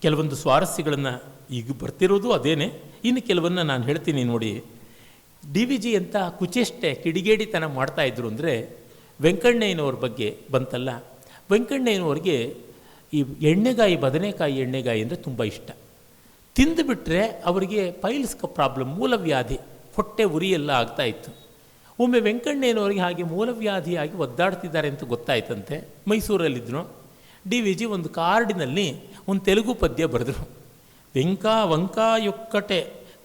ಕೆಲವೊಂದು ಸ್ವಾರಸ್ಯಗಳನ್ನು ಈಗ ಬರ್ತಿರೋದು ಅದೇನೆ. ಇನ್ನು ಕೆಲವನ್ನ ನಾನು ಹೇಳ್ತೀನಿ ನೋಡಿ. ಡಿ ವಿ ಜಿ ಅಂತ ಕುಚೇಷ್ಟೆ ಕಿಡಿಗೇಡಿತನ ಮಾಡ್ತಾಯಿದ್ರು ಅಂದರೆ ವೆಂಕಣ್ಣಯ್ಯನವ್ರ ಬಗ್ಗೆ ಬಂತಲ್ಲ. ವೆಂಕಣ್ಣಯ್ಯನವ್ರಿಗೆ ಈ ಎಣ್ಣೆಗಾಯಿ, ಬದನೆಕಾಯಿ ಎಣ್ಣೆಗಾಯಿ ಅಂದರೆ ತುಂಬ ಇಷ್ಟ. ತಿಂದುಬಿಟ್ರೆ ಅವರಿಗೆ ಪೈಲ್ಸ್ ಪ್ರಾಬ್ಲಮ್, ಮೂಲವ್ಯಾಧಿ, ಹೊಟ್ಟೆ ಉರಿ ಎಲ್ಲ ಆಗ್ತಾಯಿತ್ತು. ಒಮ್ಮೆ ವೆಂಕಣ್ಣಯ್ಯನವ್ರಿಗೆ ಹಾಗೆ ಮೂಲವ್ಯಾಧಿಯಾಗಿ ಒದ್ದಾಡ್ತಿದ್ದಾರೆ ಅಂತ ಗೊತ್ತಾಯ್ತಂತೆ. ಮೈಸೂರಲ್ಲಿದ್ದರು. ಡಿ ವಿ ಜಿ ಒಂದು ಕಾರ್ಡಿನಲ್ಲಿ ಒಂದು ತೆಲುಗು ಪದ್ಯ ಬರೆದರು. ವೆಂಕಾಯೊಕ್ಕಟೆ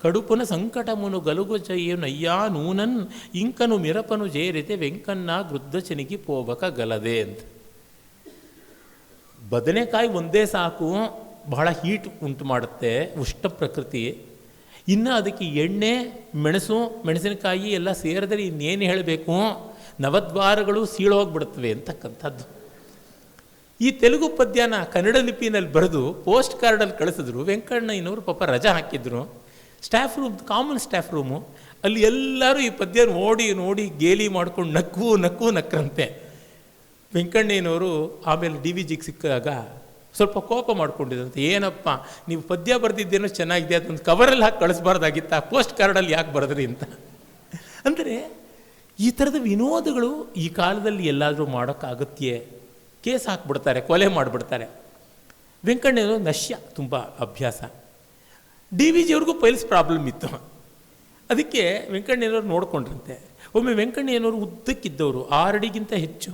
ಕಡುಪುನ ಸಂಕಟమును ಗಲುಗು ಚೆಯ್ಯುನಯ್ಯ ನೂನನ್ ಇಂಕನು ಮಿರಪನು ಜೇರಿತೆ ವೆಂಕಣ್ಣ ಗೃದ್ಧ ಚೆನಿಗಿ ಪೋಬಕ ಗಲದೆ ಅಂತ. ಬದನೆಕಾಯಿ ಒಂದೇ ಸಾಕು, ಬಹಳ ಹೀಟ್ ಉಂಟು ಮಾಡುತ್ತೆ, ಉಷ್ಣ ಪ್ರಕೃತಿ. ಇನ್ನು ಅದಕ್ಕೆ ಎಣ್ಣೆ, ಮೆಣಸಿನಕಾಯಿ ಎಲ್ಲ ಸೇರಿದರೆ ಇನ್ನೇನು ಹೇಳಬೇಕು, ನವದ್ವಾರಗಳು ಸೀಳೋಗ್ಬಿಡುತ್ತವೆ ಅಂತಕ್ಕಂಥದ್ದು. ಈ ತೆಲುಗು ಪದ್ಯನ ಕನ್ನಡ ಲಿಪಿನಲ್ಲಿ ಬರೆದು ಪೋಸ್ಟ್ ಕಾರ್ಡಲ್ಲಿ ಕಳಿಸಿದ್ರು. ವೆಂಕಣ್ಣಯ್ಯನವರು ಪಾಪ ರಜಾ ಹಾಕಿದ್ರು. Staff room, common staff room, ಅಲ್ಲಿ ಎಲ್ಲರೂ ಈ ಪದ್ಯ ನೋಡಿ ಗೇಲಿ ಮಾಡ್ಕೊಂಡು ನಕ್ಕರಂತೆ. ವೆಂಕಣ್ಣಯ್ಯನವರು ಆಮೇಲೆ ಡಿ ವಿ ಜಿಗೆ ಸಿಕ್ಕಾಗ ಸ್ವಲ್ಪ ಕೋಪ ಮಾಡ್ಕೊಂಡಿದ್ದಂತೆ. ಏನಪ್ಪ ನೀವು ಪದ್ಯ ಬರೆದಿದ್ದೇನೋ ಚೆನ್ನಾಗಿದೆ, ಅದೊಂದು ಕವರಲ್ಲಿ ಹಾಕಿ ಕಳಿಸ್ಬಾರ್ದಾಗಿತ್ತ, ಪೋಸ್ಟ್ ಕಾರ್ಡಲ್ಲಿ ಯಾಕೆ ಬರೆದ್ರಿ ಅಂತ. ಅಂದರೆ ಈ ಥರದ ವಿನೋದಗಳು ಈ ಕಾಲದಲ್ಲಿ ಎಲ್ಲಾದರೂ ಮಾಡೋಕ್ಕಾಗತ್ಯೆ? ಕೇಸ್ ಹಾಕ್ಬಿಡ್ತಾರೆ, ಕೊಲೆ ಮಾಡಿಬಿಡ್ತಾರೆ. ವೆಂಕಣ್ಣಯ್ಯನವರು ನಶ್ಯ, ತುಂಬ ಅಭ್ಯಾಸ. ಡಿ ವಿ ಜಿಯವ್ರಿಗೂ ಪೈಲ್ಸ್ ಪ್ರಾಬ್ಲಮ್ ಇತ್ತು. ಅದಕ್ಕೆ ವೆಂಕಣ್ಣಯ್ಯನವರು ನೋಡ್ಕೊಂಡ್ರಂತೆ. ಒಮ್ಮೆ ವೆಂಕಣ್ಣಯ್ಯನವರು ಉದ್ದಕ್ಕಿದ್ದವರು, 6 ಅಡಿಗಿಂತ ಹೆಚ್ಚು,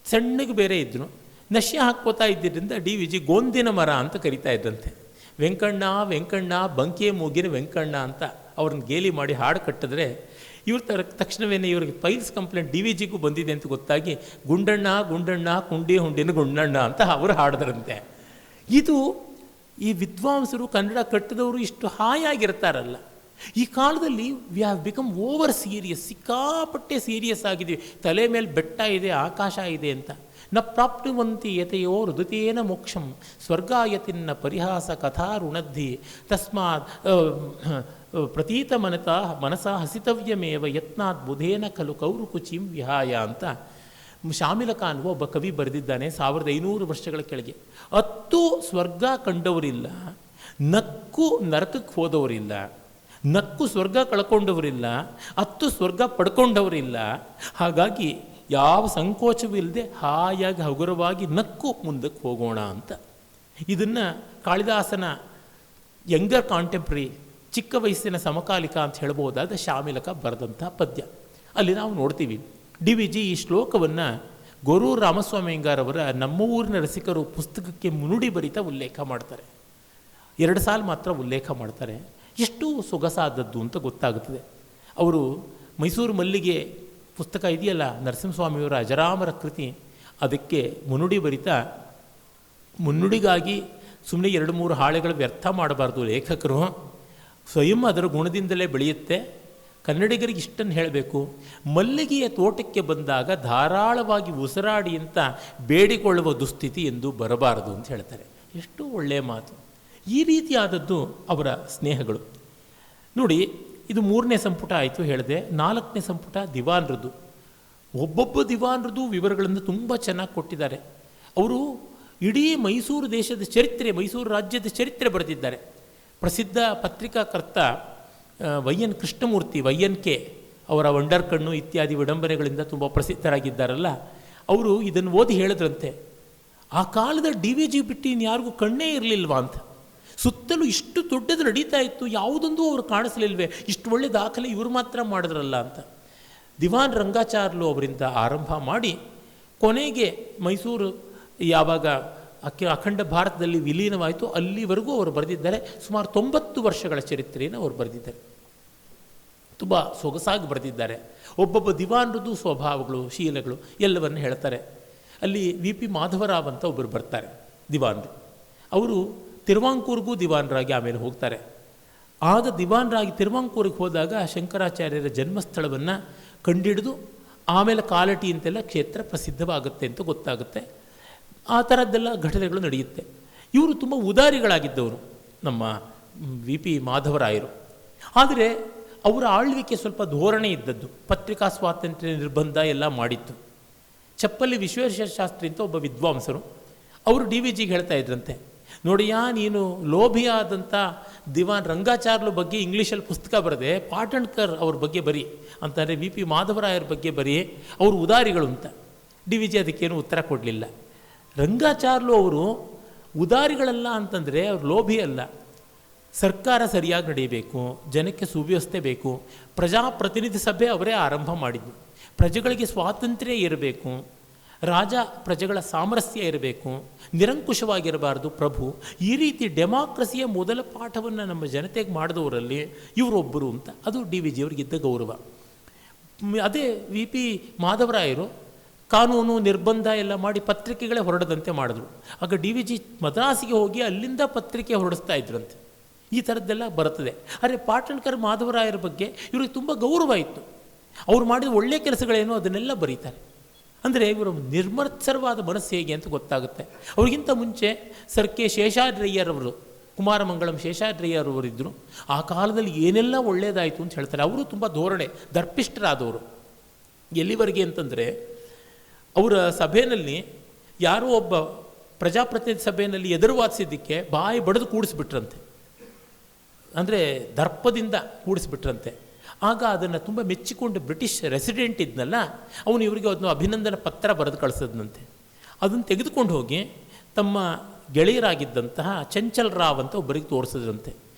ಸಣ್ಣಗೆ ಬೇರೆ ಇದ್ದರು. ನಶ್ಯ ಹಾಕ್ಕೋತಾ ಇದ್ದಿದ್ದರಿಂದ ಡಿ ವಿ ಜಿ ಗೋಂದಿನ ಮರ ಅಂತ ಕರಿತಾ ಇದ್ದಂತೆ. ವೆಂಕಣ್ಣ ಬಂಕೆ ಮೂಗಿನ ವೆಂಕಣ್ಣ ಅಂತ ಅವ್ರನ್ನ ಗೇಲಿ ಮಾಡಿ ಹಾಡು ಕಟ್ಟಿದ್ರೆ ಇವ್ರ ತಕ್ಷಣವೇ ಇವ್ರಿಗೆ ಪೈಲ್ಸ್ ಕಂಪ್ಲೇಂಟ್ ಡಿ ವಿ ಜಿಗೂ ಬಂದಿದೆ ಅಂತ ಗೊತ್ತಾಗಿ ಗುಂಡಣ್ಣ ಕುಂಡಿ ಹುಂಡಿನ ಗುಂಡಣ್ಣ ಅಂತ ಅವರು ಹಾಡಿದ್ರಂತೆ. ಇದು ಈ ವಿದ್ವಾಂಸರು, ಕನ್ನಡ ಕಟ್ಟಿದವರು ಇಷ್ಟು ಹಾಯಾಗಿರ್ತಾರಲ್ಲ. ಈ ಕಾಲದಲ್ಲಿ we have become over serious, ಸಿಕ್ಕಾಪಟ್ಟೆ ಸೀರಿಯಸ್ ಆಗಿದ್ದೀವಿ. ತಲೆ ಮೇಲೆ ಬೆಟ್ಟ ಇದೆ, ಆಕಾಶ ಇದೆ ಅಂತ. ನ ಪ್ರಾಪ್ನುವಂತಿ ಯತೆಯೋ ಋದುತೇನ ಮೋಕ್ಷಂ ಸ್ವರ್ಗಾಯತಿನ್ನ ಪರಿಹಾಸ ಕಥಾ ಋಣದ್ಧಿ ತಸ್ಮಾತ್ ಪ್ರತೀತ ಮನಸ ಹಸಿತವ್ಯಮೇವ ಯತ್ನಾತ್ ಬುಧೇನ ಖಲು ಕೌರುಕುಚಿಂ ವಿಹಾಯ ಅಂತ ಶಾಮಿಲಖಾನ್ ಒಬ್ಬ ಕವಿ ಬರೆದಿದ್ದಾನೆ 1500 ವರ್ಷಗಳ ಕೆಳಗೆ. 10 ಸ್ವರ್ಗ ಕಂಡವರಿಲ್ಲ, ನಕ್ಕು ನರಕಕ್ಕೆ ಹೋದವರಿಲ್ಲ, ನಕ್ಕು ಸ್ವರ್ಗ ಕಳ್ಕೊಂಡವರಿಲ್ಲ, 10 ಸ್ವರ್ಗ ಪಡ್ಕೊಂಡವರಿಲ್ಲ. ಹಾಗಾಗಿ ಯಾವ ಸಂಕೋಚವೂ ಇಲ್ಲದೆ ಹಾಯಾಗಿ ಹಗುರವಾಗಿ ನಕ್ಕು ಮುಂದಕ್ಕೆ ಹೋಗೋಣ ಅಂತ. ಇದನ್ನು ಕಾಳಿದಾಸನ ಯಂಗರ್ ಕಾಂಟೆಂಪ್ರರಿ, ಚಿಕ್ಕ ವಯಸ್ಸಿನ ಸಮಕಾಲಿಕ ಅಂತ ಹೇಳ್ಬೋದಾದ ಶಾಮಿಲಕ ಬರೆದಂಥ ಪದ್ಯ. ಅಲ್ಲಿ ನಾವು ನೋಡ್ತೀವಿ ಡಿ ವಿ ಜಿ ಈ ಶ್ಲೋಕವನ್ನು ಗೊರೂರು ರಾಮಸ್ವಾಮಿ ಅಯ್ಯಂಗಾರವರ ನಮ್ಮ ಊರಿನ ರಸಿಕರು ಪುಸ್ತಕಕ್ಕೆ ಮುನ್ನುಡಿ ಬರಿತಾ ಉಲ್ಲೇಖ ಮಾಡ್ತಾರೆ. 2 ಸಾಲು ಮಾತ್ರ ಉಲ್ಲೇಖ ಮಾಡ್ತಾರೆ. ಎಷ್ಟು ಸೊಗಸಾದದ್ದು ಅಂತ ಗೊತ್ತಾಗುತ್ತದೆ. ಅವರು ಮೈಸೂರು ಮಲ್ಲಿಗೆ ಪುಸ್ತಕ ಇದೆಯಲ್ಲ, ನರಸಿಂಹಸ್ವಾಮಿಯವರ ಅಜರಾಮರ ಕೃತಿ, ಅದಕ್ಕೆ ಮುನ್ನುಡಿ ಬರಿತಾ, ಮುನ್ನುಡಿಗಾಗಿ ಸುಮ್ಮನೆ 2-3 ಹಾಳೆಗಳು ವ್ಯರ್ಥ ಮಾಡಬಾರ್ದು ಲೇಖಕರು, ಸ್ವಯಂ ಅದರ ಗುಣದಿಂದಲೇ ಬೆಳೆಯುತ್ತೆ. ಕನ್ನಡಿಗರಿಗೆ ಇಷ್ಟನ್ನು ಹೇಳಬೇಕು, ಮಲ್ಲಿಗೆಯ ತೋಟಕ್ಕೆ ಬಂದಾಗ ಧಾರಾಳವಾಗಿ ಉಸಿರಾಡಿ ಅಂತ ಬೇಡಿಕೊಳ್ಳುವ ದುಸ್ಥಿತಿ ಎಂದು ಬರಬಾರದು ಅಂತ ಹೇಳ್ತಾರೆ. ಎಷ್ಟು ಒಳ್ಳೆಯ ಮಾತು. ಈ ರೀತಿಯಾದದ್ದು ಅವರ ಸ್ನೇಹಗಳು. ನೋಡಿ, ಇದು 3ನೇ ಸಂಪುಟ ಆಯಿತು ಹೇಳಿದೆ. 4ನೇ ಸಂಪುಟ ದಿವಾನರದ್ದು. ಒಬ್ಬೊಬ್ಬ ದಿವಾನರದ್ದು ವಿವರಗಳನ್ನು ತುಂಬ ಚೆನ್ನಾಗಿ ಕೊಟ್ಟಿದ್ದಾರೆ. ಅವರು ಇಡೀ ಮೈಸೂರು ದೇಶದ ಚರಿತ್ರೆ, ಮೈಸೂರು ರಾಜ್ಯದ ಚರಿತ್ರೆ ಬರೆದಿದ್ದಾರೆ. ಪ್ರಸಿದ್ಧ ಪತ್ರಿಕಾಕರ್ತ ವೈ ಎನ್ ಕೃಷ್ಣಮೂರ್ತಿ, YNK, ಅವರ ವಂಡರ್ ಕಣ್ಣು ಇತ್ಯಾದಿ ವಿಡಂಬನೆಗಳಿಂದ ತುಂಬ ಪ್ರಸಿದ್ಧರಾಗಿದ್ದಾರಲ್ಲ, ಅವರು ಇದನ್ನು ಓದಿ ಹೇಳಿದ್ರಂತೆ, ಆ ಕಾಲದ ಡಿ ವಿ ಜಿ ಬಿಟ್ಟು ಇನ್ಯಾರಿಗೂ ಕಣ್ಣೇ ಇರಲಿಲ್ವಾ ಅಂತ. ಸುತ್ತಲೂ ಇಷ್ಟು ದೊಡ್ಡದು ನಡೀತಾ ಇತ್ತು, ಯಾವುದೊಂದು ಅವರು ಕಾಣಿಸಲಿಲ್ವೇ, ಇಷ್ಟು ಒಳ್ಳೆ ದಾಖಲೆ ಇವರು ಮಾತ್ರ ಮಾಡಿದ್ರಲ್ಲ ಅಂತ. ದಿವಾನ್ ರಂಗಾಚಾರ್ಲು ಅವರಿಂದ ಆರಂಭ ಮಾಡಿ ಕೊನೆಗೆ ಮೈಸೂರು ಯಾವಾಗ ಅಖಂಡ ಭಾರತದಲ್ಲಿ ವಿಲೀನವಾಯಿತು ಅಲ್ಲಿವರೆಗೂ ಅವರು ಬರೆದಿದ್ದಾರೆ. ಸುಮಾರು 90 ವರ್ಷಗಳ ಚರಿತ್ರೆಯನ್ನು ಅವರು ಬರೆದಿದ್ದಾರೆ. ತುಂಬ ಸೊಗಸಾಗಿ ಬರೆದಿದ್ದಾರೆ. ಒಬ್ಬೊಬ್ಬ ದಿವಾನರದ್ದು ಸ್ವಭಾವಗಳು, ಶೀಲಗಳು ಎಲ್ಲವನ್ನು ಹೇಳ್ತಾರೆ. ಅಲ್ಲಿ ವಿ ಪಿ ಮಾಧವರಾವ್ ಅಂತ ಒಬ್ಬರು ಬರ್ತಾರೆ ದಿವಾನರು. ಅವರು ತಿರುವಾಂಕೂರಿಗೂ ದಿವಾನರಾಗಿ ಆಮೇಲೆ ಹೋಗ್ತಾರೆ. ಆಗ ದಿವಾನರಾಗಿ ತಿರುವಾಂಕೂರಿಗೆ ಹೋದಾಗ ಶಂಕರಾಚಾರ್ಯರ ಜನ್ಮಸ್ಥಳವನ್ನು ಕಂಡಿಡಿದು ಆಮೇಲೆ ಕಾಲಟಿ ಅಂತೆಲ್ಲ ಕ್ಷೇತ್ರ ಪ್ರಸಿದ್ಧವಾಗುತ್ತೆ ಅಂತ ಗೊತ್ತಾಗುತ್ತೆ. ಆ ಥರದ್ದೆಲ್ಲ ಘಟನೆಗಳು ನಡೆಯುತ್ತೆ. ಇವರು ತುಂಬ ಉದಾರಿಗಳಾಗಿದ್ದವರು ನಮ್ಮ ವಿ ಪಿ ಮಾಧವರಾಯರು. ಆದರೆ ಅವರ ಆಳ್ವಿಕೆ ಸ್ವಲ್ಪ ಧೋರಣೆ ಇದ್ದದ್ದು. ಪತ್ರಿಕಾ ಸ್ವಾತಂತ್ರ್ಯ ನಿರ್ಬಂಧ ಎಲ್ಲ ಮಾಡಿತ್ತು. ಚಪ್ಪಲಿ ವಿಶ್ವೇಶ್ವರಶಾಸ್ತ್ರಿ ಅಂತ ಒಬ್ಬ ವಿದ್ವಾಂಸರು, ಅವರು ಡಿ ವಿ ಜಿಗೆ ಹೇಳ್ತಾ ಇದ್ರಂತೆ, ನೋಡಿಯಾ ನೀನು ಲೋಭಿಯಾದಂಥ ದಿವಾನ್ ರಂಗಾಚಾರ್ಲ ಬಗ್ಗೆ ಇಂಗ್ಲೀಷಲ್ಲಿ ಪುಸ್ತಕ ಬರೆದೆ, ಪಾಟಣ್ಕರ್ ಅವ್ರ ಬಗ್ಗೆ ಬರೀ ಅಂತಂದರೆ ವಿ ಪಿ ಮಾಧವರಾಯರ ಬಗ್ಗೆ ಬರೀ, ಅವರು ಉದಾರಿಗಳು ಅಂತ. ಡಿ ವಿ ಜಿ ಅದಕ್ಕೇನು ಉತ್ತರ ಕೊಡಲಿಲ್ಲ. ರಂಗಾಚಾರ್ಲು ಅವರು ಉದಾರಿಗಳಲ್ಲ ಅಂತಂದರೆ ಅವ್ರು ಲೋಭಿ ಅಲ್ಲ. ಸರ್ಕಾರ ಸರಿಯಾಗಿ ನಡೆಯಬೇಕು, ಜನಕ್ಕೆ ಸುವ್ಯವಸ್ಥೆ ಬೇಕು, ಪ್ರಜಾಪ್ರತಿನಿಧಿ ಸಭೆ ಅವರೇ ಆರಂಭ ಮಾಡಿದ್ದು, ಪ್ರಜೆಗಳಿಗೆ ಸ್ವಾತಂತ್ರ್ಯ ಇರಬೇಕು, ರಾಜ ಪ್ರಜೆಗಳ ಸಾಮರಸ್ಯ ಇರಬೇಕು, ನಿರಂಕುಶವಾಗಿರಬಾರ್ದು ಪ್ರಭು, ಈ ರೀತಿ ಡೆಮಾಕ್ರಸಿಯ ಮೊದಲ ಪಾಠವನ್ನು ನಮ್ಮ ಜನತೆಗೆ ಮಾಡಿದವರಲ್ಲಿ ಇವರೊಬ್ಬರು ಅಂತ. ಅದು ಡಿ ವಿ ಜಿಯವರಿಗಿದ್ದ ಗೌರವ. ಅದೇ ವಿ ಪಿ ಮಾಧವರಾಯರು ಕಾನೂನು ನಿರ್ಬಂಧ ಎಲ್ಲ ಮಾಡಿ ಪತ್ರಿಕೆಗಳೇ ಹೊರಡದಂತೆ ಮಾಡಿದ್ರು. ಆಗ ಡಿ ವಿ ಜಿ ಮದ್ರಾಸಿಗೆ ಹೋಗಿ ಅಲ್ಲಿಂದ ಪತ್ರಿಕೆ ಹೊರಡಿಸ್ತಾ ಇದ್ರಂತೆ. ಈ ಥರದ್ದೆಲ್ಲ ಬರ್ತದೆ. ಆದರೆ ಪಾಟಣ್ಕರ್ ಮಾಧವರಾಯರ ಬಗ್ಗೆ ಇವ್ರಿಗೆ ತುಂಬ ಗೌರವ ಇತ್ತು. ಅವ್ರು ಮಾಡಿದ ಒಳ್ಳೆಯ ಕೆಲಸಗಳೇನೋ ಅದನ್ನೆಲ್ಲ ಬರೀತಾರೆ. ಅಂದರೆ ಇವರು ನಿರ್ಮತ್ಸರವಾದ ಮನಸ್ಸು ಹೇಗೆ ಅಂತ ಗೊತ್ತಾಗುತ್ತೆ. ಅವ್ರಿಗಿಂತ ಮುಂಚೆ ಸರ್ ಕೆ ಶೇಷಾದ್ರಯ್ಯರವರು, ಕುಮಾರಮಂಗಳಂ ಶೇಷಾದ್ರಯ್ಯರವರಿದ್ದರು. ಆ ಕಾಲದಲ್ಲಿ ಏನೆಲ್ಲ ಒಳ್ಳೆಯದಾಯಿತು ಅಂತ ಹೇಳ್ತಾರೆ. ಅವರು ತುಂಬ ಧೋರಣೆ ದರ್ಪಿಷ್ಠರಾದವರು. ಎಲ್ಲಿವರೆಗೆ ಅಂತಂದರೆ ಅವರ ಸಭೆಯಲ್ಲಿ ಯಾರೋ ಒಬ್ಬ ಪ್ರಜಾಪ್ರತಿನಿಧಿ ಸಭೆಯಲ್ಲಿ ಎದುರುವಾದಿಸಿದ್ದಕ್ಕೆ ಬಾಯಿ ಬಡಿದು ಕೂಡಿಸ್ಬಿಟ್ರಂತೆ. ಅಂದರೆ ದರ್ಪದಿಂದ ಕೂಡಿಸ್ಬಿಟ್ರಂತೆ. ಆಗ ಅದನ್ನು ತುಂಬ ಮೆಚ್ಚಿಕೊಂಡು ಬ್ರಿಟಿಷ್ ರೆಸಿಡೆಂಟ್ ಇದ್ನಲ್ಲ ಅವನು ಇವರಿಗೆ ಅದನ್ನು ಅಭಿನಂದನ ಪತ್ರ ಬರೆದು ಕಳಿಸಿದ್ನಂತೆ. ಅದನ್ನು ತೆಗೆದುಕೊಂಡು ಹೋಗಿ ತಮ್ಮ ಗೆಳೆಯರಾಗಿದ್ದಂತಹ ಚಂಚಲ್ ರಾವ್ ಅಂತ ಒಬ್ಬರಿಗೆ ತೋರಿಸಿದ್ರಂತೆ.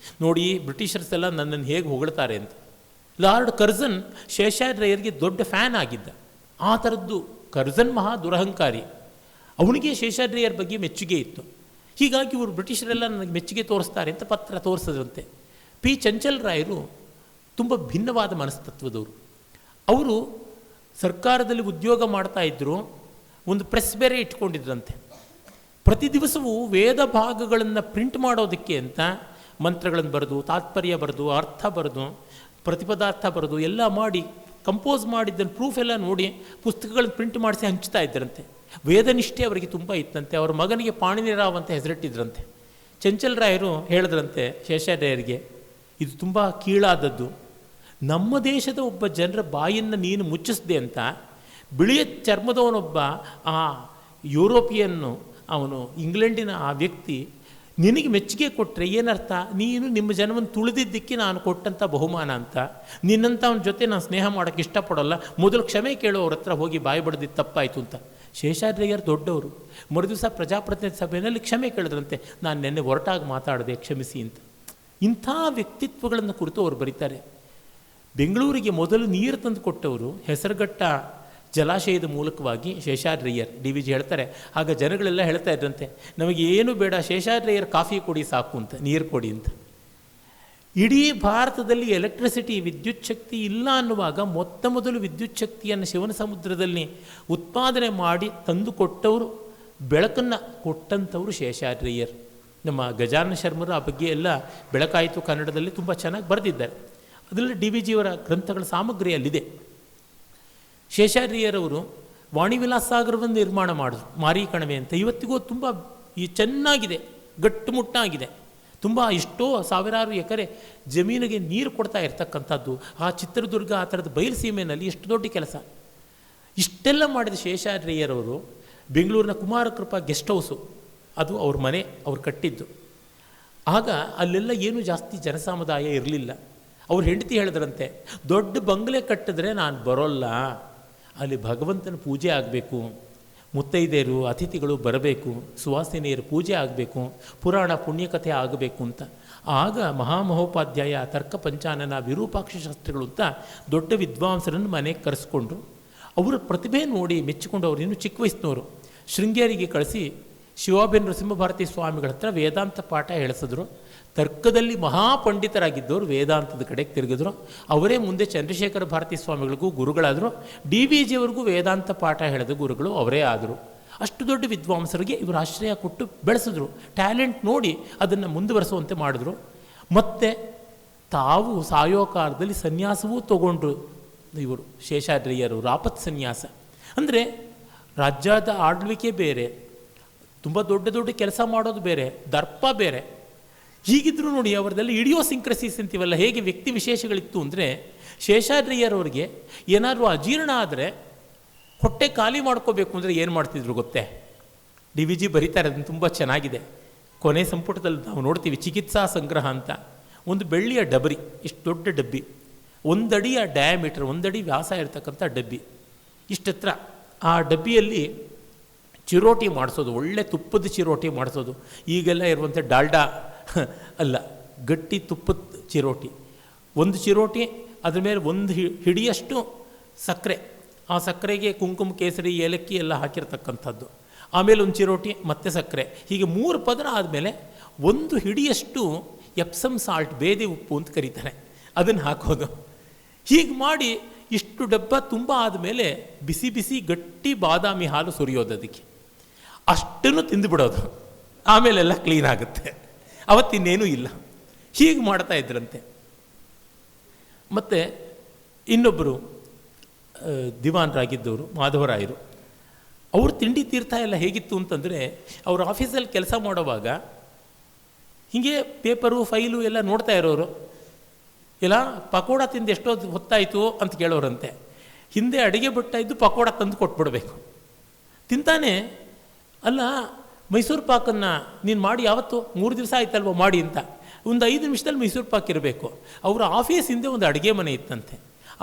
ನೋಡಿ ಬ್ರಿಟಿಷರ್ಸ್ ಎಲ್ಲ ನನ್ನನ್ನು ಹೇಗೆ ಹೊಗಳ್ತಾರೆ ಅಂತ. ಲಾರ್ಡ್ ಕರ್ಜನ್ ಶೇಷಾದ್ರಯ್ಯರಿಗೆ ದೊಡ್ಡ ಫ್ಯಾನ್ ಆಗಿದ್ದ. ಆ ಥರದ್ದು ಕರ್ಜನ್ ಮಹಾ ದುರಹಂಕಾರಿ. ಅವನಿಗೆ ಶೇಷಾದ್ರಯ್ಯರ ಬಗ್ಗೆ ಮೆಚ್ಚುಗೆ ಇತ್ತು. ಹೀಗಾಗಿ ಇವರು ಬ್ರಿಟಿಷರೆಲ್ಲ ನನಗೆ ಮೆಚ್ಚುಗೆ ತೋರಿಸ್ತಾರೆ ಅಂತ ಪತ್ರ ತೋರಿಸಿದ್ರಂತೆ. ಪಿ ಚಂಚಲ್ ರಾಯರು ತುಂಬ ಭಿನ್ನವಾದ ಮನಸ್ತತ್ವದವರು. ಅವರು ಸರ್ಕಾರದಲ್ಲಿ ಉದ್ಯೋಗ ಮಾಡ್ತಾ ಇದ್ದರು. ಒಂದು ಪ್ರೆಸ್ ಬೇರೆ ಇಟ್ಕೊಂಡಿದ್ರಂತೆ. ಪ್ರತಿ ದಿವಸವೂ ವೇದ ಭಾಗಗಳನ್ನು ಪ್ರಿಂಟ್ ಮಾಡೋದಕ್ಕೆ ಅಂತ ಮಂತ್ರಗಳನ್ನು ಬರೆದು, ತಾತ್ಪರ್ಯ ಬರೆದು, ಅರ್ಥ ಬರೆದು, ಪ್ರತಿಪದಾರ್ಥ ಬರೆದು ಎಲ್ಲ ಮಾಡಿ ಕಂಪೋಸ್ ಮಾಡಿದ್ದನ್ನು ಪ್ರೂಫ್ ಎಲ್ಲ ನೋಡಿ ಪುಸ್ತಕಗಳನ್ನು ಪ್ರಿಂಟ್ ಮಾಡಿಸಿ ಹಂಚ್ತಾ ಇದ್ದರಂತೆ. ವೇದನಿಷ್ಠೆ ಅವರಿಗೆ ತುಂಬ ಇತ್ತಂತೆ. ಅವರ ಮಗನಿಗೆ ಪಾಣಿನಿರಾವ್ ಅಂತ ಹೆಸರಿಟ್ಟಿದ್ರಂತೆ. ಚಂಚಲ್ ರಾಯರು ಹೇಳಿದ್ರಂತೆ ಶೇಷಾದ್ರಯ್ಯರಿಗೆ, ಇದು ತುಂಬ ಕೀಳಾದದ್ದು. ನಮ್ಮ ದೇಶದ ಒಬ್ಬ ಜನರ ಬಾಯನ್ನು ನೀನು ಮುಚ್ಚಿಸ್ದೆ ಅಂತ ಬಿಳಿಯ ಚರ್ಮದವನೊಬ್ಬ ಆ ಯುರೋಪಿಯನ್ನು, ಅವನು ಇಂಗ್ಲೆಂಡಿನ ಆ ವ್ಯಕ್ತಿ ನಿನಗೆ ಮೆಚ್ಚುಗೆ ಕೊಟ್ಟರೆ ಏನರ್ಥ? ನೀನು ನಿಮ್ಮ ಜನವನ್ನು ತುಳಿದಿದ್ದಕ್ಕೆ ನಾನು ಕೊಟ್ಟಂಥ ಬಹುಮಾನ ಅಂತ. ನಿನ್ನಂಥವನ ಜೊತೆ ನಾನು ಸ್ನೇಹ ಮಾಡೋಕ್ಕೆ ಇಷ್ಟಪಡೋಲ್ಲ, ಮೊದಲು ಕ್ಷಮೆ ಕೇಳೋವ್ರ ಹತ್ರ ಹೋಗಿ ಬಾಯಿ ಬಡ್ದಿದ್ದು ತಪ್ಪಾಯಿತು ಅಂತ. ಶೇಷಾದ್ರಯ್ಯರು ದೊಡ್ಡವರು. ಮರುದಿವಸ ಪ್ರಜಾಪ್ರತಿನಿಧಿ ಸಭೆಯಲ್ಲಿ ಕ್ಷಮೆ ಕೇಳಿದ್ರಂತೆ, ನಾನು ನೆನ್ನೆ ಹೊರಟಾಗಿ ಮಾತಾಡಿದೆ, ಕ್ಷಮಿಸಿ ಅಂತ. ಇಂಥ ವ್ಯಕ್ತಿತ್ವಗಳನ್ನು ಕುರಿತು ಅವರು ಬರೀತಾರೆ. ಬೆಂಗಳೂರಿಗೆ ಮೊದಲು ನೀರು ತಂದು ಕೊಟ್ಟವರು ಹೆಸರುಘಟ್ಟ ಜಲಾಶಯದ ಮೂಲಕವಾಗಿ ಶೇಷಾದ್ರಯ್ಯರ್. ಡಿ ವಿ ಜಿ ಹೇಳ್ತಾರೆ, ಆಗ ಜನಗಳೆಲ್ಲ ಹೇಳ್ತಾ ಇದ್ರಂತೆ, ನಮಗೆ ಏನು ಬೇಡ, ಶೇಷಾದ್ರಯ್ಯರ್ ಕಾಫಿ ಕೊಡಿ ಸಾಕು ಅಂತ, ನೀರು ಕೊಡಿ ಅಂತ. ಇಡೀ ಭಾರತದಲ್ಲಿ ಎಲೆಕ್ಟ್ರಿಸಿಟಿ ವಿದ್ಯುತ್ ಶಕ್ತಿ ಇಲ್ಲ ಅನ್ನುವಾಗ ಮೊದಲು ವಿದ್ಯುತ್ ಶಕ್ತಿಯನ್ನು ಶಿವನ ಸಮುದ್ರದಲ್ಲಿ ಉತ್ಪಾದನೆ ಮಾಡಿ ತಂದು ಕೊಟ್ಟವರು, ಬೆಳಕನ್ನು ಕೊಟ್ಟಂಥವರು ಶೇಷಾದ್ರಯ್ಯರ್. ನಮ್ಮ ಗಜಾನನ ಶರ್ಮರು ಆ ಬಗ್ಗೆ ಎಲ್ಲ ಬೆಳಕಾಯಿತು ಕನ್ನಡದಲ್ಲಿ ತುಂಬ ಚೆನ್ನಾಗಿ ಬರೆದಿದ್ದಾರೆ. ಅದರಲ್ಲಿ ಡಿ ವಿ ಜಿಯವರ ಗ್ರಂಥಗಳ ಸಾಮಗ್ರಿಯಲ್ಲಿದೆ. ಶೇಷಾದ್ರಯ್ಯರವರು ವಾಣಿವಿಲಾಸ ಸಾಗರವನ್ನು ನಿರ್ಮಾಣ ಮಾಡಿದ್ರು, ಮಾರಿ ಕಣಿವೆ ಅಂತ. ಇವತ್ತಿಗೂ ತುಂಬ ಚೆನ್ನಾಗಿದೆ, ಗಟ್ಟುಮುಟ್ಟಾಗಿದೆ. ತುಂಬ ಎಷ್ಟೋ ಸಾವಿರಾರು ಎಕರೆ ಜಮೀನಿಗೆ ನೀರು ಕೊಡ್ತಾ ಇರ್ತಕ್ಕಂಥದ್ದು. ಆ ಚಿತ್ರದುರ್ಗ ಆ ಥರದ ಬಯಲುಸೀಮೆಯಲ್ಲಿ ಎಷ್ಟು ದೊಡ್ಡ ಕೆಲಸ. ಇಷ್ಟೆಲ್ಲ ಮಾಡಿದ ಶೇಷಾದ್ರಯ್ಯರವರು ಬೆಂಗಳೂರಿನ ಕುಮಾರಕೃಪಾ ಗೆಸ್ಟ್ ಹೌಸು, ಅದು ಅವ್ರ ಮನೆ, ಅವ್ರು ಕಟ್ಟಿದ್ದು. ಆಗ ಅಲ್ಲೆಲ್ಲ ಏನೂ ಜಾಸ್ತಿ ಜನಸಮುದಾಯ ಇರಲಿಲ್ಲ. ಅವ್ರ ಹೆಂಡತಿ ಹೇಳಿದ್ರಂತೆ, ದೊಡ್ಡ ಬಂಗಲೆ ಕಟ್ಟಿದ್ರೆ ನಾನು ಬರೋಲ್ಲ, ಅಲ್ಲಿ ಭಗವಂತನ ಪೂಜೆ ಆಗಬೇಕು, ಮುತ್ತೈದೆಯರು ಅತಿಥಿಗಳು ಬರಬೇಕು, ಸುವಾಸಿನಿಯರು ಪೂಜೆ ಆಗಬೇಕು, ಪುರಾಣ ಪುಣ್ಯಕಥೆ ಆಗಬೇಕು ಅಂತ. ಆಗ ಮಹಾಮಹೋಪಾಧ್ಯಾಯ ತರ್ಕ ಪಂಚಾನನ ವಿರೂಪಾಕ್ಷ ಶಾಸ್ತ್ರಿಗಳು ಅಂತ ದೊಡ್ಡ ವಿದ್ವಾಂಸರನ್ನು ಮನೆಗೆ ಕರೆಸ್ಕೊಂಡ್ರು. ಅವರ ಪ್ರತಿಭೆ ನೋಡಿ ಮೆಚ್ಚಿಕೊಂಡು ಅವರು ಇನ್ನೂ ಚಿಕ್ಕ ವಯಸ್ಸಿನವರು ಶೃಂಗೇರಿಗೆ ಕಳಿಸಿ ಶಿವಾಬೆನ್ ನರಸಿಂಹಭಾರತಿ ಸ್ವಾಮಿಗಳ ಹತ್ರ ವೇದಾಂತ ಪಾಠ ಹೇಳಿಸಿದ್ರು. ತರ್ಕದಲ್ಲಿ ಮಹಾಪಂಡಿತರಾಗಿದ್ದವರು ವೇದಾಂತದ ಕಡೆಗೆ ತಿರುಗಿದ್ರು. ಅವರೇ ಮುಂದೆ ಚಂದ್ರಶೇಖರ ಭಾರತಿ ಸ್ವಾಮಿಗಳಿಗೂ ಗುರುಗಳಾದರು. ಡಿ ವಿ ಜಿಯವರಿಗೂ ವೇದಾಂತ ಪಾಠ ಹೇಳಿದ ಗುರುಗಳು ಅವರೇ ಆದರು. ಅಷ್ಟು ದೊಡ್ಡ ವಿದ್ವಾಂಸರಿಗೆ ಇವರು ಆಶ್ರಯ ಕೊಟ್ಟು ಬೆಳೆಸಿದ್ರು. ಟ್ಯಾಲೆಂಟ್ ನೋಡಿ ಅದನ್ನು ಮುಂದುವರಿಸುವಂತೆ ಮಾಡಿದ್ರು. ಮತ್ತು ತಾವು ಸಾಯೋ ಕಾಲದಲ್ಲಿ ಸನ್ಯಾಸವೂ ತಗೊಂಡ್ರು ಇವರು ಶೇಷಾದ್ರಿಯರು. ರಾಪತ್ ಸನ್ಯಾಸ ಅಂದರೆ ರಾಜ್ಯದ ಆಳ್ವಿಕೆ ಬೇರೆ, ತುಂಬ ದೊಡ್ಡ ದೊಡ್ಡ ಕೆಲಸ ಮಾಡೋದು ಬೇರೆ, ದರ್ಪ ಬೇರೆ. ಹೀಗಿದ್ರೂ ನೋಡಿ ಅವರದೆಲ್ಲ ಇಡಿಯೋಸಿಂಕ್ರಸೀಸ್ ಅಂತೀವಲ್ಲ, ಹೇಗೆ ವ್ಯಕ್ತಿ ವಿಶೇಷಗಳಿತ್ತು ಅಂದರೆ ಶೇಷಾದ್ರಿಯರವ್ರಿಗೆ ಏನಾದರೂ ಅಜೀರ್ಣ ಆದರೆ ಹೊಟ್ಟೆ ಖಾಲಿ ಮಾಡ್ಕೋಬೇಕು ಅಂದರೆ ಏನು ಮಾಡ್ತಿದ್ರು ಗೊತ್ತೇ? ಡಿ ವಿ ಜಿ ಬರೀತಾರೆ, ಅದನ್ನು ತುಂಬ ಚೆನ್ನಾಗಿದೆ. ಕೊನೆ ಸಂಪುಟದಲ್ಲಿ ನಾವು ನೋಡ್ತೀವಿ ಚಿಕಿತ್ಸಾ ಸಂಗ್ರಹ ಅಂತ. ಒಂದು ಬೆಳ್ಳಿಯ ಡಬರಿ, ಇಷ್ಟು ದೊಡ್ಡ ಡಬ್ಬಿ, 1 ಅಡಿಯ ಡಯಾಮೀಟರ್, 1 ಅಡಿ ವ್ಯಾಸ ಇರತಕ್ಕಂಥ ಡಬ್ಬಿ, ಇಷ್ಟತ್ರ. ಆ ಡಬ್ಬಿಯಲ್ಲಿ ಚಿರೋಟಿ ಮಾಡಿಸೋದು, ಒಳ್ಳೆ ತುಪ್ಪದ ಚಿರೋಟಿ ಮಾಡಿಸೋದು. ಈಗೆಲ್ಲ ಇರುವಂಥ ಡಾಲ್ಡಾ ಅಲ್ಲ, ಗಟ್ಟಿ ತುಪ್ಪದ ಚಿರೋಟಿ. 1 ಚಿರೋಟಿ, ಅದ್ರ ಮೇಲೆ 1 ಹಿಡಿಯಷ್ಟು ಸಕ್ಕರೆ, ಆ ಸಕ್ಕರೆಗೆ ಕುಂಕುಮ, ಕೇಸರಿ, ಏಲಕ್ಕಿ ಎಲ್ಲ ಹಾಕಿರ್ತಕ್ಕಂಥದ್ದು. ಆಮೇಲೆ 1 ಚಿರೋಟಿ, ಮತ್ತೆ ಸಕ್ಕರೆ, ಹೀಗೆ 3 ಪದರ ಆದಮೇಲೆ 1 ಹಿಡಿಯಷ್ಟು ಎಪ್ಸಮ್ ಸಾಲ್ಟ್, ಬೇದೆ ಉಪ್ಪು ಅಂತ ಕರೀತಾರೆ, ಅದನ್ನು ಹಾಕೋದು. ಹೀಗೆ ಮಾಡಿ ಇಷ್ಟು ಡಬ್ಬ ತುಂಬ ಆದಮೇಲೆ ಬಿಸಿ ಬಿಸಿ ಗಟ್ಟಿ ಬಾದಾಮಿ ಹಾಲು ಸುರಿಯೋದು, ಅದಕ್ಕೆ ಅಷ್ಟನ್ನು ತಿಂದುಬಿಡೋದು. ಆಮೇಲೆಲ್ಲ ಕ್ಲೀನ್ ಆಗುತ್ತೆ, ಅವತ್ತಿನ್ನೇನೂ ಇಲ್ಲ. ಹೀಗೆ ಮಾಡ್ತಾ ಇದ್ರಂತೆ. ಮತ್ತು ಇನ್ನೊಬ್ಬರು ದಿವಾನರಾಗಿದ್ದವರು ಮಾಧವರಾಯರು, ಅವ್ರ ತಿಂಡಿ ತೀರ್ಥ ಎಲ್ಲ ಹೇಗಿತ್ತು ಅಂತಂದರೆ, ಅವ್ರ ಆಫೀಸಲ್ಲಿ ಕೆಲಸ ಮಾಡೋವಾಗ ಹೀಗೆ ಪೇಪರು ಫೈಲು ಎಲ್ಲ ನೋಡ್ತಾ ಇರೋರು. ಇಲ್ಲ ಪಕೋಡ ತಿಂದು ಎಷ್ಟೋ ಹೊತ್ತಾಯಿತು ಅಂತ ಕೇಳೋರಂತೆ. ಹಿಂದೆ ಅಡುಗೆ ಬಿಟ್ಟ ಇದ್ದು ಪಕೋಡ ತಂದು ಕೊಟ್ಬಿಡ್ಬೇಕು. ತಿಂತಾನೆ, ಅಲ್ಲ ಮೈಸೂರು ಪಾಕನ್ನು ನೀನು ಮಾಡಿ ಯಾವತ್ತು 3 ದಿವಸ ಆಯ್ತಲ್ವ ಮಾಡಿ ಅಂತ. ಒಂದು 5 ನಿಮಿಷದಲ್ಲಿ ಮೈಸೂರು ಪಾಕ್ ಇರಬೇಕು. ಅವರ ಆಫೀಸ್ ಹಿಂದೆ ಒಂದು ಅಡುಗೆ ಮನೆ ಇತ್ತಂತೆ.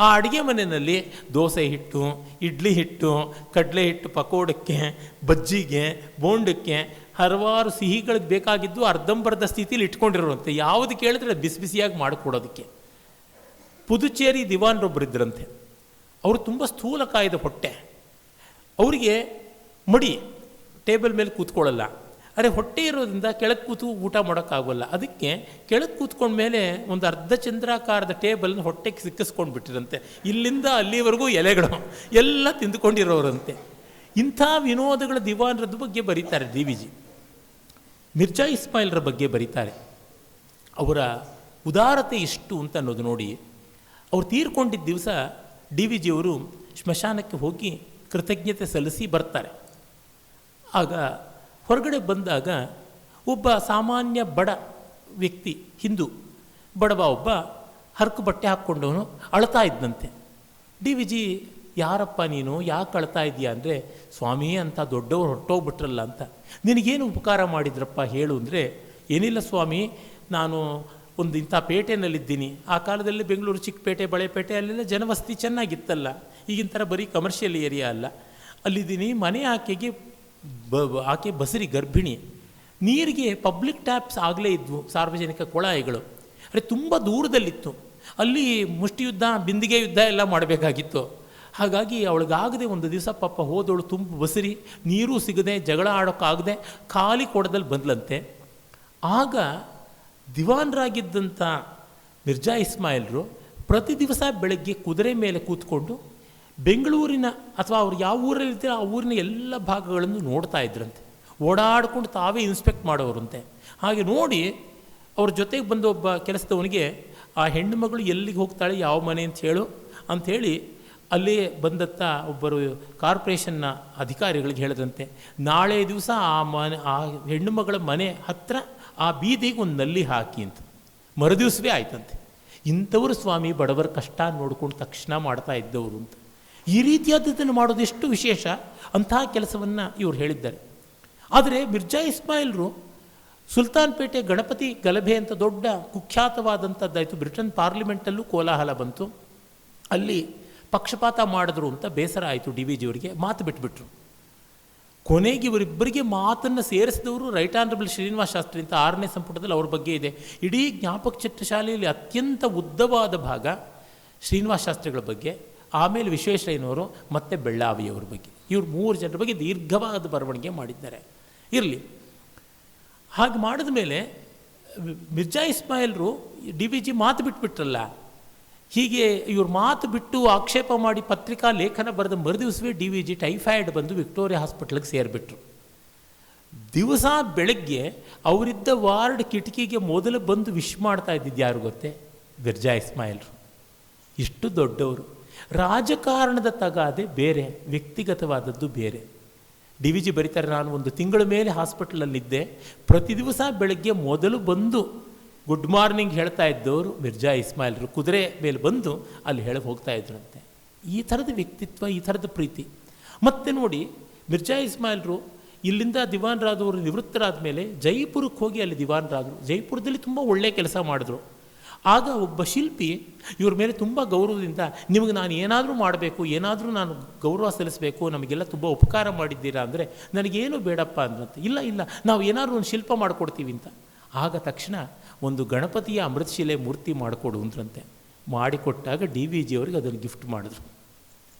ಆ ಅಡುಗೆ ಮನೆಯಲ್ಲಿ ದೋಸೆ ಹಿಟ್ಟು, ಇಡ್ಲಿ ಹಿಟ್ಟು, ಕಡಲೆ ಹಿಟ್ಟು, ಪಕೋಡಕ್ಕೆ, ಬಜ್ಜಿಗೆ, ಬೋಂಡಕ್ಕೆ ಹಲವಾರು ಸಿಹಿಗಳಿಗೆ ಬೇಕಾಗಿದ್ದು ಅರ್ಧಂಬರ್ಧ ಸ್ಥಿತಿಯಲ್ಲಿ ಇಟ್ಕೊಂಡಿರೋರಂತೆ. ಯಾವುದು ಕೇಳಿದ್ರೆ ಬಿಸಿ ಬಿಸಿಯಾಗಿ ಮಾಡಿಕೊಡೋದಕ್ಕೆ. ಪುದುಚೇರಿ ದಿವಾನರೊಬ್ಬರಿದ್ದರಂತೆ. ಅವರು ತುಂಬ ಸ್ಥೂಲಕಾಯದ ಹೊಟ್ಟೆ, ಅವರಿಗೆ ಮಡಿ, ಟೇಬಲ್ ಮೇಲೆ ಕೂತ್ಕೊಳ್ಳಲ್ಲ. ಅರೆ ಹೊಟ್ಟೆ ಇರೋದ್ರಿಂದ ಕೆಳಗೆ ಕೂತು ಊಟ ಮಾಡೋಕ್ಕಾಗೋಲ್ಲ. ಅದಕ್ಕೆ ಕೆಳಗೆ ಕೂತ್ಕೊಂಡ್ಮೇಲೆ ಒಂದು ಅರ್ಧ ಚಂದ್ರಾಕಾರದ ಟೇಬಲ್ನ ಹೊಟ್ಟೆಗೆ ಸಿಕ್ಕಿಸ್ಕೊಂಡು ಬಿಟ್ಟಿರಂತೆ. ಇಲ್ಲಿಂದ ಅಲ್ಲಿವರೆಗೂ ಎಲೆಗಳು ಎಲ್ಲ ತಿಂದುಕೊಂಡಿರೋರಂತೆ. ಇಂಥ ವಿನೋದಗಳ ದಿವಾನರದ ಬಗ್ಗೆ ಬರೀತಾರೆ ಡಿ ವಿ ಜಿ. ಮಿರ್ಜಾ ಇಸ್ಮಾಯಿಲ್ರ ಬಗ್ಗೆ ಬರೀತಾರೆ. ಅವರ ಉದಾರತೆ ಎಷ್ಟು ಅಂತ ಅನ್ನೋದು ನೋಡಿ. ಅವ್ರು ತೀರ್ಕೊಂಡಿದ್ದ ದಿವಸ ಡಿ ವಿ ಜಿಯವರು ಸ್ಮಶಾನಕ್ಕೆ ಹೋಗಿ ಕೃತಜ್ಞತೆ ಸಲ್ಲಿಸಿ ಬರ್ತಾರೆ. ಆಗ ಹೊರಗಡೆ ಬಂದಾಗ ಒಬ್ಬ ಸಾಮಾನ್ಯ ಬಡ ವ್ಯಕ್ತಿ, ಹಿಂದೂ ಬಡವ ಒಬ್ಬ, ಹರಕು ಬಟ್ಟೆ ಹಾಕ್ಕೊಂಡವನು ಅಳ್ತಾ ಇದ್ದಂತೆ. ಡಿ ವಿ ಜಿ, ಯಾರಪ್ಪ ನೀನು, ಯಾಕೆ ಅಳ್ತಾ ಇದೆಯಾ ಅಂದರೆ, ಸ್ವಾಮಿ ಅಂತ ದೊಡ್ಡವರು ಹೊರಟೋಗ್ಬಿಟ್ರಲ್ಲ ಅಂತ. ನಿನಗೇನು ಉಪಕಾರ ಮಾಡಿದ್ರಪ್ಪ ಹೇಳು ಅಂದರೆ, ಏನಿಲ್ಲ ಸ್ವಾಮಿ, ನಾನು ಒಂದು ಇಂಥ ಪೇಟೆನಲ್ಲಿದ್ದೀನಿ. ಆ ಕಾಲದಲ್ಲಿ ಬೆಂಗಳೂರು ಚಿಕ್ಕಪೇಟೆ, ಬಳೆಪೇಟೆ ಅಲ್ಲೆಲ್ಲ ಜನವಸತಿ ಚೆನ್ನಾಗಿತ್ತಲ್ಲ, ಈಗಿನ ಥರ ಬರೀ ಕಮರ್ಷಿಯಲ್ ಏರಿಯಾ ಅಲ್ಲ. ಅಲ್ಲಿದ್ದೀನಿ. ಮನೆ ಆಕೆ ಬಸರಿ ಗರ್ಭಿಣಿ. ನೀರಿಗೆ ಪಬ್ಲಿಕ್ ಟ್ಯಾಪ್ಸ್ ಆಗಲೇ ಇದ್ವು, ಸಾರ್ವಜನಿಕ ಕೊಳಾಯಿಗಳು. ಅರೆ ತುಂಬ ದೂರದಲ್ಲಿತ್ತು. ಅಲ್ಲಿ ಮುಷ್ಟಿಯುದ್ಧ, ಬಿಂದಿಗೆ ಯುದ್ಧ ಎಲ್ಲ ಮಾಡಬೇಕಾಗಿತ್ತು. ಹಾಗಾಗಿ ಅವಳಿಗಾಗದೆ ಒಂದು ದಿವಸ ಪಾಪ ಹೋದವಳು ತುಂಬ ಬಸರಿ, ನೀರೂ ಸಿಗದೆ, ಜಗಳ ಆಡೋಕ್ಕಾಗದೆ ಖಾಲಿ ಕೊಡದಲ್ಲಿ ಬಂದ್ಲಂತೆ. ಆಗ ದಿವಾನರಾಗಿದ್ದಂಥ ಮಿರ್ಜಾ ಇಸ್ಮಾಯಿಲ್ರು ಪ್ರತಿ ದಿವಸ ಬೆಳಗ್ಗೆ ಕುದುರೆ ಮೇಲೆ ಕೂತ್ಕೊಂಡು ಬೆಂಗಳೂರಿನ ಅಥವಾ ಅವ್ರು ಯಾವ ಊರಲ್ಲಿರ್ತೀರೋ ಆ ಊರಿನ ಎಲ್ಲ ಭಾಗಗಳನ್ನು ನೋಡ್ತಾ ಇದ್ರಂತೆ. ಓಡಾಡ್ಕೊಂಡು ತಾವೇ ಇನ್ಸ್ಪೆಕ್ಟ್ ಮಾಡೋರಂತೆ. ಹಾಗೆ ನೋಡಿ ಅವ್ರ ಜೊತೆಗೆ ಬಂದ ಒಬ್ಬ ಕೆಲಸದವನಿಗೆ, ಆ ಹೆಣ್ಣು ಮಗಳು ಎಲ್ಲಿಗೆ ಹೋಗ್ತಾಳೆ, ಯಾವ ಮನೆ ಅಂತ ಹೇಳು ಅಂಥೇಳಿ ಅಲ್ಲಿ ಬಂದತ್ತ ಒಬ್ಬರು ಕಾರ್ಪೊರೇಷನ್ನ ಅಧಿಕಾರಿಗಳಿಗೆ ಹೇಳಿದ್ರಂತೆ, ನಾಳೆ ದಿವಸ ಆ ಹೆಣ್ಣು ಮಗಳ ಮನೆ ಹತ್ತಿರ ಆ ಬೀದಿಗೆ ಒಂದು ನಲ್ಲಿ ಹಾಕಿ ಅಂತ. ಮರುದಿವಸವೇ ಆಯ್ತಂತೆ. ಇಂಥವರು ಸ್ವಾಮಿ ಬಡವರ ಕಷ್ಟ ನೋಡ್ಕೊಂಡು ತಕ್ಷಣ ಮಾಡ್ತಾ ಇದ್ದವರು ಅಂತ. ಈ ರೀತಿಯಾದದ್ದನ್ನು ಮಾಡೋದು ಎಷ್ಟು ವಿಶೇಷ, ಅಂತಹ ಕೆಲಸವನ್ನು ಇವರು ಹೇಳಿದ್ದಾರೆ. ಆದರೆ ಮಿರ್ಜಾ ಇಸ್ಮಾಯಿಲ್ರು ಸುಲ್ತಾನ್ಪೇಟೆ ಗಣಪತಿ ಗಲಭೆ ಅಂತ ದೊಡ್ಡ ಕುಖ್ಯಾತವಾದಂಥದ್ದಾಯಿತು. ಬ್ರಿಟನ್ ಪಾರ್ಲಿಮೆಂಟಲ್ಲೂ ಕೋಲಾಹಲ ಬಂತು. ಅಲ್ಲಿ ಪಕ್ಷಪಾತ ಮಾಡಿದ್ರು ಅಂತ ಬೇಸರ ಆಯಿತು ಡಿ ವಿ ಜಿಯವರಿಗೆ. ಮಾತು ಬಿಟ್ಬಿಟ್ರು. ಕೊನೆಗೆ ಇವರಿಬ್ಬರಿಗೆ ಮಾತನ್ನು ಸೇರಿಸಿದವರು ರೈಟ್ ಆನರಬಲ್ ಶ್ರೀನಿವಾಸ ಶಾಸ್ತ್ರಿ ಅಂತ 6ನೇ ಸಂಪುಟದಲ್ಲಿ ಅವ್ರ ಬಗ್ಗೆ ಇದೆ. ಇಡೀ ಜ್ಞಾಪಕ ಚಿತ್ರಶಾಲೆಯಲ್ಲಿ ಅತ್ಯಂತ ಉದ್ದವಾದ ಭಾಗ ಶ್ರೀನಿವಾಸ ಶಾಸ್ತ್ರಿಗಳ ಬಗ್ಗೆ, ಆಮೇಲೆ ವಿಶ್ವೇಶ್ವರಯ್ಯನವರು, ಮತ್ತು ಬೆಳ್ಳಾವಿಯವರ ಬಗ್ಗೆ. ಇವರು 3 ಜನರ ಬಗ್ಗೆ ದೀರ್ಘವಾದ ಬರವಣಿಗೆ ಮಾಡಿದ್ದಾರೆ. ಇರಲಿ, ಹಾಗೆ ಮಾಡಿದ ಮೇಲೆ ಮಿರ್ಜಾ ಇಸ್ಮಾಯಿಲ್ರು ಡಿ ವಿ ಜಿ ಮಾತು ಬಿಟ್ಬಿಟ್ರಲ್ಲ, ಹೀಗೆ ಇವ್ರ ಮಾತು ಬಿಟ್ಟು ಆಕ್ಷೇಪ ಮಾಡಿ ಪತ್ರಿಕಾ ಲೇಖನ ಬರೆದ ಮರುದಿವಸವೇ DVG ಟೈಫಾಯ್ಡ್ ಬಂದು ವಿಕ್ಟೋರಿಯಾ ಹಾಸ್ಪಿಟ್ಲಿಗೆ ಸೇರಿಬಿಟ್ರು. ದಿವಸ ಬೆಳಗ್ಗೆ ಅವರಿದ್ದ ವಾರ್ಡ್ ಕಿಟಕಿಗೆ ಮೊದಲು ಬಂದು ವಿಶ್ ಮಾಡ್ತಾ ಇದ್ದಿದ್ದು ಯಾರು ಗೊತ್ತೇ? ಮಿರ್ಜಾ ಇಸ್ಮಾಯಿಲ್ರು. ಇಷ್ಟು ದೊಡ್ಡವರು. ರಾಜಕಾರಣದ ತಗಾದೆ ಬೇರೆ, ವ್ಯಕ್ತಿಗತವಾದದ್ದು ಬೇರೆ. DVG ಬರೀತಾರೆ, ನಾನು ಒಂದು ತಿಂಗಳ ಮೇಲೆ ಹಾಸ್ಪಿಟಲಲ್ಲಿದ್ದೆ, ಪ್ರತಿ ದಿವಸ ಬೆಳಗ್ಗೆ ಮೊದಲು ಬಂದು ಗುಡ್ ಮಾರ್ನಿಂಗ್ ಹೇಳ್ತಾ ಇದ್ದವರು ಮಿರ್ಜಾ ಇಸ್ಮಾಯಿಲ್ರು. ಕುದುರೆ ಮೇಲೆ ಬಂದು ಅಲ್ಲಿ ಹೇಳಕ್ಕೆ ಹೋಗ್ತಾ ಇದ್ರಂತೆ. ಈ ಥರದ ವ್ಯಕ್ತಿತ್ವ, ಈ ಥರದ ಪ್ರೀತಿ. ಮತ್ತೆ ನೋಡಿ, ಮಿರ್ಜಾ ಇಸ್ಮಾಯಿಲ್ರು ಇಲ್ಲಿಂದ ದಿವಾನ್ರಾದವರು ನಿವೃತ್ತರಾದ ಮೇಲೆ ಜೈಪುರಕ್ಕೆ ಹೋಗಿ ಅಲ್ಲಿ ದಿವಾನ್ರಾದರು. ಜೈಪುರದಲ್ಲಿ ತುಂಬ ಒಳ್ಳೆಯ ಕೆಲಸ ಮಾಡಿದ್ರು. ಆಗ ಒಬ್ಬ ಶಿಲ್ಪಿ ಇವ್ರ ಮೇಲೆ ತುಂಬ ಗೌರವದಿಂದ, ನಿಮಗೆ ನಾನು ಏನಾದರೂ ಮಾಡಬೇಕು, ಏನಾದರೂ ನಾನು ಗೌರವ ಸಲ್ಲಿಸಬೇಕು, ನಮಗೆಲ್ಲ ತುಂಬ ಉಪಕಾರ ಮಾಡಿದ್ದೀರಾ ಅಂದರೆ ನನಗೇನು ಬೇಡಪ್ಪ ಅಂದ್ರಂತೆ. ಇಲ್ಲ ಇಲ್ಲ, ನಾವು ಏನಾದರೂ ಒಂದು ಶಿಲ್ಪ ಮಾಡಿಕೊಡ್ತೀವಿ ಅಂತ. ಆಗ ತಕ್ಷಣ ಒಂದು ಗಣಪತಿಯ ಅಮೃತಶಿಲೆ ಮೂರ್ತಿ ಮಾಡಿಕೊಡು ಅಂದ್ರಂತೆ. ಮಾಡಿಕೊಟ್ಟಾಗ DVG ಅವರಿಗೆ ಅದನ್ನು ಗಿಫ್ಟ್ ಮಾಡಿದ್ರು.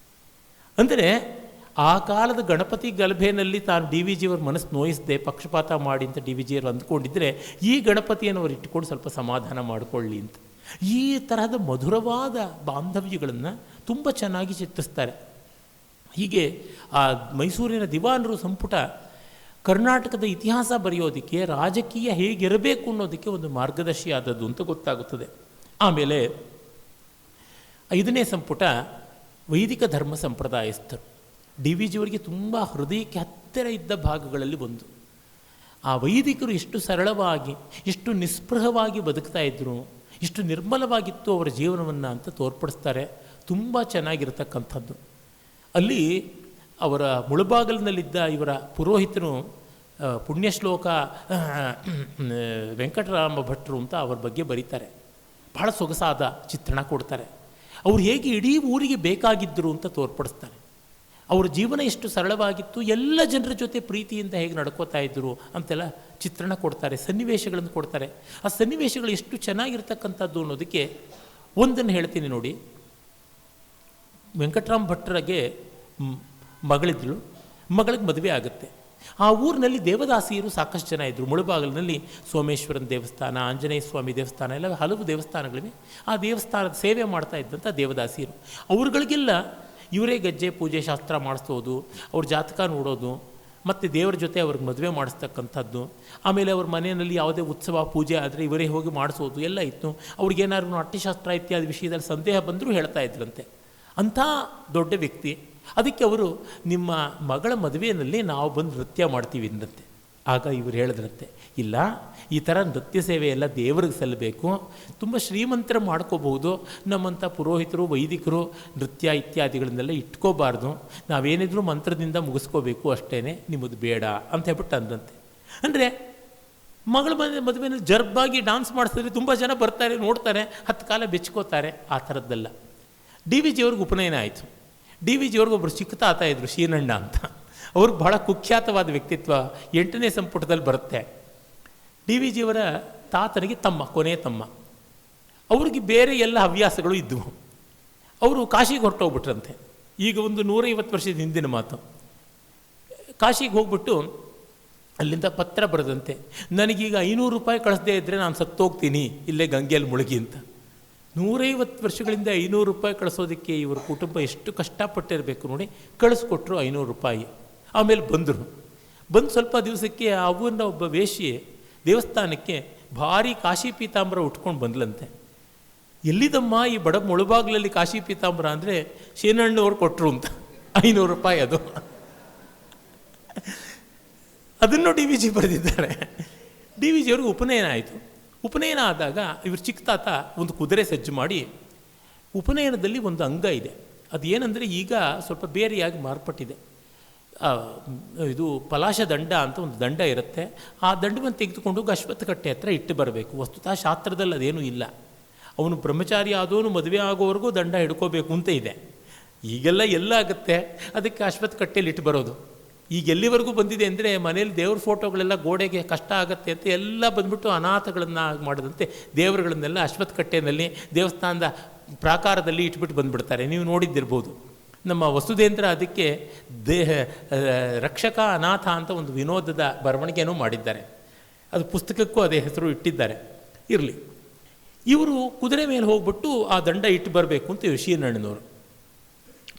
ಅಂದರೆ ಆ ಕಾಲದ ಗಣಪತಿ ಗಲಭೆಯಲ್ಲಿ ತಾನು DVG ಅವ್ರ ಮನಸ್ಸು ನೋಯಿಸದೆ ಪಕ್ಷಪಾತ ಮಾಡಿ ಅಂತ DVG ಅವರು ಅಂದ್ಕೊಂಡಿದ್ದರೆ, ಈ ಗಣಪತಿಯನ್ನು ಅವರು ಇಟ್ಟುಕೊಂಡು ಸ್ವಲ್ಪ ಸಮಾಧಾನ ಮಾಡಿಕೊಳ್ಳಿ ಅಂತ. ಈ ತರಹದ ಮಧುರವಾದ ಬಾಂಧವ್ಯಗಳನ್ನು ತುಂಬ ಚೆನ್ನಾಗಿ ಚಿತ್ರಿಸ್ತಾರೆ. ಹೀಗೆ ಆ ಮೈಸೂರಿನ ದಿವಾನರು ಸಂಪುಟ ಕರ್ನಾಟಕದ ಇತಿಹಾಸ ಬರೆಯೋದಕ್ಕೆ, ರಾಜಕೀಯ ಹೇಗಿರಬೇಕು ಅನ್ನೋದಕ್ಕೆ ಒಂದು ಮಾರ್ಗದರ್ಶಿ ಆದದ್ದು ಅಂತ ಗೊತ್ತಾಗುತ್ತದೆ. ಆಮೇಲೆ 5ನೇ ಸಂಪುಟ ವೈದಿಕ ಧರ್ಮ ಸಂಪ್ರದಾಯಸ್ಥರು. DVG ಅವರಿಗೆ ತುಂಬ ಹೃದಯಕ್ಕೆ ಹತ್ತಿರ ಇದ್ದ ಭಾಗಗಳಲ್ಲಿ ಒಂದು. ಆ ವೈದಿಕರು ಎಷ್ಟು ಸರಳವಾಗಿ, ಎಷ್ಟು ನಿಸ್ಪೃಹವಾಗಿ ಬದುಕ್ತಾ ಇದ್ದರು, ಎಷ್ಟು ನಿರ್ಮಲವಾಗಿತ್ತು ಅವರ ಜೀವನವನ್ನು ಅಂತ ತೋರ್ಪಡಿಸ್ತಾರೆ. ತುಂಬ ಚೆನ್ನಾಗಿರ್ತಕ್ಕಂಥದ್ದು. ಅಲ್ಲಿ ಅವರ ಮುಳುಬಾಗಲಿನಲ್ಲಿದ್ದ ಇವರ ಪುರೋಹಿತನು ಪುಣ್ಯಶ್ಲೋಕ ವೆಂಕಟರಾಮ ಭಟ್ರು ಅಂತ ಅವ್ರ ಬಗ್ಗೆ ಬರೀತಾರೆ. ಭಾಳ ಸೊಗಸಾದ ಚಿತ್ರಣ ಕೊಡ್ತಾರೆ. ಅವ್ರು ಹೇಗೆ ಇಡೀ ಊರಿಗೆ ಬೇಕಾಗಿದ್ದರು ಅಂತ ತೋರ್ಪಡಿಸ್ತಾರೆ. ಅವ್ರ ಜೀವನ ಎಷ್ಟು ಸರಳವಾಗಿತ್ತು, ಎಲ್ಲ ಜನರ ಜೊತೆ ಪ್ರೀತಿಯಿಂದ ಹೇಗೆ ನಡ್ಕೋತಾ ಇದ್ದರು ಅಂತೆಲ್ಲ ಚಿತ್ರಣ ಕೊಡ್ತಾರೆ, ಸನ್ನಿವೇಶಗಳನ್ನು ಕೊಡ್ತಾರೆ. ಆ ಸನ್ನಿವೇಶಗಳು ಎಷ್ಟು ಚೆನ್ನಾಗಿರ್ತಕ್ಕಂಥದ್ದು ಅನ್ನೋದಕ್ಕೆ ಒಂದನ್ನು ಹೇಳ್ತೀನಿ ನೋಡಿ. ವೆಂಕಟರಾಮ ಭಟ್ರಿಗೆ ಮಗಳಿದ್ಳು, ಮಗಳಿಗೆ ಮದುವೆ ಆಗುತ್ತೆ. ಆ ಊರಿನಲ್ಲಿ ದೇವದಾಸಿಯರು ಸಾಕಷ್ಟು ಜನ ಇದ್ದರು. ಮುಳುಬಾಗಿಲಿನಲ್ಲಿ ಸೋಮೇಶ್ವರನ ದೇವಸ್ಥಾನ, ಆಂಜನೇಯ ಸ್ವಾಮಿ ದೇವಸ್ಥಾನ, ಎಲ್ಲ ಹಲವು ದೇವಸ್ಥಾನಗಳಿವೆ. ಆ ದೇವಸ್ಥಾನದ ಸೇವೆ ಮಾಡ್ತಾ ಇದ್ದಂಥ ದೇವದಾಸಿಯರು, ಅವ್ರುಗಳಿಗೆಲ್ಲ ಇವರೇ ಗೆಜ್ಜೆ ಪೂಜೆ ಶಾಸ್ತ್ರ ಮಾಡಿಸೋದು, ಅವ್ರ ಜಾತಕ ನೋಡೋದು, ಮತ್ತು ದೇವರ ಜೊತೆ ಅವ್ರಿಗೆ ಮದುವೆ ಮಾಡಿಸ್ತಕ್ಕಂಥದ್ದು. ಆಮೇಲೆ ಅವ್ರ ಮನೆಯಲ್ಲಿ ಯಾವುದೇ ಉತ್ಸವ ಪೂಜೆ ಆದರೆ ಇವರೇ ಹೋಗಿ ಮಾಡಿಸೋದು ಎಲ್ಲ ಇತ್ತು. ಅವ್ರಿಗೇನಾದ್ರು ನಾಟ್ಯಶಾಸ್ತ್ರ ಇತ್ಯಾದಿ ವಿಷಯದಲ್ಲಿ ಸಂದೇಹ ಬಂದರೂ ಹೇಳ್ತಾ ಇದ್ರಂತೆ. ಅಂಥ ದೊಡ್ಡ ವ್ಯಕ್ತಿ. ಅದಕ್ಕೆ ಅವರು, ನಿಮ್ಮ ಮಗಳ ಮದುವೆಯಲ್ಲಿ ನಾವು ಬಂದು ನೃತ್ಯ ಮಾಡ್ತೀವಿ ಅಂದಂತೆ. ಆಗ ಇವರು ಹೇಳಿದ್ರಂತೆ, ಇಲ್ಲ, ಈ ಥರ ನೃತ್ಯ ಸೇವೆ ಎಲ್ಲ ದೇವರಿಗೆ ಸಲ್ಲಬೇಕು, ತುಂಬ ಶ್ರೀಮಂತರ ಮಾಡ್ಕೋಬಹುದು, ನಮ್ಮಂಥ ಪುರೋಹಿತರು ವೈದಿಕರು ನೃತ್ಯ ಇತ್ಯಾದಿಗಳನ್ನೆಲ್ಲ ಇಟ್ಕೋಬಾರ್ದು, ನಾವೇನಿದ್ರೂ ಮಂತ್ರದಿಂದ ಮುಗಿಸ್ಕೋಬೇಕು ಅಷ್ಟೇ, ನಿಮ್ಮದು ಬೇಡ ಅಂತ ಹೇಳ್ಬಿಟ್ಟು ಅಂದಂತೆ. ಅಂದರೆ ಮಗಳ ಮದುವೆಯಲ್ಲಿ ಜರ್ಬಾಗಿ ಡಾನ್ಸ್ ಮಾಡಿಸಿದ್ರೆ ತುಂಬ ಜನ ಬರ್ತಾರೆ, ನೋಡ್ತಾರೆ, 10 ಕಾಲ ಬೆಚ್ಕೋತಾರೆ. ಆ ಥರದ್ದಲ್ಲ. DVG ಅವ್ರಿಗೆ ಉಪನಯನ ಆಯಿತು. DVG ಅವ್ರಿಗೆ ಒಬ್ಬರು ಚಿಕ್ಕ ತಾತ ಇದ್ದರು, ಶೀನಣ್ಣ ಅಂತ. ಅವ್ರಿಗೆ ಬಹಳ ಕುಖ್ಯಾತವಾದ ವ್ಯಕ್ತಿತ್ವ, 8ನೇ ಸಂಪುಟದಲ್ಲಿ ಬರುತ್ತೆ. DVG ಅವರ ತಾತನಿಗೆ ತಮ್ಮ, ಕೊನೆಯ ತಮ್ಮ. ಅವ್ರಿಗೆ ಬೇರೆ ಎಲ್ಲ ಹವ್ಯಾಸಗಳು ಇದ್ದವು. ಅವರು ಕಾಶಿಗೆ ಹೊರಟೋಗ್ಬಿಟ್ರಂತೆ. ಈಗ ಒಂದು 150 ವರ್ಷದ ಹಿಂದಿನ ಮಾತು. ಕಾಶಿಗೆ ಹೋಗ್ಬಿಟ್ಟು ಅಲ್ಲಿಂದ ಪತ್ರ ಬರೆದಂತೆ, ನನಗೀಗ 500 ರೂಪಾಯಿ ಕಳಿಸದೇ ಇದ್ದರೆ ನಾನು ಸತ್ತೋಗ್ತೀನಿ ಇಲ್ಲೇ ಗಂಗೆಯಲ್ಲಿ ಮುಳುಗಿ ಅಂತ. 150 ವರ್ಷಗಳಿಂದ 500 ರೂಪಾಯಿ ಕಳಿಸೋದಕ್ಕೆ ಇವ್ರ ಕುಟುಂಬ ಎಷ್ಟು ಕಷ್ಟಪಟ್ಟಿರಬೇಕು ನೋಡಿ. ಕಳಿಸ್ಕೊಟ್ರು 500 ರೂಪಾಯಿ. ಆಮೇಲೆ ಬಂದರು. ಬಂದು ಸ್ವಲ್ಪ ದಿವಸಕ್ಕೆ ಅವನ್ನ ಒಬ್ಬ ವೇಶ್ಯೆ ದೇವಸ್ಥಾನಕ್ಕೆ ಭಾರಿ ಕಾಶಿ ಪೀತಾಂಬರ ಉಟ್ಕೊಂಡು ಬಂದ್ಲಂತೆ. ಎಲ್ಲಿದಮ್ಮ ಈ ಬಡ ಮುಳುಬಾಗ್ಲಲ್ಲಿ ಕಾಶಿ ಪೀತಾಂಬರ ಅಂದರೆ, ಶೇನಣ್ಣವ್ರು ಕೊಟ್ಟರು ಅಂತ 500 ರೂಪಾಯಿ. ಅದು ಅದನ್ನು DVG ಬರೆದಿದ್ದಾರೆ. DVG ಅವ್ರಿಗೆ ಉಪನಯನ ಆಯಿತು. ಉಪನಯನ ಆದಾಗ ಇವರು ಚಿಕ್ಕ ತಾತ ಒಂದು ಕುದುರೆ ಸಜ್ಜು ಮಾಡಿ, ಉಪನಯನದಲ್ಲಿ ಒಂದು ಅಂಗ ಇದೆ. ಅದು ಏನಂದರೆ ಈಗ ಸ್ವಲ್ಪ ಬೇರೆಯಾಗಿ ಮಾರ್ಪಟ್ಟಿದೆ. ಇದು ಪಲಾಶ ದಂಡ ಅಂತ ಒಂದು ದಂಡ ಇರುತ್ತೆ. ಆ ದಂಡವನ್ನು ತೆಗೆದುಕೊಂಡು ಅಶ್ವತ್ಥಕಟ್ಟೆ ಹತ್ರ ಇಟ್ಟು ಬರಬೇಕು. ವಸ್ತುತಃ ಶಾಸ್ತ್ರದಲ್ಲಿ ಅದೇನೂ ಇಲ್ಲ. ಅವನು ಬ್ರಹ್ಮಚಾರಿ ಆದವನು ಮದುವೆ ಆಗೋವರೆಗೂ ದಂಡ ಹಿಡ್ಕೋಬೇಕು ಅಂತ ಇದೆ. ಈಗೆಲ್ಲ ಎಲ್ಲ ಆಗುತ್ತೆ, ಅದಕ್ಕೆ ಅಶ್ವತ್ಥಕಟ್ಟೆಯಲ್ಲಿ ಇಟ್ಟು ಬರೋದು. ಈಗ ಎಲ್ಲಿವರೆಗೂ ಬಂದಿದೆ ಅಂದರೆ, ಮನೇಲಿ ದೇವ್ರ ಫೋಟೋಗಳೆಲ್ಲ ಗೋಡೆಗೆ ಕಷ್ಟ ಆಗುತ್ತೆ ಅಂತ ಎಲ್ಲ ಬಂದ್ಬಿಟ್ಟು ಅನಾಥಗಳನ್ನು ಮಾಡಿದಂತೆ ದೇವರುಗಳನ್ನೆಲ್ಲ ಅಶ್ವತ್ಥಕಟ್ಟೆಯಲ್ಲಿ ದೇವಸ್ಥಾನದ ಪ್ರಾಕಾರದಲ್ಲಿ ಇಟ್ಬಿಟ್ಟು ಬಂದುಬಿಡ್ತಾರೆ. ನೀವು ನೋಡಿದ್ದಿರ್ಬೋದು. ನಮ್ಮ ವಸುಧೇಂದ್ರ ಅದಕ್ಕೆ ರಕ್ಷಕ ಅನಾಥ ಅಂತ ಒಂದು ವಿನೋದದ ಬರವಣಿಗೆನೂ ಮಾಡಿದ್ದಾರೆ. ಅದು ಪುಸ್ತಕಕ್ಕೂ ಅದೇ ಹೆಸರು ಇಟ್ಟಿದ್ದಾರೆ. ಇರಲಿ, ಇವರು ಕುದುರೆ ಮೇಲೆ ಹೋಗ್ಬಿಟ್ಟು ಆ ದಂಡ ಇಟ್ಟು ಬರಬೇಕು ಅಂತ ಶೀನಣ್ಣನವರು.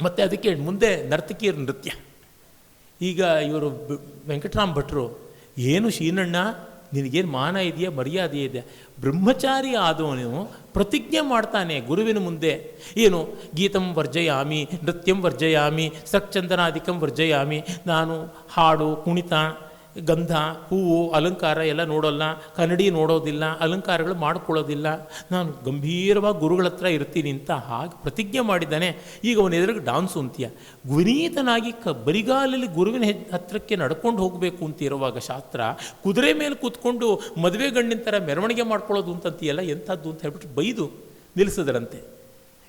ಮತ್ತು ಅದಕ್ಕೆ ಮುಂದೆ ನರ್ತಕಿಯರ ನೃತ್ಯ. ಈಗ ಇವರು ವೆಂಕಟರಾಮ ಭಟ್ರು, ಏನು ಶೀನಣ್ಣ ನಿನಗೇನು ಮಾನ ಇದೆಯಾ, ಮರ್ಯಾದೆ ಇದೆಯಾ? ಬ್ರಹ್ಮಚಾರಿ ಆದವನು ಪ್ರತಿಜ್ಞೆ ಮಾಡ್ತಾನೆ ಗುರುವಿನ ಮುಂದೆ, ಏನು ಗೀತಂ ವರ್ಜಯಾಮಿ, ನೃತ್ಯಂ ವರ್ಜಯಾಮಿ, ಸಕ್ಚಂದನಾಧಿಕಂ ವರ್ಜಯಾಮಿ, ನಾನು ಹಾಡು, ಕುಣಿತ, ಗಂಧ, ಹೂವು, ಅಲಂಕಾರ ಎಲ್ಲ ನೋಡೋಲ್ಲ, ಕನ್ನಡಿ ನೋಡೋದಿಲ್ಲ, ಅಲಂಕಾರಗಳು ಮಾಡ್ಕೊಳ್ಳೋದಿಲ್ಲ, ನಾನು ಗಂಭೀರವಾಗಿ ಗುರುಗಳ ಹತ್ರ ಇರ್ತೀನಿ ಅಂತ ಹಾಗೆ ಪ್ರತಿಜ್ಞೆ ಮಾಡಿದ್ದಾನೆ. ಈಗ ಅವನ ಎದುರಿಗೆ ಡಾನ್ಸು ಅಂತೀಯ. ವಿನೀತನಾಗಿ ಬರಿಗಾಲಲ್ಲಿ ಗುರುವಿನ ಹತ್ರಕ್ಕೆ ನಡ್ಕೊಂಡು ಹೋಗಬೇಕು ಅಂತ ಇರುವಾಗ ಶಾಸ್ತ್ರ ಕುದುರೆ ಮೇಲೆ ಕೂತ್ಕೊಂಡು ಮದುವೆ ಗಂಡಿನ ಥರ ಮೆರವಣಿಗೆ ಮಾಡ್ಕೊಳ್ಳೋದು ಅಂತಂತೀಯಲ್ಲ, ಎಂಥದ್ದು ಅಂತ ಹೇಳ್ಬಿಟ್ಟು ಬೈದು ನಿಲ್ಲಿಸಿದ್ರಂತೆ.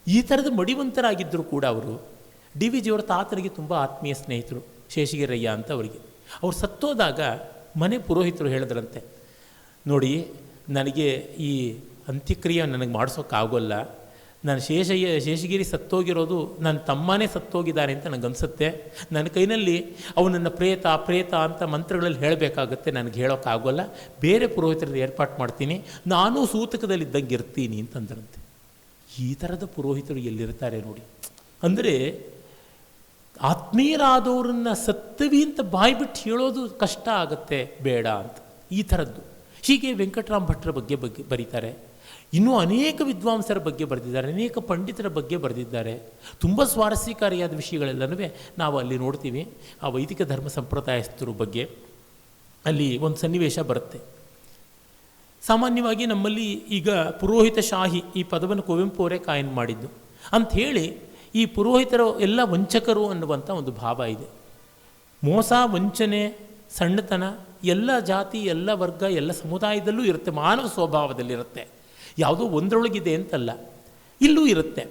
ಈ ಥರದ ಮಡಿವಂತರಾಗಿದ್ದರು ಕೂಡ ಅವರು. ಡಿ ವಿ ಜಿಯವರ ತಾತನಿಗೆ ತುಂಬ ಆತ್ಮೀಯ ಸ್ನೇಹಿತರು, ಶೇಷಗಿರಯ್ಯ ಅಂತ ಅವರಿಗೆ. ಅವ್ರು ಸತ್ತೋದಾಗ ಮನೆ ಪುರೋಹಿತರು ಹೇಳಿದ್ರಂತೆ, ನೋಡಿ ನನಗೆ ಈ ಅಂತ್ಯಕ್ರಿಯೆ ನನಗೆ ಮಾಡಿಸೋಕ್ಕಾಗೋಲ್ಲ, ನಾನು ಶೇಷಗಿರಿ ಸತ್ತೋಗಿರೋದು ನನ್ನ ತಮ್ಮನೇ ಸತ್ತೋಗಿದ್ದಾನೆ ಅಂತ ನನಗನ್ಸುತ್ತೆ, ನನ್ನ ಕೈನಲ್ಲಿ ಅವನನ್ನು ಪ್ರೇತ ಅಂತ ಮಂತ್ರಗಳಲ್ಲಿ ಹೇಳಬೇಕಾಗತ್ತೆ, ನನಗೆ ಹೇಳೋಕ್ಕಾಗೋಲ್ಲ, ಬೇರೆ ಪುರೋಹಿತರನ್ನು ಏರ್ಪಾಡು ಮಾಡ್ತೀನಿ, ನಾನೂ ಸೂತಕದಲ್ಲಿದ್ದಂಗೆ ಇರ್ತೀನಿ ಅಂತಂದ್ರಂತೆ. ಈ ಥರದ ಪುರೋಹಿತರು ಎಲ್ಲಿರ್ತಾರೆ ನೋಡಿ. ಅಂದರೆ ಆತ್ಮೀಯರಾದವ್ರನ್ನ ಸತ್ತವಿ ಅಂತ ಬಾಯ್ಬಿಟ್ಟು ಹೇಳೋದು ಕಷ್ಟ ಆಗುತ್ತೆ, ಬೇಡ ಅಂತ. ಈ ಥರದ್ದು. ಹೀಗೆ ವೆಂಕಟರಾಮ ಭಟ್ರ ಬಗ್ಗೆ ಬರೀತಾರೆ. ಇನ್ನೂ ಅನೇಕ ವಿದ್ವಾಂಸರ ಬಗ್ಗೆ ಬರೆದಿದ್ದಾರೆ, ಅನೇಕ ಪಂಡಿತರ ಬಗ್ಗೆ ಬರೆದಿದ್ದಾರೆ. ತುಂಬ ಸ್ವಾರಸ್ಯಕಾರಿಯಾದ ವಿಷಯಗಳೆಲ್ಲನೂ ನಾವು ಅಲ್ಲಿ ನೋಡ್ತೀವಿ. ಆ ವೈದಿಕ ಧರ್ಮ ಸಂಪ್ರದಾಯಸ್ಥರ ಬಗ್ಗೆ ಅಲ್ಲಿ ಒಂದು ಸನ್ನಿವೇಶ ಬರುತ್ತೆ. ಸಾಮಾನ್ಯವಾಗಿ ನಮ್ಮಲ್ಲಿ ಈಗ ಪುರೋಹಿತ ಶಾಹಿ ಈ ಪದವನ್ನು ಕುವೆಂಪು ಅವರೇ ಕಾಯಿನ್ ಮಾಡಿದ್ದು ಅಂಥೇಳಿ, ಈ ಪುರೋಹಿತರು ಎಲ್ಲ ವಂಚಕರು ಅನ್ನುವಂಥ ಒಂದು ಭಾವ ಇದೆ. ಮೋಸ, ವಂಚನೆ, ಸಣ್ಣತನ ಎಲ್ಲ ಜಾತಿ, ಎಲ್ಲ ವರ್ಗ, ಎಲ್ಲ ಸಮುದಾಯದಲ್ಲೂ ಇರುತ್ತೆ, ಮಾನವ ಸ್ವಭಾವದಲ್ಲಿರುತ್ತೆ. ಯಾವುದೋ ಒಂದರೊಳಗಿದೆ ಅಂತಲ್ಲ, ಇಲ್ಲೂ ಇರುತ್ತೆ.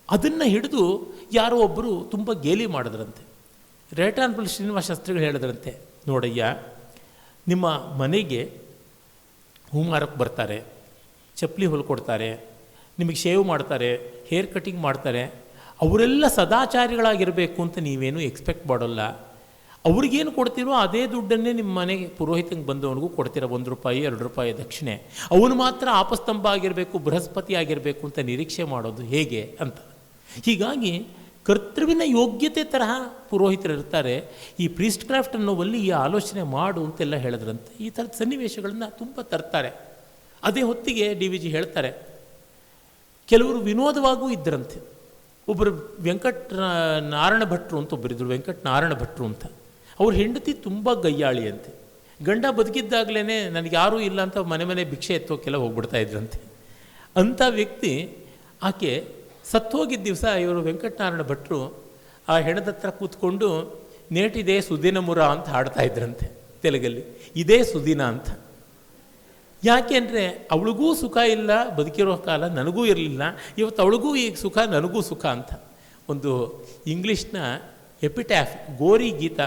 ಅದನ್ನು ಹಿಡಿದು ಯಾರೋ ಒಬ್ಬರು ತುಂಬ ಗೇಲಿ ಮಾಡಿದ್ರಂತೆ. ರೇಟಾನ್ಪುಲ್ ಶ್ರೀನಿವಾಸ ಶಾಸ್ತ್ರಿಗಳು ಹೇಳಿದ್ರಂತೆ, ನೋಡಯ್ಯ, ನಿಮ್ಮ ಮನೆಗೆ ಹೂಮಾರಕ್ಕೆ ಬರ್ತಾರೆ, ಚಪ್ಪಲಿ ಹೊಲ್ಕೊಡ್ತಾರೆ, ನಿಮಗೆ ಶೇವ್ ಮಾಡ್ತಾರೆ, ಹೇರ್ ಕಟಿಂಗ್ ಮಾಡ್ತಾರೆ, ಅವರೆಲ್ಲ ಸದಾಚಾರಿಗಳಾಗಿರಬೇಕು ಅಂತ ನೀವೇನು ಎಕ್ಸ್ಪೆಕ್ಟ್ ಮಾಡೋಲ್ಲ. ಅವ್ರಿಗೇನು ಕೊಡ್ತೀರೋ ಅದೇ ದುಡ್ಡನ್ನೇ ನಿಮ್ಮ ಮನೆಗೆ ಪುರೋಹಿತಂಗೆ ಬಂದವನಿಗೂ ಕೊಡ್ತೀರ, 1 ರೂಪಾಯಿ 2 ರೂಪಾಯಿ ದಕ್ಷಿಣೆ. ಅವನು ಮಾತ್ರ ಆಪಸ್ತಂಭ ಆಗಿರಬೇಕು, ಬೃಹಸ್ಪತಿ ಆಗಿರಬೇಕು ಅಂತ ನಿರೀಕ್ಷೆ ಮಾಡೋದು ಹೇಗೆ ಅಂತ. ಹೀಗಾಗಿ ಕರ್ತೃವಿನ ಯೋಗ್ಯತೆ ತರಹ ಪುರೋಹಿತರು ಇರ್ತಾರೆ. ಈ ಪ್ರೀಸ್ಟ್ ಕ್ರಾಫ್ಟ್ ಅನ್ನೋವಲ್ಲಿ ಈ ಆಲೋಚನೆ ಮಾಡು ಅಂತೆಲ್ಲ ಹೇಳಿದ್ರಂತೆ. ಈ ಥರದ ಸನ್ನಿವೇಶಗಳನ್ನು ತುಂಬ ತರ್ತಾರೆ. ಅದೇ ಹೊತ್ತಿಗೆ ಡಿ ವಿ ಜಿ ಹೇಳ್ತಾರೆ, ಕೆಲವರು ವಿನೋದವಾಗೂ ಇದ್ದರಂತೆ. ಒಬ್ಬರು ನಾರಾಯಣ ಭಟ್ರು ಅಂತ ಒಬ್ಬರಿದ್ದರು, ನಾರಾಯಣ ಭಟ್ರು ಅಂತ. ಅವ್ರ ಹೆಂಡತಿ ತುಂಬ ಗಯ್ಯಾಳಿ ಅಂತೆ. ಗಂಡ ಬದುಕಿದ್ದಾಗಲೇ ನನಗೆ ಯಾರೂ ಇಲ್ಲ ಅಂತ ಮನೆ ಭಿಕ್ಷೆ ಎತ್ತೋಕೆಲ್ಲ ಹೋಗ್ಬಿಡ್ತಾ ಇದ್ರಂತೆ. ಅಂಥ ವ್ಯಕ್ತಿ ಆಕೆ ಸತ್ತೋಗಿದ್ದ ದಿವಸ ಇವರು ನಾರಾಯಣ ಭಟ್ರು ಆ ಹೆಣದ ಹತ್ರ ಕೂತ್ಕೊಂಡು ನೇಟಿದೆ ಸುದಿನ ಮುರ ಅಂತ ಹಾಡ್ತಾ ಇದ್ರಂತೆ ತೆಲುಗಲ್ಲಿ. ಇದೇ ಸುದಿನ ಅಂತ. ಯಾಕೆ ಅಂದರೆ ಅವಳಿಗೂ ಸುಖ ಇಲ್ಲ, ಬದುಕಿರೋ ಕಾಲ ನನಗೂ ಇರಲಿಲ್ಲ, ಇವತ್ತು ಅವಳಿಗೂ ಈಗ ಸುಖ, ನನಗೂ ಸುಖ ಅಂತ. ಒಂದು ಇಂಗ್ಲೀಷ್ನ ಎಪಿಟ್ಯಾಫ್, ಗೋರಿ ಗೀತ,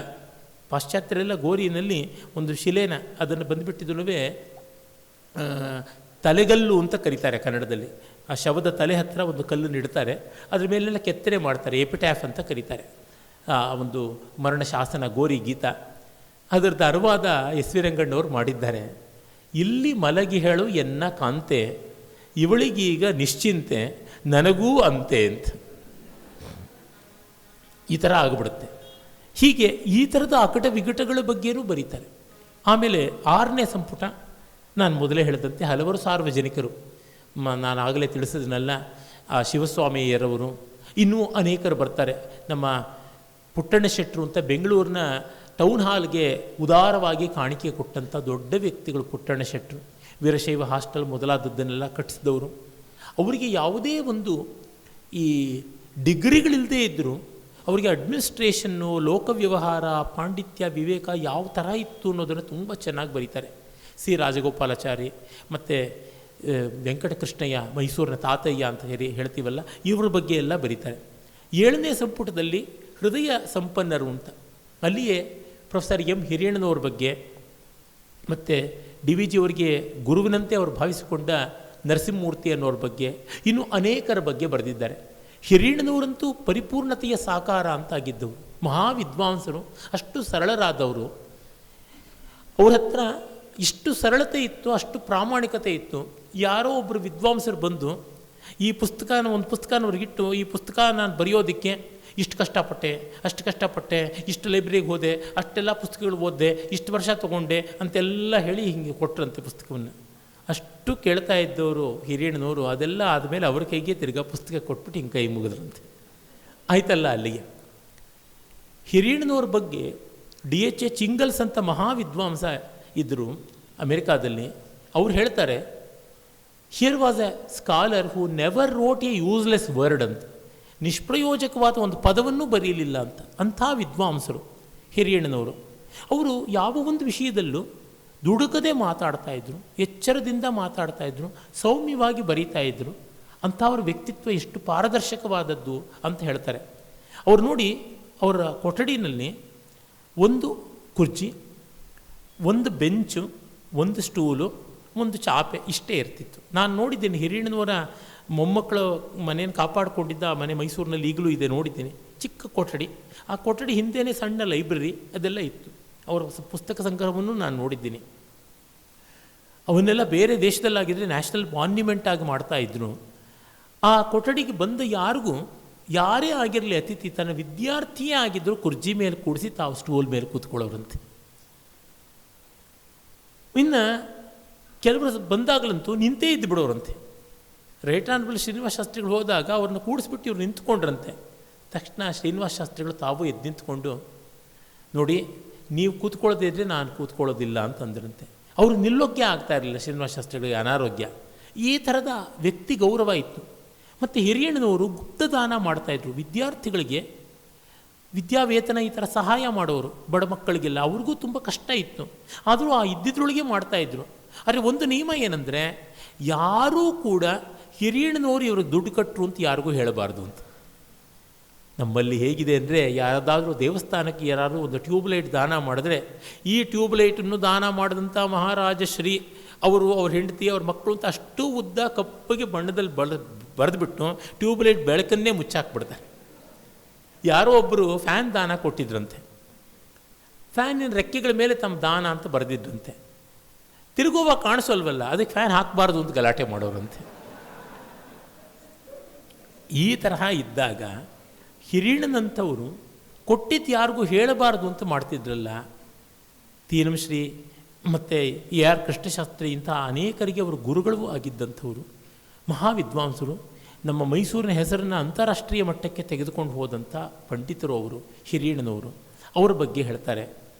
ಪಾಶ್ಚಾತ್ಯರೆಲ್ಲ ಗೋರಿನಲ್ಲಿ ಒಂದು ಶಿಲೆನ ಅದನ್ನು ಬಂದುಬಿಟ್ಟಿದ್ದು ತಲೆಗಲ್ಲು ಅಂತ ಕರೀತಾರೆ ಕನ್ನಡದಲ್ಲಿ. ಆ ಶವದ ತಲೆ ಹತ್ತಿರ ಒಂದು ಕಲ್ಲನ್ನು ಇಡ್ತಾರೆ, ಅದ್ರ ಮೇಲೆಲ್ಲ ಕೆತ್ತನೆ ಮಾಡ್ತಾರೆ, ಎಪಿಟ್ಯಾಫ್ ಅಂತ ಕರೀತಾರೆ. ಆ ಒಂದು ಮರಣ ಶಾಸನ ಗೋರಿ ಗೀತ, ಅದರದ್ದು ಅರ್ವಾದ ಎಸ್ ವಿ ರಂಗಣ್ಣವ್ರು ಮಾಡಿದ್ದಾರೆ. ಇಲ್ಲಿ ಮಲಗಿ ಹೇಳು ಎನ್ನ ಕಾಂತೆ, ಇವಳಿಗೀಗ ನಿಶ್ಚಿಂತೆ, ನನಗೂ ಅಂತೆ ಅಂತ. ಈ ಥರ ಆಗಿಬಿಡುತ್ತೆ. ಹೀಗೆ ಈ ಥರದ ಅಕಟ ವಿಕಟಗಳ ಬಗ್ಗೆಯೂ ಬರೀತಾರೆ. ಆಮೇಲೆ 6ನೇ ಸಂಪುಟ, ನಾನು ಮೊದಲೇ ಹೇಳಿದಂತೆ ಹಲವರು ಸಾರ್ವಜನಿಕರು, ನಾನು ಆಗಲೇ ತಿಳಿಸಿದ್ನಲ್ಲ, ಆ ಶಿವಸ್ವಾಮಿಯರವರು, ಇನ್ನೂ ಅನೇಕರು ಬರ್ತಾರೆ. ನಮ್ಮ ಪುಟ್ಟಣ್ಣ ಶೆಟ್ಟರು ಅಂತ ಬೆಂಗಳೂರಿನ ಟೌನ್ ಹಾಲ್ಗೆ ಉದಾರವಾಗಿ ಕಾಣಿಕೆ ಕೊಟ್ಟಂಥ ದೊಡ್ಡ ವ್ಯಕ್ತಿಗಳು ಪುಟ್ಟಣ್ಣ ಶೆಟ್ಟರು. ವೀರಶೈವ ಹಾಸ್ಟೆಲ್ ಮೊದಲಾದದ್ದನ್ನೆಲ್ಲ ಕಟ್ಟಿಸಿದವರು. ಅವರಿಗೆ ಯಾವುದೇ ಒಂದು ಈ ಡಿಗ್ರಿಗಳಿಲ್ಲದೆ ಇದ್ದರೂ ಅವರಿಗೆ ಅಡ್ಮಿನಿಸ್ಟ್ರೇಷನ್ನು, ಲೋಕವ್ಯವಹಾರ, ಪಾಂಡಿತ್ಯ, ವಿವೇಕ ಯಾವ ಥರ ಇತ್ತು ಅನ್ನೋದನ್ನು ತುಂಬ ಚೆನ್ನಾಗಿ ಬರೀತಾರೆ. ಸಿ ರಾಜಗೋಪಾಲಾಚಾರಿ ಮತ್ತು ವೆಂಕಟಕೃಷ್ಣಯ್ಯ, ಮೈಸೂರಿನ ತಾತಯ್ಯ ಅಂತ ಹೇಳ್ತೀವಲ್ಲ, ಇವರ ಬಗ್ಗೆ ಎಲ್ಲ ಬರೀತಾರೆ. 7ನೇ ಸಂಪುಟದಲ್ಲಿ ಹೃದಯ ಸಂಪನ್ನರು ಅಂತ, ಅಲ್ಲಿಯೇ ಪ್ರೊಫೆಸರ್ ಎಂ ಹಿರಿಯಣ್ಣನವ್ರ ಬಗ್ಗೆ ಮತ್ತು ಡಿ ವಿ ಜಿಯವರಿಗೆ ಗುರುವಿನಂತೆ ಅವರು ಭಾವಿಸಿಕೊಂಡ ನರಸಿಂಹಮೂರ್ತಿ ಅನ್ನೋರ ಬಗ್ಗೆ, ಇನ್ನೂ ಅನೇಕರ ಬಗ್ಗೆ ಬರೆದಿದ್ದಾರೆ. ಹಿರಿಯಣ್ಣನವರಂತೂ ಪರಿಪೂರ್ಣತೆಯ ಸಾಕಾರ ಅಂತಾಗಿದ್ದವರು, ಮಹಾವಿದ್ವಾಂಸರು, ಅಷ್ಟು ಸರಳರಾದವರು. ಅವ್ರ ಹತ್ರ ಇಷ್ಟು ಸರಳತೆ ಇತ್ತು, ಅಷ್ಟು ಪ್ರಾಮಾಣಿಕತೆ ಇತ್ತು. ಯಾರೋ ಒಬ್ಬರು ವಿದ್ವಾಂಸರು ಬಂದು ಒಂದು ಪುಸ್ತಕನ ಅವ್ರಿಗಿಟ್ಟು, ಈ ಪುಸ್ತಕ ನಾನು ಬರೆಯೋದಕ್ಕೆ ಇಷ್ಟು ಕಷ್ಟಪಟ್ಟೆ, ಅಷ್ಟು ಕಷ್ಟಪಟ್ಟೆ, ಇಷ್ಟು ಲೈಬ್ರರಿಗೆ ಹೋದೆ, ಅಷ್ಟೆಲ್ಲ ಪುಸ್ತಕಗಳು ಓದಿದೆ, ಇಷ್ಟು ವರ್ಷ ತೊಗೊಂಡೆ ಅಂತೆಲ್ಲ ಹೇಳಿ ಹಿಂಗೆ ಕೊಟ್ಟರಂತೆ ಪುಸ್ತಕವನ್ನು. ಅಷ್ಟು ಕೇಳ್ತಾ ಇದ್ದವರು ಹಿರಿಯಣ್ಣನವರು ಅದೆಲ್ಲ ಆದಮೇಲೆ ಅವ್ರ ಕೈಗೆ ತಿರ್ಗಾ ಪುಸ್ತಕ ಕೊಟ್ಬಿಟ್ಟು ಹಿಂಗೆ ಕೈ ಮುಗಿದ್ರಂತೆ. ಆಯ್ತಲ್ಲ ಅಲ್ಲಿಗೆ. ಹಿರಿಯಣ್ಣನವ್ರ ಬಗ್ಗೆ DH ಚಿಂಗಲ್ಸ್ ಅಂತ ಮಹಾವಿದ್ವಾಂಸ ಇದ್ದರು ಅಮೆರಿಕಾದಲ್ಲಿ. ಅವ್ರು ಹೇಳ್ತಾರೆ, here was A scholar who never wrote A useless word ಅಂತ. ನಿಷ್ಪ್ರಯೋಜಕವಾದ ಒಂದು ಪದವನ್ನು ಬರೀಲಿಲ್ಲ ಅಂತ. ಅಂಥ ವಿದ್ವಾಂಸರು ಹಿರಿಯಣ್ಣನವರು. ಅವರು ಯಾವ ಒಂದು ವಿಷಯದಲ್ಲೂ ದುಡುಕದೆ ಮಾತಾಡ್ತಾಯಿದ್ರು, ಎಚ್ಚರದಿಂದ ಮಾತಾಡ್ತಾಯಿದ್ರು, ಸೌಮ್ಯವಾಗಿ ಬರೀತಾಯಿದ್ರು. ಅಂಥವ್ರ ವ್ಯಕ್ತಿತ್ವ ಎಷ್ಟು ಪಾರದರ್ಶಕವಾದದ್ದು ಅಂತ ಹೇಳ್ತಾರೆ. ಅವ್ರು ನೋಡಿ, ಅವರ ಕೊಠಡಿನಲ್ಲಿ ಒಂದು ಕುರ್ಚಿ, ಒಂದು ಬೆಂಚು, ಒಂದು ಸ್ಟೂಲು, ಒಂದು ಚಾಪೆ ಇಷ್ಟೇ ಇರ್ತಿತ್ತು. ನಾನು ನೋಡಿದ್ದೀನಿ ಹಿರಿಯಣ್ಣನವರ ಮೊಮ್ಮಕ್ಕಳು ಮನೆಯನ್ನು ಕಾಪಾಡಿಕೊಂಡಿದ್ದ ಮನೆ ಮೈಸೂರಿನಲ್ಲಿ ಈಗಲೂ ಇದೆ, ನೋಡಿದ್ದೀನಿ. ಚಿಕ್ಕ ಕೊಠಡಿ, ಆ ಕೊಠಡಿ ಹಿಂದೆಯೇ ಸಣ್ಣ ಲೈಬ್ರರಿ ಅದೆಲ್ಲ ಇತ್ತು. ಅವರ ಪುಸ್ತಕ ಸಂಗ್ರಹವನ್ನು ನಾನು ನೋಡಿದ್ದೀನಿ. ಅವನ್ನೆಲ್ಲ ಬೇರೆ ದೇಶದಲ್ಲಾಗಿದ್ದರೆ ನ್ಯಾಷನಲ್ ಮಾನ್ಯುಮೆಂಟ್ ಆಗಿ ಮಾಡ್ತಾಯಿದ್ರು. ಆ ಕೊಠಡಿಗೆ ಬಂದ ಯಾರಿಗೂ, ಯಾರೇ ಆಗಿರಲಿ ಅತಿಥಿ, ತನ್ನ ವಿದ್ಯಾರ್ಥಿಯೇ ಆಗಿದ್ದರೂ ಕುರ್ಚಿ ಮೇಲೆ ಕೂಡಿಸಿ ತಾವು ಸ್ಟೂಲ್ ಮೇಲೆ ಕೂತ್ಕೊಳ್ಳೋರಂತೆ. ಇನ್ನು ಕೆಲವರು ಬಂದಾಗಲಂತೂ ನಿಂತೇ ಇದ್ದು ಬಿಡೋರಂತೆ. ರೈಟ್ ಆನರಬಲ್ ಶ್ರೀನಿವಾಸ ಶಾಸ್ತ್ರಿಗಳು ಹೋದಾಗ ಅವ್ರನ್ನ ಕೂಡಿಸ್ಬಿಟ್ಟು ಇವ್ರು ನಿಂತ್ಕೊಂಡ್ರಂತೆ. ತಕ್ಷಣ ಶ್ರೀನಿವಾಸ ಶಾಸ್ತ್ರಿಗಳು ತಾವು ಎದ್ದು ನಿಂತ್ಕೊಂಡು, ನೋಡಿ ನೀವು ಕೂತ್ಕೊಳ್ಳೋದೇ ಇದ್ದರೆ ನಾನು ಕೂತ್ಕೊಳ್ಳೋದಿಲ್ಲ ಅಂತಂದ್ರಂತೆ. ಅವರು ನಿಲ್ಲೋಕ್ಕೆ ಆಗ್ತಾ ಇರಲಿಲ್ಲ ಶ್ರೀನಿವಾಸ ಶಾಸ್ತ್ರಿಗಳಿಗೆ, ಅನಾರೋಗ್ಯ. ಈ ಥರದ ವ್ಯಕ್ತಿ ಗೌರವ ಇತ್ತು. ಮತ್ತು ಹಿರಿಯಣ್ಣನವರು ಗುಪ್ತದಾನ ಮಾಡ್ತಾಯಿದ್ರು. ವಿದ್ಯಾರ್ಥಿಗಳಿಗೆ ವಿದ್ಯಾವೇತನ ಈ ಥರ ಸಹಾಯ ಮಾಡೋರು, ಬಡ ಮಕ್ಕಳಿಗೆಲ್ಲ. ಅವ್ರಿಗೂ ತುಂಬ ಕಷ್ಟ ಇತ್ತು, ಆದರೂ ಆ ಇದ್ದಿದ್ರೊಳಗೆ ಮಾಡ್ತಾಯಿದ್ರು. ಆದರೆ ಒಂದು ನಿಯಮ ಏನಂದರೆ, ಯಾರೂ ಕೂಡ ಹಿರಿಯಣ್ಣನವರು ಇವ್ರಿಗೆ ದುಡ್ಡು ಕಟ್ಟರು ಅಂತ ಯಾರಿಗೂ ಹೇಳಬಾರ್ದು ಅಂತ. ನಮ್ಮಲ್ಲಿ ಹೇಗಿದೆ ಅಂದರೆ, ಯಾರಾದರೂ ದೇವಸ್ಥಾನಕ್ಕೆ ಯಾರಾದರೂ ಒಂದು ಟ್ಯೂಬ್ಲೈಟ್ ದಾನ ಮಾಡಿದ್ರೆ, ಈ ಟ್ಯೂಬ್ಲೈಟನ್ನು ದಾನ ಮಾಡಿದಂಥ ಮಹಾರಾಜ ಶ್ರೀ ಅವರು, ಅವ್ರ ಹೆಂಡತಿ, ಅವ್ರ ಮಕ್ಕಳು ಅಂತ ಅಷ್ಟು ಉದ್ದ ಕಪ್ಪಗೆ ಬಣ್ಣದಲ್ಲಿ ಬರೆದುಬಿಟ್ಟು ಟ್ಯೂಬ್ಲೈಟ್ ಬೆಳಕನ್ನೇ ಮುಚ್ಚಾಕ್ಬಿಡ್ತಾರೆ. ಯಾರೋ ಒಬ್ಬರು ಫ್ಯಾನ್ ದಾನ ಕೊಟ್ಟಿದ್ರಂತೆ. ಫ್ಯಾನಿನ ರೆಕ್ಕೆಗಳ ಮೇಲೆ ತಮ್ಮ ದಾನ ಅಂತ ಬರೆದಿದ್ರಂತೆ. ತಿರುಗುವಾಗ ಕಾಣಿಸೋಲ್ವಲ್ಲ, ಅದಕ್ಕೆ ಫ್ಯಾನ್ ಹಾಕಬಾರ್ದು ಅಂತ ಗಲಾಟೆ ಮಾಡೋರಂತೆ. ಈ ತರಹ ಇದ್ದಾಗ ಹಿರಿಯಣ್ಣನಂಥವರು ಕೊಟ್ಟಿದ್ದು ಯಾರಿಗೂ ಹೇಳಬಾರ್ದು ಅಂತ ಮಾಡ್ತಿದ್ರಲ್ಲ. ತೀನಂಶ್ರೀ ಮತ್ತು AR ಕೃಷ್ಣಶಾಸ್ತ್ರಿ ಇಂಥ ಅನೇಕರಿಗೆ ಅವರು ಗುರುಗಳು ಆಗಿದ್ದಂಥವರು, ಮಹಾವಿದ್ವಾಂಸರು. ನಮ್ಮ ಮೈಸೂರಿನ ಹೆಸರನ್ನು ಅಂತಾರಾಷ್ಟ್ರೀಯ ಮಟ್ಟಕ್ಕೆ ತೆಗೆದುಕೊಂಡು ಹೋದಂಥ ಪಂಡಿತರು ಅವರು, ಹಿರಿಯಣ್ಣನವರು. ಅವರ ಬಗ್ಗೆ ಹೇಳ್ತಾರೆ.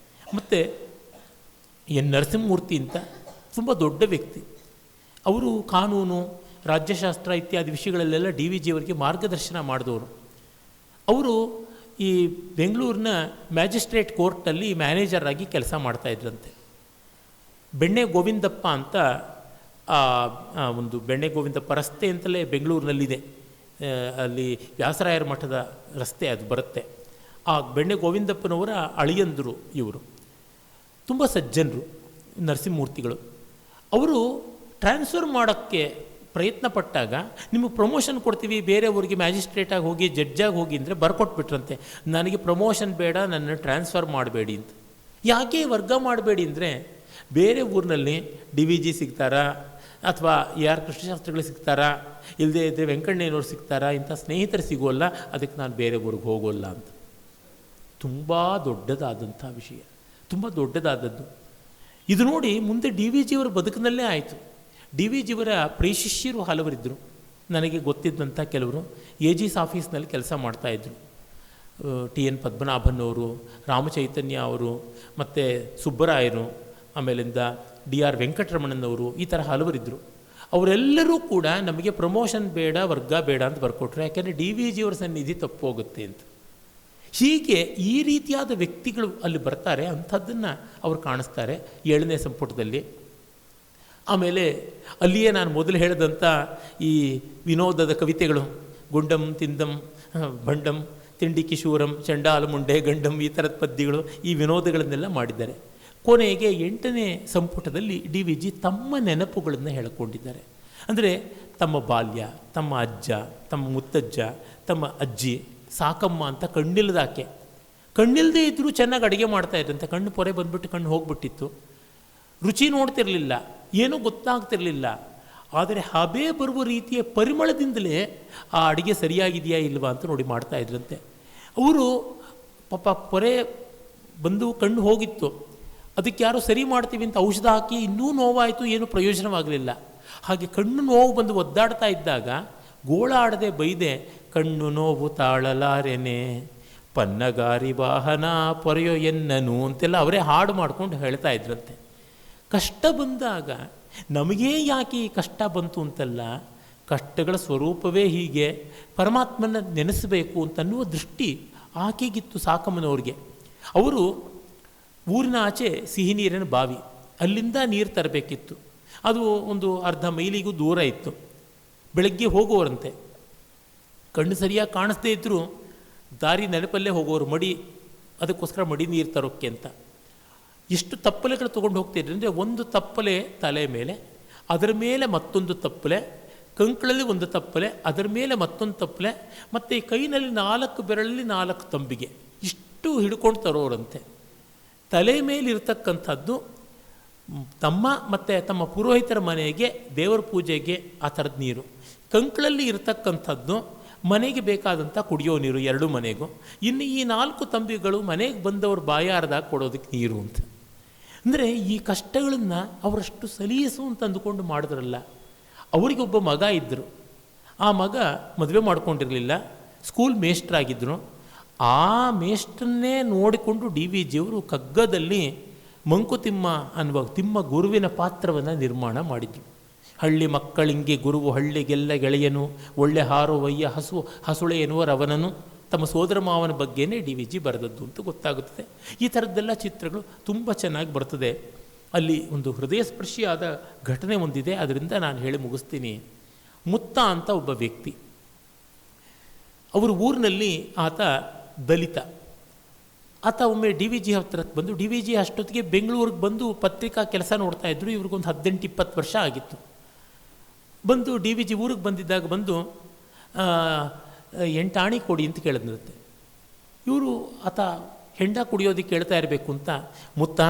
ಮತ್ತು N. ನರಸಿಂಹಮೂರ್ತಿ ಅಂತ ತುಂಬ ದೊಡ್ಡ ವ್ಯಕ್ತಿ. ಅವರು ಕಾನೂನು, ರಾಜ್ಯಶಾಸ್ತ್ರ ಇತ್ಯಾದಿ ವಿಷಯಗಳಲ್ಲೆಲ್ಲ DVG ಅವರಿಗೆ ಮಾರ್ಗದರ್ಶನ ಮಾಡಿದವರು. ಅವರು ಈ ಬೆಂಗಳೂರಿನ ಮ್ಯಾಜಿಸ್ಟ್ರೇಟ್ ಕೋರ್ಟಲ್ಲಿ ಮ್ಯಾನೇಜರ್ ಆಗಿ ಕೆಲಸ ಮಾಡ್ತಾಯಿದ್ರಂತೆ. ಬೆಣ್ಣೆ ಗೋವಿಂದಪ್ಪ ಅಂತ ಒಂದು ಬೆಣ್ಣೆ ಗೋವಿಂದಪ್ಪ ರಸ್ತೆ ಅಂತಲೇ ಬೆಂಗಳೂರಿನಲ್ಲಿದೆ. ಅಲ್ಲಿ ವ್ಯಾಸರಾಯರ ಮಠದ ರಸ್ತೆ ಅದು ಬರುತ್ತೆ. ಆ ಬೆಣ್ಣೆ ಗೋವಿಂದಪ್ಪನವರ ಅಳಿಯಂದರು ಇವರು. ತುಂಬ ಸಜ್ಜನರು ನರಸಿಂಹಮೂರ್ತಿಗಳು. ಅವರು ಟ್ರಾನ್ಸ್ಫರ್ ಮಾಡೋಕ್ಕೆ ಪ್ರಯತ್ನ ಪಟ್ಟಾಗ, ನಿಮಗೆ ಪ್ರಮೋಷನ್ ಕೊಡ್ತೀವಿ, ಬೇರೆ ಊರಿಗೆ ಮ್ಯಾಜಿಸ್ಟ್ರೇಟಾಗಿ ಹೋಗಿ, ಜಡ್ಜಾಗಿ ಹೋಗಿ ಅಂದರೆ ಬರ್ಕೊಟ್ಬಿಟ್ರಂತೆ. ನನಗೆ ಪ್ರಮೋಷನ್ ಬೇಡ, ನನ್ನ ಟ್ರಾನ್ಸ್ಫರ್ ಮಾಡಬೇಡಿ ಅಂತ. ಯಾಕೆ ವರ್ಗ ಮಾಡಬೇಡಿ ಅಂದರೆ, ಬೇರೆ ಊರಿನಲ್ಲಿ DVG ಸಿಗ್ತಾರಾ, ಅಥವಾ AR ಕೃಷ್ಣಶಾಸ್ತ್ರಿಗಳು ಸಿಗ್ತಾರಾ, ಇಲ್ಲದೇ ಇದ್ದರೆ ವೆಂಕಣ್ಣಯ್ಯನವ್ರು ಸಿಗ್ತಾರಾ, ಇಂಥ ಸ್ನೇಹಿತರು ಸಿಗೋಲ್ಲ, ಅದಕ್ಕೆ ನಾನು ಬೇರೆ ಊರಿಗೆ ಹೋಗೋಲ್ಲ ಅಂತ. ತುಂಬ ದೊಡ್ಡದಾದಂಥ ವಿಷಯ, ತುಂಬ ದೊಡ್ಡದಾದದ್ದು. ಇದು ನೋಡಿ ಮುಂದೆ DVG ಅವರ ಬದುಕಿನಲ್ಲೇ ಆಯಿತು. DVG ಅವರ ಪ್ರೇಶಿಷ್ಯರು ಹಲವರಿದ್ದರು. ನನಗೆ ಗೊತ್ತಿದ್ದಂಥ ಕೆಲವರು AG's ಆಫೀಸ್ನಲ್ಲಿ ಕೆಲಸ ಮಾಡ್ತಾಯಿದ್ರು. TN ಪದ್ಮನಾಭನ್ ಅವರು, ರಾಮಚೈತನ್ಯ ಅವರು, ಮತ್ತು ಸುಬ್ಬರಾಯರು, ಆಮೇಲಿಂದ DR ವೆಂಕಟರಮಣನವರು, ಈ ಥರ ಹಲವರಿದ್ದರು. ಅವರೆಲ್ಲರೂ ಕೂಡ ನಮಗೆ ಪ್ರಮೋಷನ್ ಬೇಡ, ವರ್ಗ ಬೇಡ ಅಂತ ಬರ್ಕೊಟ್ರು. ಯಾಕೆಂದರೆ DVG ಅವರ ಸನ್ನಿಧಿ ತಪ್ಪು ಹೋಗುತ್ತೆ ಅಂತ. ಹೀಗೆ ಈ ರೀತಿಯಾದ ವ್ಯಕ್ತಿಗಳು ಅಲ್ಲಿ ಬರ್ತಾರೆ. ಅಂಥದ್ದನ್ನು ಅವರು ಕಾಣಿಸ್ತಾರೆ 7ನೇ ಸಂಪುಟದಲ್ಲಿ. ಆಮೇಲೆ ಅಲ್ಲಿಯೇ ನಾನು ಮೊದಲು ಹೇಳಿದಂಥ ಈ ವಿನೋದದ ಕವಿತೆಗಳು, ಗುಂಡಂ ತಿಂದಂ ಭಂಡಂ ತಿಂಡಿ ಕಿಶೂರಂ ಚಂಡಾಲ ಮುಂಡೆ ಗಂಡಂ, ಈ ಥರದ ಪದ್ಯಗಳು, ಈ ವಿನೋದಗಳನ್ನೆಲ್ಲ ಮಾಡಿದ್ದಾರೆ. ಕೊನೆಗೆ 8ನೇ ಸಂಪುಟದಲ್ಲಿ DVG ತಮ್ಮ ನೆನಪುಗಳನ್ನು ಹೇಳಿಕೊಂಡಿದ್ದಾರೆ. ಅಂದರೆ ತಮ್ಮ ಬಾಲ್ಯ, ತಮ್ಮ ಅಜ್ಜ, ತಮ್ಮ ಮುತ್ತಜ್ಜ, ತಮ್ಮ ಅಜ್ಜಿ ಸಾಕಮ್ಮ ಅಂತ ಕಣ್ಣಿಲ್ದಾಕೆ, ಕಣ್ಣಿಲ್ಲದೆ ಇದ್ದರೂ ಚೆನ್ನಾಗಿ ಅಡುಗೆ ಮಾಡ್ತಾಯಿದ್ರಂತೆ. ಕಣ್ಣು ಪೊರೆ ಬಂದುಬಿಟ್ಟು ಕಣ್ಣು ಹೋಗ್ಬಿಟ್ಟಿತ್ತು. ರುಚಿ ನೋಡ್ತಿರಲಿಲ್ಲ, ಏನೂ ಗೊತ್ತಾಗ್ತಿರಲಿಲ್ಲ. ಆದರೆ ಹಬೆ ಬರುವ ರೀತಿಯ ಪರಿಮಳದಿಂದಲೇ ಆ ಅಡುಗೆ ಸರಿಯಾಗಿದೆಯಾ ಇಲ್ವಾ ಅಂತ ನೋಡಿ ಮಾಡ್ತಾ ಇದ್ರಂತೆ. ಅವರು ಪಾಪ ಪೊರೆ ಬಂದು ಕಣ್ಣು ಹೋಗಿತ್ತು, ಅದಕ್ಕೆ ಯಾರೋ ಸರಿ ಮಾಡ್ತೀವಿ ಅಂತ ಔಷಧ ಹಾಕಿ ಇನ್ನೂ ನೋವಾಯಿತು, ಏನೂ ಪ್ರಯೋಜನವಾಗಲಿಲ್ಲ. ಹಾಗೆ ಕಣ್ಣು ನೋವು ಬಂದು ಒದ್ದಾಡ್ತಾ ಇದ್ದಾಗ ಗೋಳಾಡದೆ ಬೈದೆ, ಕಣ್ಣು ನೋವು ತಾಳಲಾರೆನೆ ಪನ್ನಗಾರಿ ವಾಹನ ಪೊರೆಯೋ ಎನ್ನನು ಅಂತೆಲ್ಲ ಅವರೇ ಹಾಡು ಮಾಡ್ಕೊಂಡು ಹೇಳ್ತಾ ಇದ್ರಂತೆ. ಕಷ್ಟ ಬಂದಾಗ ನಮಗೇ ಯಾಕೆ ಈ ಕಷ್ಟ ಬಂತು ಅಂತಲ್ಲ, ಕಷ್ಟಗಳ ಸ್ವರೂಪವೇ ಹೀಗೆ, ಪರಮಾತ್ಮನ ನೆನೆಸಬೇಕು ಅಂತನ್ನುವ ದೃಷ್ಟಿ ಆಕೆಗಿತ್ತು ಸಾಕಮ್ಮನವ್ರಿಗೆ. ಅವರು ಊರಿನ ಆಚೆ ಸಿಹಿ ನೀರಿನ ಬಾವಿ, ಅಲ್ಲಿಂದ ನೀರು ತರಬೇಕಿತ್ತು. ಅದು ಒಂದು ಅರ್ಧ ಮೈಲಿಗೂ ದೂರ ಇತ್ತು. ಬೆಳಗ್ಗೆ ಹೋಗೋರಂತೆ, ಕಣ್ಣು ಸರಿಯಾಗಿ ಕಾಣಿಸ್ದೇ ಇದ್ದರೂ ದಾರಿ ನೆನಪಲ್ಲೇ ಹೋಗೋರು, ಮಡಿ, ಅದಕ್ಕೋಸ್ಕರ ಮಡಿ ನೀರು ತರೋಕ್ಕೆ ಅಂತ. ಎಷ್ಟು ತಪ್ಪಲೆಗಳು ತೊಗೊಂಡು ಹೋಗ್ತಿದ್ರು ಅಂದರೆ, ಒಂದು ತಪ್ಪಲೆ ತಲೆ ಮೇಲೆ, ಅದರ ಮೇಲೆ ಮತ್ತೊಂದು ತಪ್ಪಲೆ, ಕಂಕಳಲ್ಲಿ ಒಂದು ತಪ್ಪಲೆ, ಅದರ ಮೇಲೆ ಮತ್ತೊಂದು ತಪ್ಪಲೆ, ಮತ್ತು ಈ ಕೈನಲ್ಲಿ 4 ಬೆರಳಲ್ಲಿ 4 ತಂಬಿಗೆ, ಇಷ್ಟು ಹಿಡ್ಕೊಂಡು ತರೋರಂತೆ. ತಲೆ ಮೇಲಿರ್ತಕ್ಕಂಥದ್ದು ತಮ್ಮ ಮತ್ತು ತಮ್ಮ ಪುರೋಹಿತರ ಮನೆಗೆ, ದೇವರ ಪೂಜೆಗೆ ಆ ಥರದ ನೀರು. ಕಂಕಳಲ್ಲಿ ಇರತಕ್ಕಂಥದ್ದು ಮನೆಗೆ ಬೇಕಾದಂಥ ಕುಡಿಯೋ ನೀರು, 2 ಮನೆಗೂ. ಇನ್ನು ಈ 4 ತಂಬಿಗಳು ಮನೆಗೆ ಬಂದವರು ಬಾಯಾರ್ದಾಗ ಕೊಡೋದಕ್ಕೆ ನೀರು ಅಂತ. ಅಂದರೆ ಈ ಕಷ್ಟಗಳನ್ನು ಅವರಷ್ಟು ಸಲೀಸು ಅಂತ ಅಂದುಕೊಂಡು ಮಾಡಿದ್ರಲ್ಲ. ಅವರಿಗೊಬ್ಬ ಮಗ ಇದ್ದರು. ಆ ಮಗ ಮದುವೆ ಮಾಡ್ಕೊಂಡಿರಲಿಲ್ಲ, ಸ್ಕೂಲ್ ಮೇಷ್ಟ್ರಾಗಿದ್ದರು. ಆ ಮೇಷ್ಟ್ರನ್ನೇ ನೋಡಿಕೊಂಡು ಡಿ ವಿ ಜಿಯವರು ಕಗ್ಗದಲ್ಲಿ ಮಂಕುತಿಮ್ಮ ಅನ್ನುವ ತಿಮ್ಮ ಗುರುವಿನ ಪಾತ್ರವನ್ನು ನಿರ್ಮಾಣ ಮಾಡಿದರು. ಹಳ್ಳಿ ಮಕ್ಕಳಿಂಗೆ ಗುರುವು ಹಳ್ಳಿಗೆಲ್ಲ ಗೆಳೆಯನು, ಒಳ್ಳೆ ಹಾರುವಯ್ಯ ಹಸುಳೆ ಎನ್ನುವರವನನು, ತಮ್ಮ ಸೋದರ ಮಾವನ ಬಗ್ಗೆನೇ ಡಿ ವಿ ಜಿ ಬರೆದದ್ದು ಅಂತ ಗೊತ್ತಾಗುತ್ತದೆ. ಈ ಥರದ್ದೆಲ್ಲ ಚಿತ್ರಗಳು ತುಂಬ ಚೆನ್ನಾಗಿ ಬರ್ತದೆ. ಅಲ್ಲಿ ಒಂದು ಹೃದಯಸ್ಪರ್ಶಿಯಾದ ಘಟನೆ ಒಂದಿದೆ, ಅದರಿಂದ ನಾನು ಹೇಳಿ ಮುಗಿಸ್ತೀನಿ. ಮುತ್ತ ಅಂತ ಒಬ್ಬ ವ್ಯಕ್ತಿ, ಅವರ ಊರಿನಲ್ಲಿ ಆತ ದಲಿತ. ಆತ ಒಮ್ಮೆ ಡಿ ವಿ ಜಿ ಹತ್ರಕ್ಕೆ ಬಂದು, ಡಿ ವಿ ಜಿ ಅಷ್ಟೊತ್ತಿಗೆ ಬೆಂಗಳೂರಿಗೆ ಬಂದು ಪತ್ರಿಕಾ ಕೆಲಸ ನೋಡ್ತಾಯಿದ್ರು. ಇವ್ರಿಗೊಂದು 18-20 ವರ್ಷ ಆಗಿತ್ತು. ಬಂದು ಡಿ ವಿ ಜಿ ಊರಿಗೆ ಬಂದಿದ್ದಾಗ ಬಂದು 8 ಆಣಿ ಕೊಡಿ ಅಂತ ಕೇಳಿದ್ರಂತೆ. ಇವರು ಆತ ಹೆಂಡ ಕುಡಿಯೋದಕ್ಕೆ ಕೇಳ್ತಾ ಇರಬೇಕು ಅಂತ, ಮುತ್ತ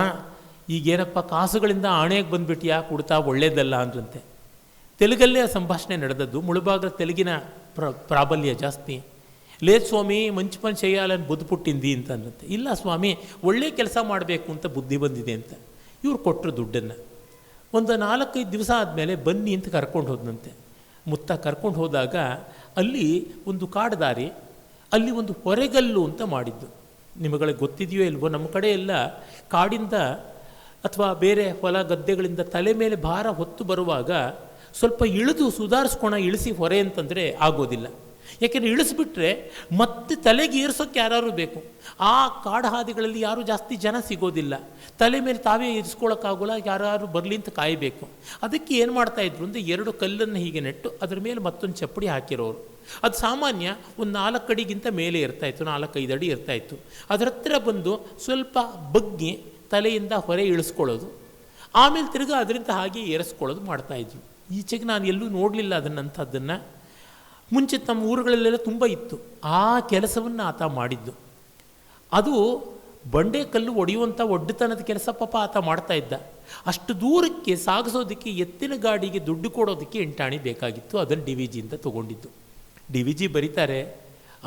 ಈಗೇನಪ್ಪ ಕಾಸುಗಳಿಂದ ಆಣೆಗೆ ಬಂದುಬಿಟ್ಟಿಯಾ, ಕುಡ್ತಾ ಒಳ್ಳೇದಲ್ಲ ಅಂದ್ರಂತೆ. ತೆಲುಗಲ್ಲೇ ಸಂಭಾಷಣೆ ನಡೆದದ್ದು, ಮುಳುಬಾಗ್ರ ತೆಲುಗಿನ ಪ್ರಾಬಲ್ಯ ಜಾಸ್ತಿ. లేదు ಸ್ವಾಮಿ ಮಂಚು ಪನಿ చేయాలని ಬುದ್ಧಿ ಪುಟ್ಟಿಂದಿ ಅಂತ ಅನ್ನತ್ತೆ. ಇಲ್ಲ ಸ್ವಾಮಿ, ಒಳ್ಳೆ ಕೆಲಸ ಮಾಡಬೇಕು ಅಂತ ಬುದ್ಧಿ ಬಂದಿದೆ ಅಂತ. ಇವ್ರು ಕೊಟ್ಟರು ದುಡ್ಡನ್ನು. ಒಂದು 4-5 ದಿವಸ ಆದಮೇಲೆ ಬನ್ನಿ ಅಂತ ಕರ್ಕೊಂಡು ಹೋದಂತೆ. ಮುತ್ತ ಕರ್ಕೊಂಡು ಹೋದಾಗ ಅಲ್ಲಿ ಒಂದು ಕಾಡುದಾರಿ, ಅಲ್ಲಿ ಒಂದು ಹೊರೆಗಲ್ಲು ಅಂತ ಮಾಡಿದ್ದು. ನಿಮಗೆ ಗೊತ್ತಿದೆಯೋ ಇಲ್ವೋ, ನಮ್ಮ ಕಡೆ ಎಲ್ಲ ಕಾಡಿಂದ ಅಥವಾ ಬೇರೆ ಹೊಲ ಗದ್ದೆಗಳಿಂದ ತಲೆ ಮೇಲೆ ಭಾರ ಹೊತ್ತು ಬರುವಾಗ ಸ್ವಲ್ಪ ಇಳಿದು ಸುಧಾರಿಸ್ಕೋಣ, ಇಳಿಸಿ ಹೊರೆ ಅಂತಂದರೆ ಆಗೋದಿಲ್ಲ. ಯಾಕೆಂದರೆ ಇಳಿಸ್ಬಿಟ್ರೆ ಮತ್ತೆ ತಲೆಗೆ ಏರ್ಸೋಕ್ಕೆ ಯಾರು ಬೇಕು. ಆ ಕಾಡು ಹಾದಿಗಳಲ್ಲಿ ಯಾರೂ ಜಾಸ್ತಿ ಜನ ಸಿಗೋದಿಲ್ಲ. ತಲೆ ಮೇಲೆ ತಾವೇ ಇರಿಸ್ಕೊಳ್ಳೋಕ್ಕಾಗೋಲ್ಲ, ಯಾರು ಬರಲಿ ಅಂತ ಕಾಯಬೇಕು. ಅದಕ್ಕೆ ಏನು ಮಾಡ್ತಾಯಿದ್ರು ಅಂದರೆ, 2 ಕಲ್ಲನ್ನು ಹೀಗೆ ನೆಟ್ಟು ಅದರ ಮೇಲೆ ಮತ್ತೊಂದು ಚಪ್ಪಡಿ ಹಾಕಿರೋರು. ಅದು ಸಾಮಾನ್ಯ ಒಂದು 4 ಅಡಿಗಿಂತ ಮೇಲೆ ಇರ್ತಾಯಿತ್ತು, 4-5 ಅಡಿ ಇರ್ತಾಯಿತ್ತು. ಅದರ ಹತ್ರ ಬಂದು ಸ್ವಲ್ಪ ಬಗ್ಗಿ ತಲೆಯಿಂದ ಹೊರೆ ಇಳಿಸ್ಕೊಳ್ಳೋದು, ಆಮೇಲೆ ತಿರ್ಗಿ ಅದರಿಂದ ಹಾಗೆ ಏರಿಸ್ಕೊಳ್ಳೋದು ಮಾಡ್ತಾಯಿದ್ರು. ಈಚೆಗೆ ನಾನು ಎಲ್ಲೂ ನೋಡಲಿಲ್ಲ ಅದನ್ನಂಥದ್ದನ್ನು. ಮುಂಚೆ ತಮ್ಮ ಊರುಗಳಲ್ಲೆಲ್ಲ ತುಂಬ ಇತ್ತು. ಆ ಕೆಲಸವನ್ನು ಆತ ಮಾಡಿದ್ದು. ಅದು ಬಂಡೆ ಕಲ್ಲು ಒಡೆಯುವಂಥ ಒಡ್ಡತನದ ಕೆಲಸ ಪಾಪ ಆತ ಮಾಡ್ತಾ ಇದ್ದ. ಅಷ್ಟು ದೂರಕ್ಕೆ ಸಾಗಿಸೋದಕ್ಕೆ ಎತ್ತಿನ ಗಾಡಿಗೆ ದುಡ್ಡು ಕೊಡೋದಕ್ಕೆ 8 ಆಣಿ ಬೇಕಾಗಿತ್ತು. ಅದನ್ನು ಡಿ ವಿ ಜಿಯಿಂದ ತೊಗೊಂಡಿದ್ದು. ಡಿ ವಿ ಜಿ ಬರೀತಾರೆ,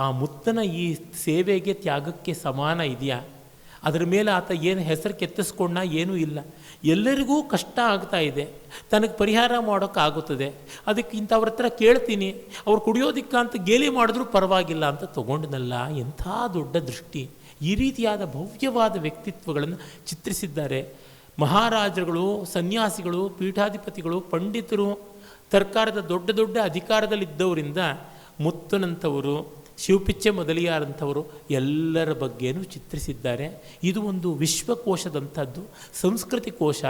ಆ ಮುತ್ತನ ಈ ಸೇವೆಗೆ ತ್ಯಾಗಕ್ಕೆ ಸಮಾನ ಇದೆಯಾ? ಅದರ ಮೇಲೆ ಆತ ಏನು ಹೆಸರು ಕೆತ್ತಿಸ್ಕೊಂಡ, ಏನೂ ಇಲ್ಲ. ಎಲ್ಲರಿಗೂ ಕಷ್ಟ ಆಗ್ತಾ ಇದೆ, ತನಗೆ ಪರಿಹಾರ ಮಾಡೋಕ್ಕಾಗುತ್ತದೆ, ಅದಕ್ಕೆ ಇಂಥವ್ರ ಹತ್ರ ಕೇಳ್ತೀನಿ, ಅವ್ರು ಕುಡಿಯೋದಿಕ್ಕಂತ ಗೇಲಿ ಮಾಡಿದ್ರೂ ಪರವಾಗಿಲ್ಲ ಅಂತ ತೊಗೊಂಡನಲ್ಲ. ಎಂಥ ದೊಡ್ಡ ದೃಷ್ಟಿ! ಈ ರೀತಿಯಾದ ಭವ್ಯವಾದ ವ್ಯಕ್ತಿತ್ವಗಳನ್ನು ಚಿತ್ರಿಸಿದ್ದಾರೆ. ಮಹಾರಾಜರುಗಳು, ಸನ್ಯಾಸಿಗಳು, ಪೀಠಾಧಿಪತಿಗಳು, ಪಂಡಿತರು, ಸರ್ಕಾರದ ದೊಡ್ಡ ದೊಡ್ಡ ಅಧಿಕಾರದಲ್ಲಿದ್ದವರಿಂದ ಮುತ್ತನಂಥವರು, ಶಿವಪಿಚ್ಚೆ ಮೊದಲಿಯಾರಂಥವರು ಎಲ್ಲರ ಬಗ್ಗೆನೂ ಚಿತ್ರಿಸಿದ್ದಾರೆ. ಇದು ಒಂದು ವಿಶ್ವಕೋಶದಂಥದ್ದು, ಸಂಸ್ಕೃತಿ ಕೋಶ.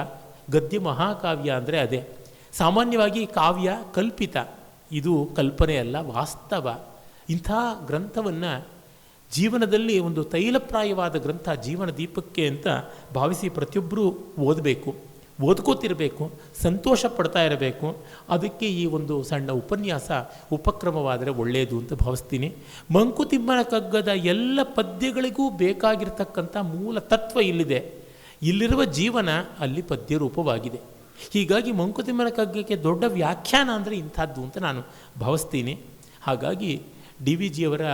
ಗದ್ಯ ಮಹಾಕಾವ್ಯ ಅಂದರೆ ಅದೇ. ಸಾಮಾನ್ಯವಾಗಿ ಕಾವ್ಯ ಕಲ್ಪಿತ, ಇದು ಕಲ್ಪನೆಯಲ್ಲ, ವಾಸ್ತವ. ಇಂಥ ಗ್ರಂಥವನ್ನು ಜೀವನದಲ್ಲಿ ಒಂದು ತೈಲಪ್ರಾಯವಾದ ಗ್ರಂಥ, ಜೀವನ ದೀಪಕ್ಕೆ ಅಂತ ಭಾವಿಸಿ ಪ್ರತಿಯೊಬ್ಬರೂ ಓದಬೇಕು, ಓದ್ಕೋತಿರಬೇಕು, ಸಂತೋಷ ಪಡ್ತಾ ಇರಬೇಕು. ಅದಕ್ಕೆ ಈ ಒಂದು ಸಣ್ಣ ಉಪನ್ಯಾಸ ಉಪಕ್ರಮವಾದರೆ ಒಳ್ಳೆಯದು ಅಂತ ಭಾವಿಸ್ತೀನಿ. ಮಂಕುತಿಮ್ಮನ ಕಗ್ಗದ ಎಲ್ಲ ಪದ್ಯಗಳಿಗೂ ಬೇಕಾಗಿರ್ತಕ್ಕಂಥ ಮೂಲ ತತ್ವ ಇಲ್ಲಿದೆ. ಇಲ್ಲಿರುವ ಜೀವನ ಅಲ್ಲಿ ಪದ್ಯ ರೂಪವಾಗಿದೆ. ಹೀಗಾಗಿ ಮಂಕುತಿಮ್ಮನ ಕಗ್ಗಕ್ಕೆ ದೊಡ್ಡ ವ್ಯಾಖ್ಯಾನ ಅಂದರೆ ಇಂಥದ್ದು ಅಂತ ನಾನು ಭಾವಿಸ್ತೀನಿ. ಹಾಗಾಗಿ ಡಿ ವಿ ಜಿಯವರ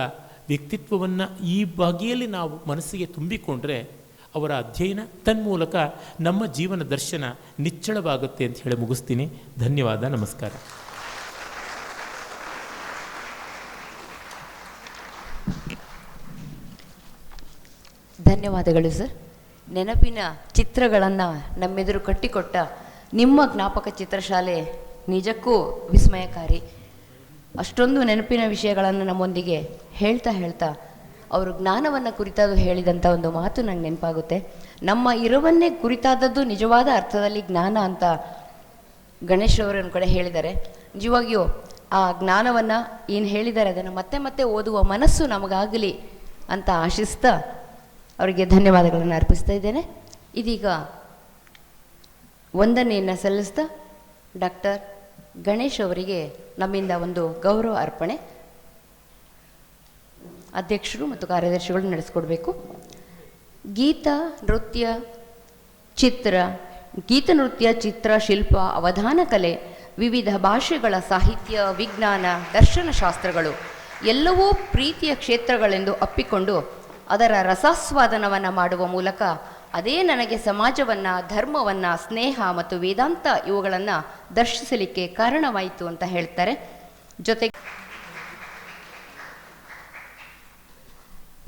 ವ್ಯಕ್ತಿತ್ವವನ್ನು ಈ ಬಗೆಯಲ್ಲಿ ನಾವು ಮನಸ್ಸಿಗೆ ತುಂಬಿಕೊಂಡ್ರೆ ಅವರ ಅಧ್ಯಯನ ತನ್ಮೂಲಕ ನಮ್ಮ ಜೀವನ ದರ್ಶನ ನಿಚ್ಚಳವಾಗುತ್ತೆ ಅಂತ ಹೇಳಿ ಮುಗಿಸ್ತೀನಿ. ಧನ್ಯವಾದ, ನಮಸ್ಕಾರ.
ಧನ್ಯವಾದಗಳು ಸರ್. ನೆನಪಿನ ಚಿತ್ರಗಳನ್ನು ನಮ್ಮೆದುರು ಕಟ್ಟಿಕೊಟ್ಟ ನಿಮ್ಮ ಜ್ಞಾಪಕ ಚಿತ್ರಶಾಲೆ ನಿಜಕ್ಕೂ ವಿಸ್ಮಯಕಾರಿ. ಅಷ್ಟೊಂದು ನೆನಪಿನ ವಿಷಯಗಳನ್ನು ನಮ್ಮೊಂದಿಗೆ ಹೇಳ್ತಾ ಅವರು ಜ್ಞಾನವನ್ನು ಕುರಿತಾದು ಹೇಳಿದಂಥ ಒಂದು ಮಾತು ನಂಗೆ ನೆನಪಾಗುತ್ತೆ. ನಮ್ಮ ಇರುವನ್ನೇ ಕುರಿತಾದದ್ದು ನಿಜವಾದ ಅರ್ಥದಲ್ಲಿ ಜ್ಞಾನ ಅಂತ ಗಣೇಶ್ ಅವರನ್ನು ಕಡೆ ಹೇಳಿದ್ದಾರೆ. ನಿಜವಾಗಿಯೂ ಆ ಜ್ಞಾನವನ್ನು ಏನು ಹೇಳಿದ್ದಾರೆ ಅದನ್ನು ಮತ್ತೆ ಮತ್ತೆ ಓದುವ ಮನಸ್ಸು ನಮಗಾಗಲಿ ಅಂತ ಆಶಿಸ್ತಾ ಅವರಿಗೆ ಧನ್ಯವಾದಗಳನ್ನು ಅರ್ಪಿಸ್ತಾ ಇದ್ದೇನೆ. ಇದೀಗ ವಂದನೆಯನ್ನು ಸಲ್ಲಿಸ್ತಾ ಡಾಕ್ಟರ್ ಗಣೇಶ್ ಅವರಿಗೆ ನಮ್ಮಿಂದ ಒಂದು ಗೌರವ ಅರ್ಪಣೆ ಅಧ್ಯಕ್ಷರು ಮತ್ತು ಕಾರ್ಯದರ್ಶಿಗಳು ನಡೆಸಿಕೊಡ್ಬೇಕು. ಗೀತ ನೃತ್ಯ ಚಿತ್ರ ಶಿಲ್ಪ ಅವಧಾನ ಕಲೆ ವಿವಿಧ ಭಾಷೆಗಳ ಸಾಹಿತ್ಯ ವಿಜ್ಞಾನ ದರ್ಶನ ಶಾಸ್ತ್ರಗಳು ಎಲ್ಲವೂ ಪ್ರೀತಿಯ ಕ್ಷೇತ್ರಗಳೆಂದು ಅಪ್ಪಿಕೊಂಡು ಅದರ ರಸಾಸ್ವಾದನವನ್ನು ಮಾಡುವ ಮೂಲಕ ಅದೇ ನನಗೆ ಸಮಾಜವನ್ನು ಧರ್ಮವನ್ನು ಸ್ನೇಹ ಮತ್ತು ವೇದಾಂತ ಇವುಗಳನ್ನು ದರ್ಶಿಸಲಿಕ್ಕೆ ಕಾರಣವಾಯಿತು ಅಂತ ಹೇಳ್ತಾರೆ. ಜೊತೆಗೆ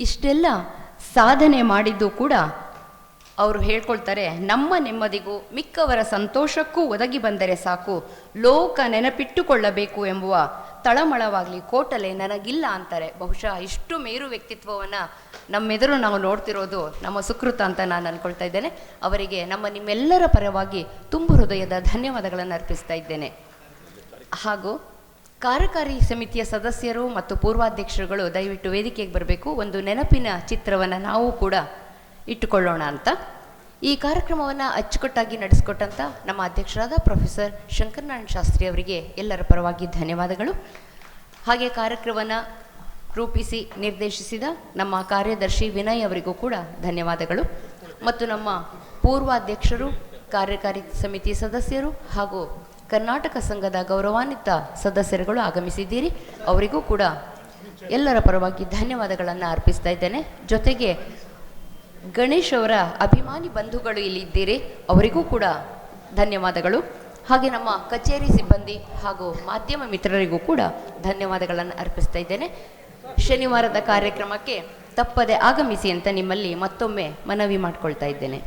ಇಷ್ಟೆಲ್ಲ ಸಾಧನೆ ಮಾಡಿದ್ದು ಕೂಡ ಅವರು ಹೇಳ್ಕೊಳ್ತಾರೆ, ನಮ್ಮ ನೆಮ್ಮದಿಗೂ ಮಿಕ್ಕವರ ಸಂತೋಷಕ್ಕೂ ಒದಗಿ ಬಂದರೆ ಸಾಕು, ಲೋಕ ನೆನಪಿಟ್ಟುಕೊಳ್ಳಬೇಕು ಎಂಬುವ ತಳಮಳವಾಗಲಿ ಕೋಟಲೆ ನನಗಿಲ್ಲ ಅಂತಾರೆ. ಬಹುಶಃ ಇಷ್ಟು ಮೇರು ವ್ಯಕ್ತಿತ್ವವನ್ನು ನಮ್ಮೆದುರು ನಾವು ನೋಡ್ತಿರೋದು ನಮ್ಮ ಸುಕೃತ ಅಂತ ನಾನು ಅಂದ್ಕೊಳ್ತಾ ಇದ್ದೇನೆ. ಅವರಿಗೆ ನಿಮ್ಮೆಲ್ಲರ ಪರವಾಗಿ ತುಂಬು ಹೃದಯದ ಧನ್ಯವಾದಗಳನ್ನು ಅರ್ಪಿಸ್ತಾ ಇದ್ದೇನೆ. ಹಾಗೂ ಕಾರ್ಯಕಾರಿ ಸಮಿತಿಯ ಸದಸ್ಯರು ಮತ್ತು ಪೂರ್ವಾಧ್ಯಕ್ಷರುಗಳು ದಯವಿಟ್ಟು ವೇದಿಕೆಗೆ ಬರಬೇಕು. ಒಂದು ನೆನಪಿನ ಚಿತ್ರವನ್ನು ನಾವು ಕೂಡ ಇಟ್ಟುಕೊಳ್ಳೋಣ ಅಂತ. ಈ ಕಾರ್ಯಕ್ರಮವನ್ನು ಅಚ್ಚುಕಟ್ಟಾಗಿ ನಡೆಸಿಕೊಟ್ಟಂಥ ನಮ್ಮ ಅಧ್ಯಕ್ಷರಾದ ಪ್ರೊಫೆಸರ್ ಶಂಕರನಾರಾಯಣ ಶಾಸ್ತ್ರಿ ಅವರಿಗೆ ಎಲ್ಲರ ಪರವಾಗಿ ಧನ್ಯವಾದಗಳು. ಹಾಗೆ ಕಾರ್ಯಕ್ರಮವನ್ನು ರೂಪಿಸಿ ನಿರ್ದೇಶಿಸಿದ ನಮ್ಮ ಕಾರ್ಯದರ್ಶಿ ವಿನಯ್ ಅವರಿಗೂ ಕೂಡ ಧನ್ಯವಾದಗಳು. ಮತ್ತು ನಮ್ಮ ಪೂರ್ವಾಧ್ಯಕ್ಷರು, ಕಾರ್ಯಕಾರಿ ಸಮಿತಿ ಸದಸ್ಯರು ಹಾಗೂ ಕರ್ನಾಟಕ ಸಂಘದ ಗೌರವಾನ್ವಿತ ಸದಸ್ಯರುಗಳು ಆಗಮಿಸಿದ್ದೀರಿ. ಅವರಿಗೂ ಕೂಡ ಎಲ್ಲರ ಪರವಾಗಿ ಧನ್ಯವಾದಗಳನ್ನು ಅರ್ಪಿಸ್ತಾ ಇದ್ದೇನೆ. ಜೊತೆಗೆ ಗಣೇಶ್ ಅವರ ಅಭಿಮಾನಿ ಬಂಧುಗಳು ಇಲ್ಲಿದ್ದೀರಿ, ಅವರಿಗೂ ಕೂಡ ಧನ್ಯವಾದಗಳು. ಹಾಗೆ ನಮ್ಮ ಕಚೇರಿ ಸಿಬ್ಬಂದಿ ಹಾಗೂ ಮಾಧ್ಯಮ ಮಿತ್ರರಿಗೂ ಕೂಡ ಧನ್ಯವಾದಗಳನ್ನು ಅರ್ಪಿಸ್ತಾ ಇದ್ದೇನೆ. ಶನಿವಾರದ ಕಾರ್ಯಕ್ರಮಕ್ಕೆ ತಪ್ಪದೆ ಆಗಮಿಸಿ ಅಂತ ನಿಮ್ಮಲ್ಲಿ ಮತ್ತೊಮ್ಮೆ ಮನವಿ ಮಾಡಿಕೊಳ್ತಾ ಇದ್ದೇನೆ.